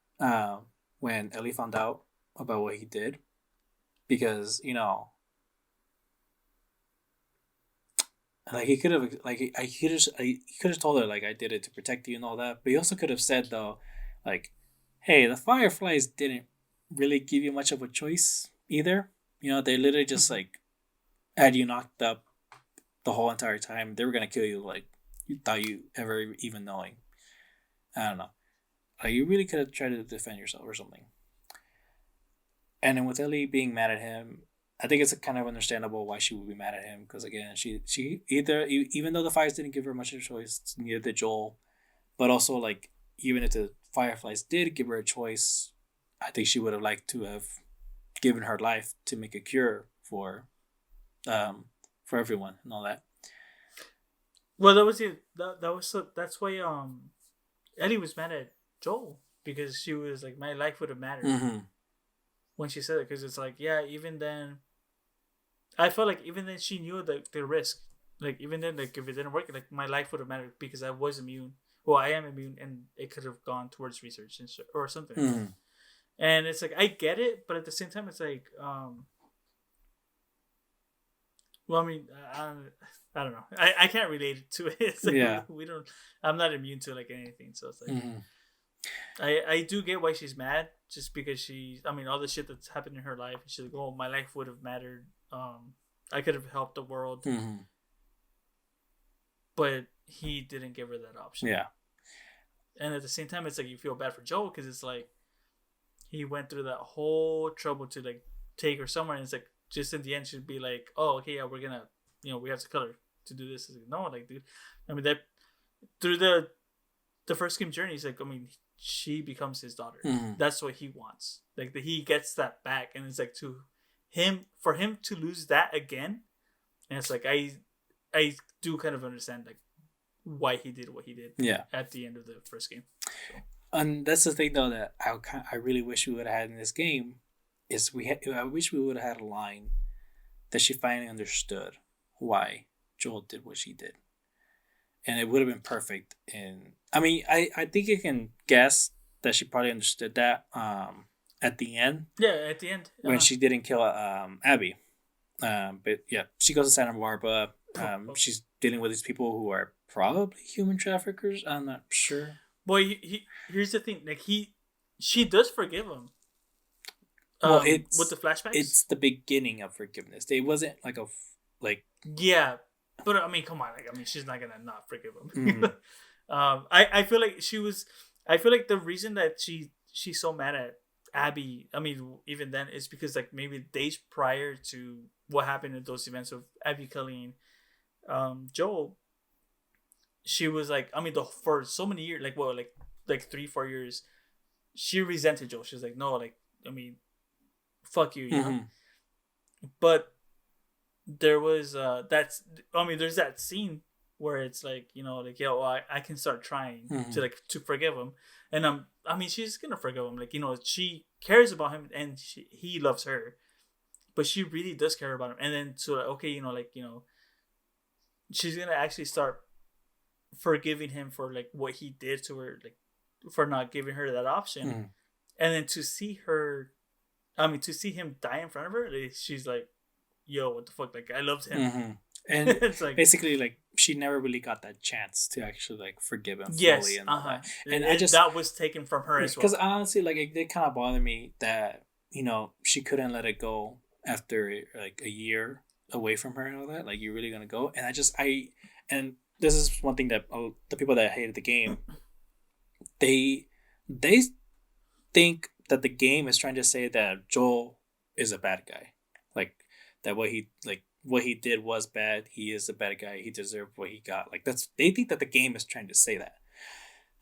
when Ellie found out about what he did, because you know, like he could have he could have told her like, I did it to protect you and all that, but he also could have said though, like, hey, the Fireflies didn't really give you much of a choice either. You know, they literally just like had you knocked up the whole entire time. They were gonna kill you like without you ever even knowing. I don't know. Like, you really could have tried to defend yourself or something. And then with Ellie being mad at him, I think it's kind of understandable why she would be mad at him, because again, she either, even though the Fires didn't give her much of a choice, neither did Joel, but also like even if the Fireflies did give her a choice, I think she would have liked to have given her life to make a cure for everyone and all that. Well, that's why Ellie was mad at Joel, because she was like, my life would have mattered when she said it, because it's like, yeah, even then, I felt like even then she knew the risk. Like even then, like if it didn't work, like my life would have mattered because I was immune. Well, I am immune, and it could have gone towards research and or something. And it's like, I get it, but at the same time, it's like, well, I mean, I don't know. I can't relate it to it. It's like, yeah, I'm not immune to like anything, so it's like, I do get why she's mad, just because all the shit that's happened in her life. She's like, oh, my life would have mattered. I could have helped the world, but he didn't give her that option. Yeah. And at the same time, it's like you feel bad for Joel, because it's like he went through that whole trouble to like take her somewhere, and it's like just in the end she'd be like, oh, okay, yeah, we're gonna, we have to kill her to do this. It's like, no, like, dude, I mean, that through the first game journey, he's like, I mean, she becomes his daughter. That's what he wants. Like he gets that back, and it's like for him to lose that again, and it's like I do kind of understand like why he did what he did. Yeah. At the end of the first game. So. And that's the thing though that I really wish we would have had in this game is I wish we would have had a line that she finally understood why Joel did what she did, and it would have been perfect. And I mean, I think you can guess that she probably understood that at the end. Yeah, at the end when she didn't kill Abby. But yeah, she goes to Santa Barbara. She's dealing with these people who are probably human traffickers. I'm not sure. Well, here's the thing. Like she does forgive him. Well, with the flashbacks, it's the beginning of forgiveness. It wasn't like Yeah, but I mean, come on. Like, I mean, she's not gonna not forgive him. Mm. I feel like she was. I feel like the reason that she's so mad at Abby. I mean, even then, is because like maybe days prior to what happened in those events of Abby killing Joel, she was like, I mean, for so many years, like 3-4 years, she resented Joel. She was like, no, like, I mean, fuck you, you know. But there was there's that scene where it's like, you know, like, yo, I can start trying to forgive him, and I mean, she's gonna forgive him, like, you know, she cares about him and he loves her, but she really does care about him, and then so like, okay, you know, like, you know, she's gonna actually start forgiving him for like what he did to her, like for not giving her that option, and then to see him die in front of her, like, she's like, yo, what the fuck, like, I loved him. And it's like basically, like, she never really got that chance to actually like forgive him fully and all that. And that was taken from her as well. Because honestly, like, it did kind of bother me that, you know, she couldn't let it go after like a year away from her and all that. Like, you're really gonna go? And and this is one thing that the people that hated the game, they think that the game is trying to say that Joel is a bad guy, like that what he did was bad. He is a bad guy. He deserved what he got. Like, they think that the game is trying to say that.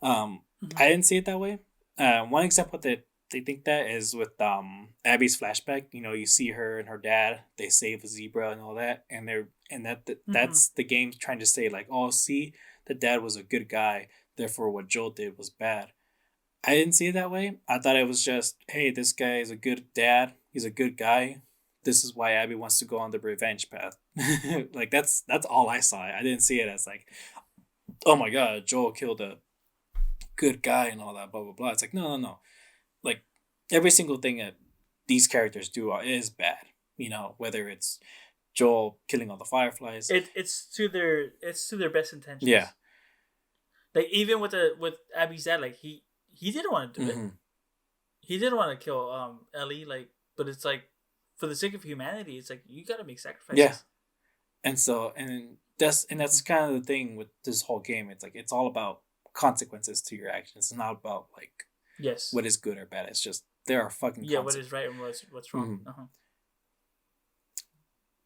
I didn't see it that way. One example that they think that is with Abby's flashback. You know, you see her and her dad. They save a zebra and all that, and that's the game trying to say, like, oh, see, the dad was a good guy. Therefore, what Joel did was bad. I didn't see it that way. I thought it was just, hey, this guy is a good dad. He's a good guy. This is why Abby wants to go on the revenge path. Like, that's all I saw. I didn't see it as like, oh my god, Joel killed a good guy and all that, blah blah blah. It's like, no. Like, every single thing that these characters do is bad. You know, whether it's Joel killing all the fireflies. It's to their best intentions. Yeah. Like, even with Abby's dad, like, he didn't want to do it. He didn't want to kill Ellie, like, but it's like, for the sake of humanity, it's like, you gotta make sacrifices. Yeah. And that's kind of the thing with this whole game. It's like, it's all about consequences to your actions. It's not about like what is good or bad. It's just there are fucking what is right and what's wrong.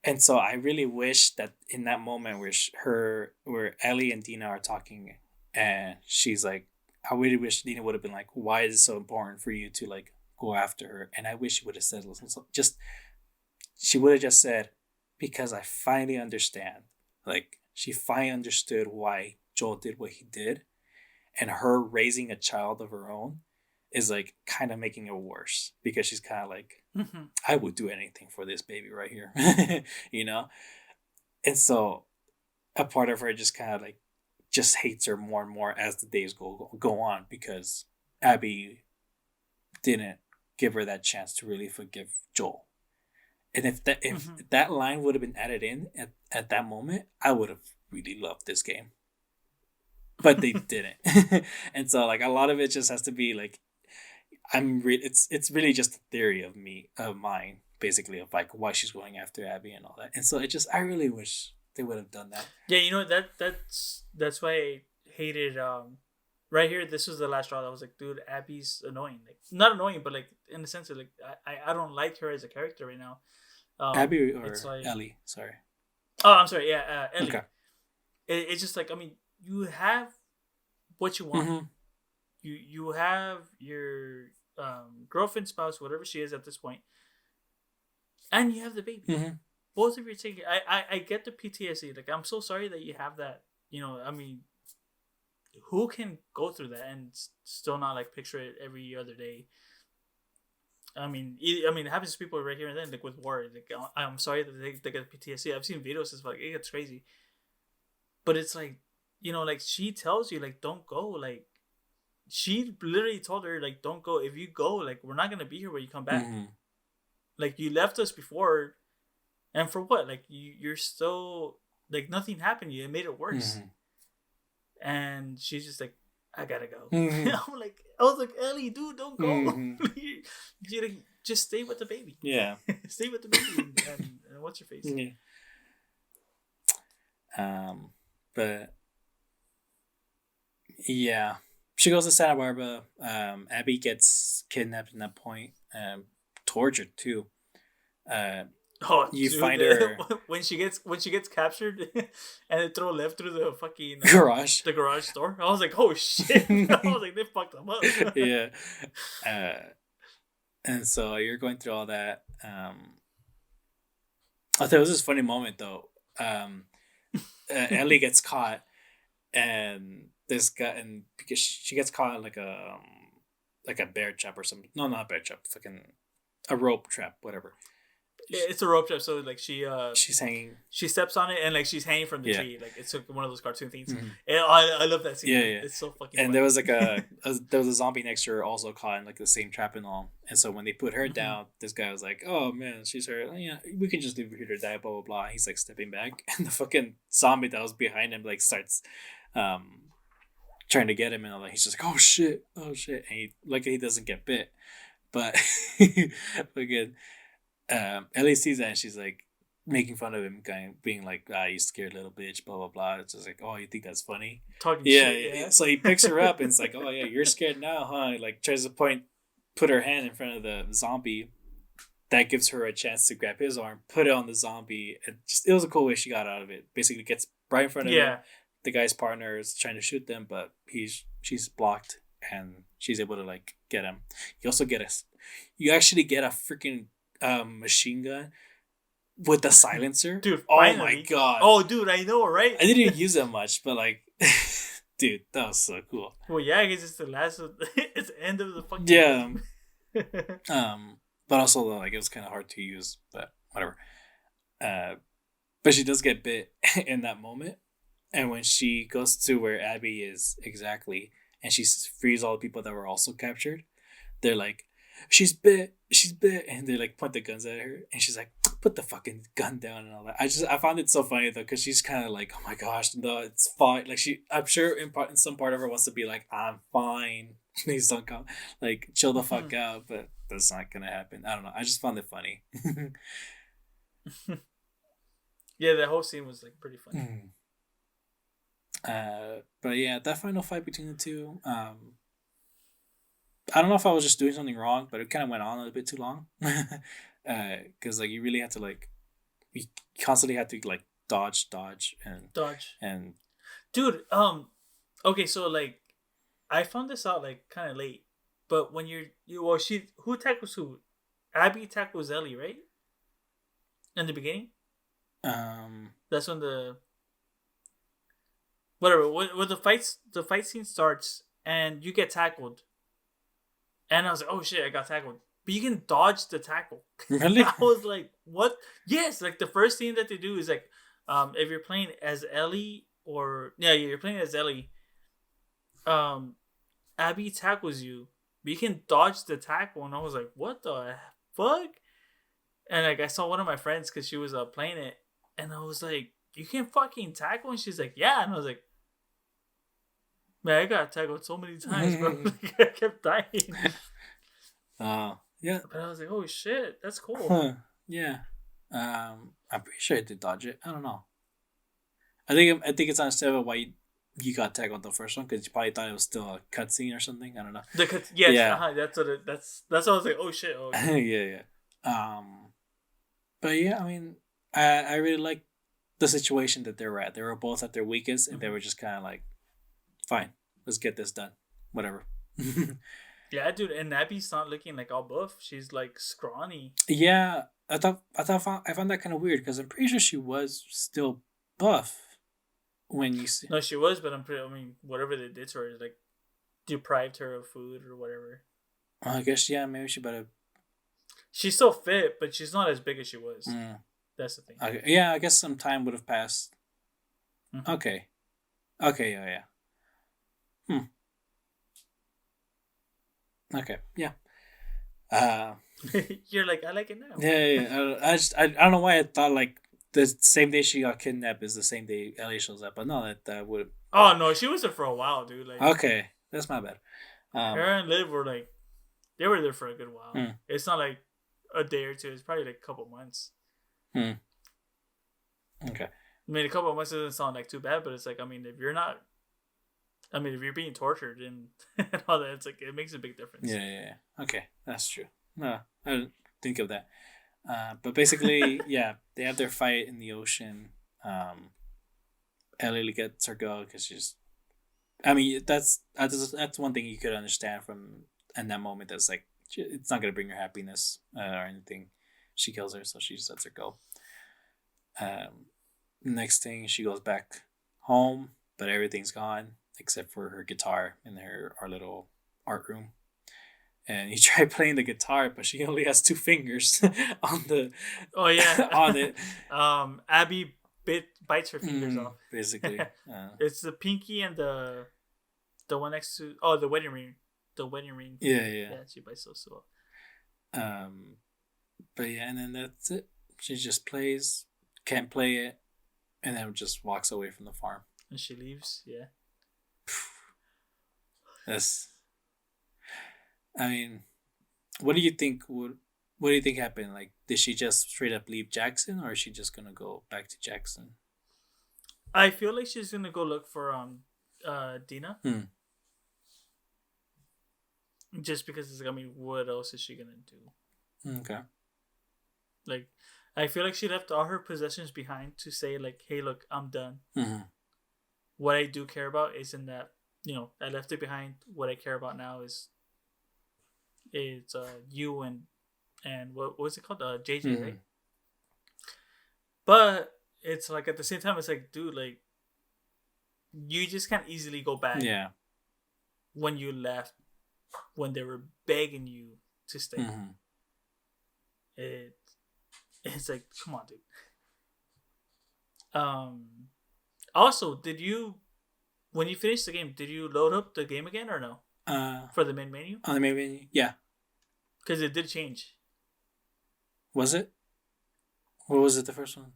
And so I really wish that in that moment where Ellie and Dina are talking, and she's like, I really wish Dina would have been like, why is it so important for you to like go after her? And I wish she would have said, she would have just said, because I finally understand. Like, she finally understood why Joel did what he did, and her raising a child of her own is like kind of making it worse, because she's kind of like, I would do anything for this baby right here, you know? And so a part of her just kind of like just hates her more and more as the days go on, because Abby didn't give her that chance to really forgive Joel. And if that line would have been added in at that moment, I would have really loved this game. But they didn't. And so like a lot of it just has to be like, it's really just a theory of mine, basically, of like why she's going after Abby and all that. And so I really wish they would have done that. Yeah, you know, that's why I hated right here. This was the last straw. I was like, dude, Abby's annoying. Like, not annoying, but like in the sense of like I don't like her as a character right now. Abby or like, Ellie? Sorry. Oh, I'm sorry. Yeah, Ellie. Okay. It's just like, I mean, you have what you want. You have your girlfriend, spouse, whatever she is at this point, and you have the baby. both of you take it. I get the PTSD. Like, I'm so sorry that you have that. You know, I mean, who can go through that and still not like picture it every other day? I mean, it happens to people right here and then, like with war. Like, I'm sorry that they get PTSD. I've seen videos. It's like it gets crazy, but it's like, you know, like she tells you like don't go. Like she literally told her like don't go. If you go, like we're not gonna be here when you come back. Mm-hmm. Like you left us before, and for what? Like you're still like nothing happened to you. It made it worse. Mm-hmm. And she's just like, I gotta go. Mm-hmm. I was like, Ellie, dude, don't go. Mm-hmm. you like, just stay with the baby. Yeah. Stay with the baby. And what's your face? Yeah. But yeah, she goes to Santa Barbara. Abby gets kidnapped in that point. Tortured too. You find her when she gets captured and they throw Lev through the fucking garage. The garage door. I was like, oh shit! I was like, they fucked him up. Yeah. And so you're going through all that. I thought it was this funny moment though. Ellie gets caught, and this guy, and because she gets caught in like a bear trap or something. No, not a bear trap. Fucking a rope trap, whatever. It's a rope trap, so like she's hanging. She steps on it and like she's hanging from the Yeah. tree. Like it's like one of those cartoon things. Mm-hmm. And I love that scene. Yeah, Yeah. yeah. It's so fucking. And funny. there was like there was a zombie next to her also caught in like the same trap and all. And so when they put her down, this guy was like, "Oh man, she's hurt. Yeah, we can just leave her here to die." Blah blah blah. He's like stepping back, and the fucking zombie that was behind him like starts, trying to get him, and all that. He's just like, "Oh shit, oh shit," and he doesn't get bit, but again, Ellie sees that and she's like making fun of him, being like, "You scared little bitch," blah blah blah. It's just like, "Oh, you think that's funny?" Talking Yeah, shit, so he picks her up and it's like, "Oh yeah, you're scared now, huh?" Like tries to put her hand in front of the zombie. That gives her a chance to grab his arm, put it on the zombie. It was a cool way she got out of it. Basically, gets right in front of him. The guy's partner is trying to shoot them, but she's blocked and she's able to like get him. You actually get a freaking machine gun with the silencer, dude. Oh finally. my god! Oh, dude, I know, right? I didn't use that much, but like, dude, that was so cool. Well, yeah, I guess it's the last. It's the end of the fucking. Yeah. But also like it was kind of hard to use, but whatever. But she does get bit in that moment, and when she goes to where Abby is exactly, and she frees all the people that were also captured, they're like, she's bit, and they like point the guns at her, and she's like, put the fucking gun down and all that. I found it so funny though, because she's kind of like, oh my gosh, no, it's fine. Like I'm sure in some part of her wants to be like, I'm fine, please don't come, like chill the fuck out, but that's not gonna happen. I don't know. I just found it funny. Yeah, that whole scene was like pretty funny. But yeah, that final fight between the two, I don't know if I was just doing something wrong, but it kind of went on a bit too long. Because like you really had to you constantly had to like dodge and dude. Okay, so like I found this out like kind of late, but when who tackles who? Abby tackles Ellie, right? In the beginning. That's when when the fight scene starts and you get tackled, and I was like, oh shit, I got tackled. But you can dodge the tackle. Really? I was like, what? Yes, like the first thing that they do is like, if you're playing as Ellie you're playing as Ellie. Abby tackles you, but you can dodge the tackle, and I was like, what the fuck? And like I saw one of my friends because she was playing it, and I was like, you can fucking tackle, and she's like, yeah, and I was like, man, I got tackled so many times, bro. Like, I kept dying. Yeah. But I was like, oh shit, that's cool. Huh. Yeah. I'm pretty sure I did dodge it. I don't know. I think it's understandable why you got tackled the first one, because you probably thought it was still a cutscene or something. I don't know. Yes, yeah. That's what I was like, oh shit. Oh, yeah. But yeah, I mean, I really like the situation that they were at. They were both at their weakest, and they were just kind of like, fine, let's get this done. Whatever. Yeah, dude, and Abby's not looking like all buff. She's like scrawny. Yeah, I found that kind of weird because I'm pretty sure she was still buff when you see. No, she was, but I mean, whatever they did to her, like deprived her of food or whatever. I guess yeah, maybe she better. She's still fit, but she's not as big as she was. Mm. That's the thing. Okay, yeah, I guess some time would have passed. Mm-hmm. Okay, yeah. Okay, yeah. You're like, I like it now. Yeah. I don't know why I thought like the same day she got kidnapped is the same day Ellie shows up, but no, that would. Oh no, she was there for a while, dude. Like, Okay, that's my bad. her and Liv were like, they were there for a good while. Hmm. It's not like a day or two. It's probably like a couple months. Okay. I mean, a couple of months doesn't sound like too bad, but it's like, I mean, if you're being tortured and all that, it's like it makes a big difference. Yeah. Okay, that's true. No, I didn't think of that. But basically, yeah, they have their fight in the ocean. Ellie gets her go because she's. I mean, that's one thing you could understand from in that moment. That's like it's not gonna bring her happiness or anything. She kills her, so she just lets her go. Next thing, she goes back home, but everything's gone except for her guitar in our little art room. And you try playing the guitar, but she only has 2 fingers on the. Oh yeah, on it. Abby bites her fingers off. Basically, it's the pinky and the one next to the wedding ring. The wedding ring. Yeah. She bites those off. But yeah, and then that's it. She just plays, can't play it, and then just walks away from the farm. And she leaves. Yeah. That's. I mean, what do you think happened? Like, did she just straight up leave Jackson, or is she just gonna go back to Jackson? I feel like she's gonna go look for Dina. Just because it's like, I mean, what else is she gonna do? Okay. Like, I feel like she left all her possessions behind to say like, "Hey, look, I'm done. Mm-hmm. What I do care about isn't that, I left it behind. What I care about now is you and what was it called? JJ, Mm-hmm. right? But it's like at the same time, it's like, dude, like you just can't easily go back. Yeah. When you left, when they were begging you to stay, it's like, come on, dude. Also, when you finished the game, did you load up the game again or no? For the main menu? On the main menu, yeah. Because it did change. Was it? What was it? The first one?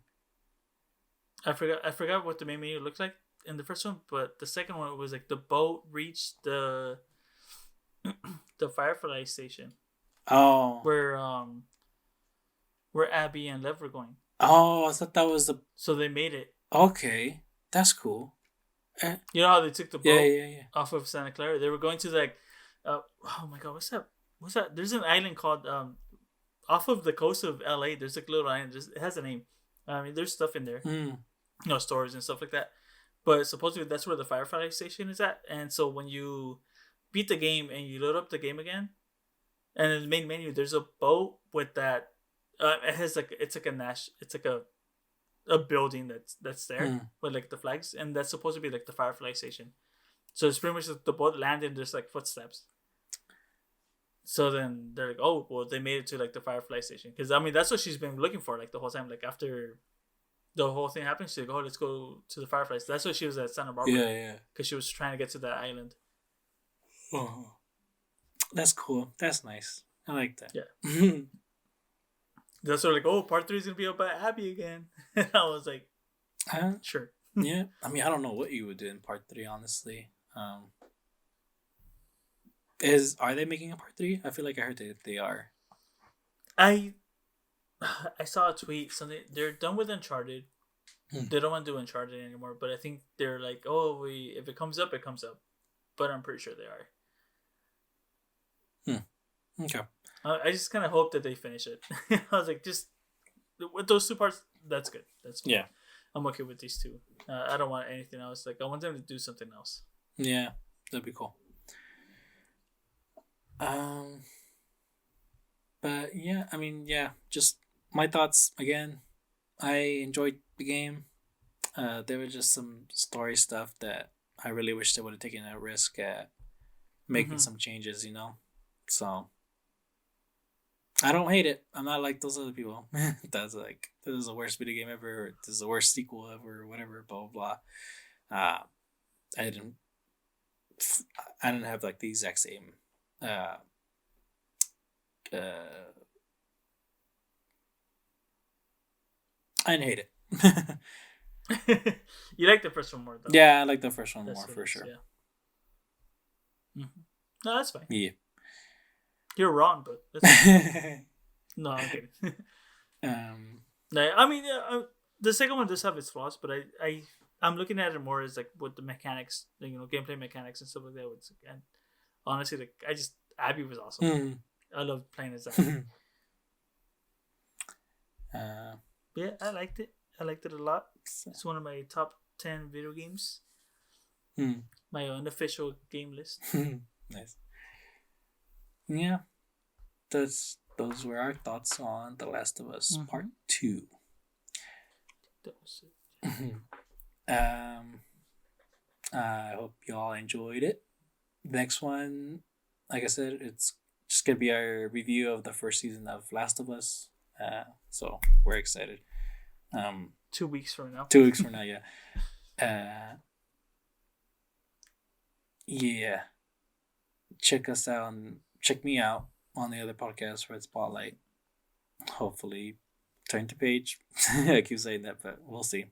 I forgot what the main menu looked like in the first one, but the second one was like the boat reached the Firefly station. Oh. Where Abby and Lev were going. Oh, I thought that was the. So they made it. Okay, that's cool. You know how they took the boat Yeah. off of Santa Clara? They were going to like, oh my god, what's that? There's an island called off of the coast of LA. There's like a little island. It has a name. I mean, there's stuff in there, stores and stuff like that. But supposedly that's where the Firefly station is at. And so when you beat the game and you load up the game again, and in the main menu, there's a boat with that. It has like it's like a building that's there with like the flags, and that's supposed to be like the Firefly station. So it's pretty much like the boat landed and there's like footsteps. So then they're like, oh well, they made it to like the Firefly station, because I mean that's what she's been looking for like the whole time. Like after the whole thing happened, she's like, oh, let's go to the Firefly. That's what she was at Santa Barbara. Yeah. Because she was trying to get to that island. Oh, that's cool. That's nice. I like that. Yeah. That's sort of like, oh, part 3 is gonna be about Abby again. And I was like, sure. Yeah. I mean, I don't know what you would do in part 3, honestly. Are they making a part 3? I feel like I heard they are. I saw a tweet, something they're done with Uncharted. They don't want to do Uncharted anymore, but I think they're like, oh, if it comes up, it comes up. But I'm pretty sure they are. Okay. I just kind of hope that they finish it. I was like, just with those 2 parts, that's good. That's cool. Yeah. I'm okay with these 2. I don't want anything else. Like, I want them to do something else. Yeah, that'd be cool. Um, but yeah, I mean, yeah, just my thoughts again. I enjoyed the game. There was just some story stuff that I really wish they would have taken a risk at making some changes, So I don't hate it. I'm not like those other people. That's like this is the worst video game ever. Or this is the worst sequel ever. Or whatever. Blah blah blah. I didn't. I didn't have like the exact same. Uh, I didn't hate it. You like the first one more though. Yeah, I like the first one That's more what for it is, sure. Yeah. No, that's fine. Yeah. You're wrong, but that's fine. No, I'm kidding. No, I mean, the second one does have its flaws, but I'm looking at it more as like with the mechanics, gameplay mechanics and stuff like that. And honestly, like Abby was awesome. I love playing as Abby. Yeah, I liked it. I liked it a lot. It's one of my top 10 video games. My unofficial game list. Nice. Yeah, those were our thoughts on The Last of Us Part 2. That was it. I hope y'all enjoyed it. Next one, like I said, it's just gonna be our review of the first season of Last of Us. So we're excited. 2 weeks from now. 2 weeks from now, yeah. Yeah. Check us out and check me out on the other podcast, Red Spotlight. Hopefully, turn to page. I keep saying that, but we'll see.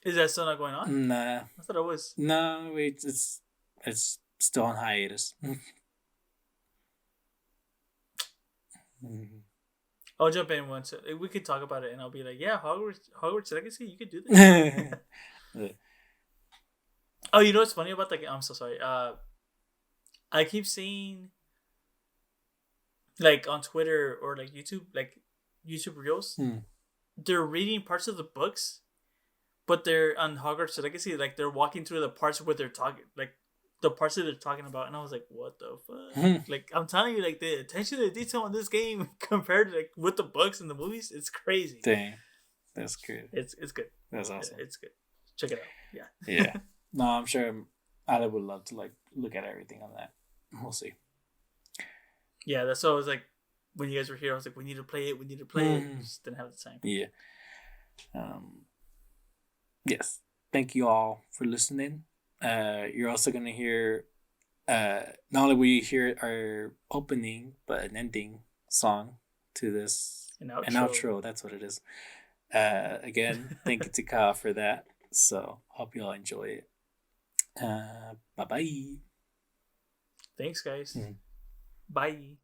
Is that still not going on? Nah. I thought it was. No, wait, it's still on hiatus. I'll jump in once. We could talk about it, and I'll be like, "Yeah, Hogwarts Legacy, you could do this." Oh, you know what's funny about that game? I'm so sorry. I keep seeing, like on Twitter or like YouTube Reels, they're reading parts of the books, but they're on Hogwarts Legacy. Like they're walking through the parts where they're talking, like the parts that they're talking about, and I was like, "What the fuck?" Like I'm telling you, like the attention to detail in this game compared to like with the books and the movies, it's crazy. Dang, that's good. It's good. That's awesome. It's good. Check it out. Yeah. Yeah. No, I'm sure Ada would love to like look at everything on that. We'll see. Yeah, that's what I was like when you guys were here. I was like, we need to play it. We just didn't have the time. Yeah. Yes. Thank you all for listening. You're also gonna hear not only will you hear our opening, but an ending song to this. An outro. That's what it is. Again, thank you to Kyle for that. So hope you all enjoy it. Bye bye. Thanks, guys. Bye.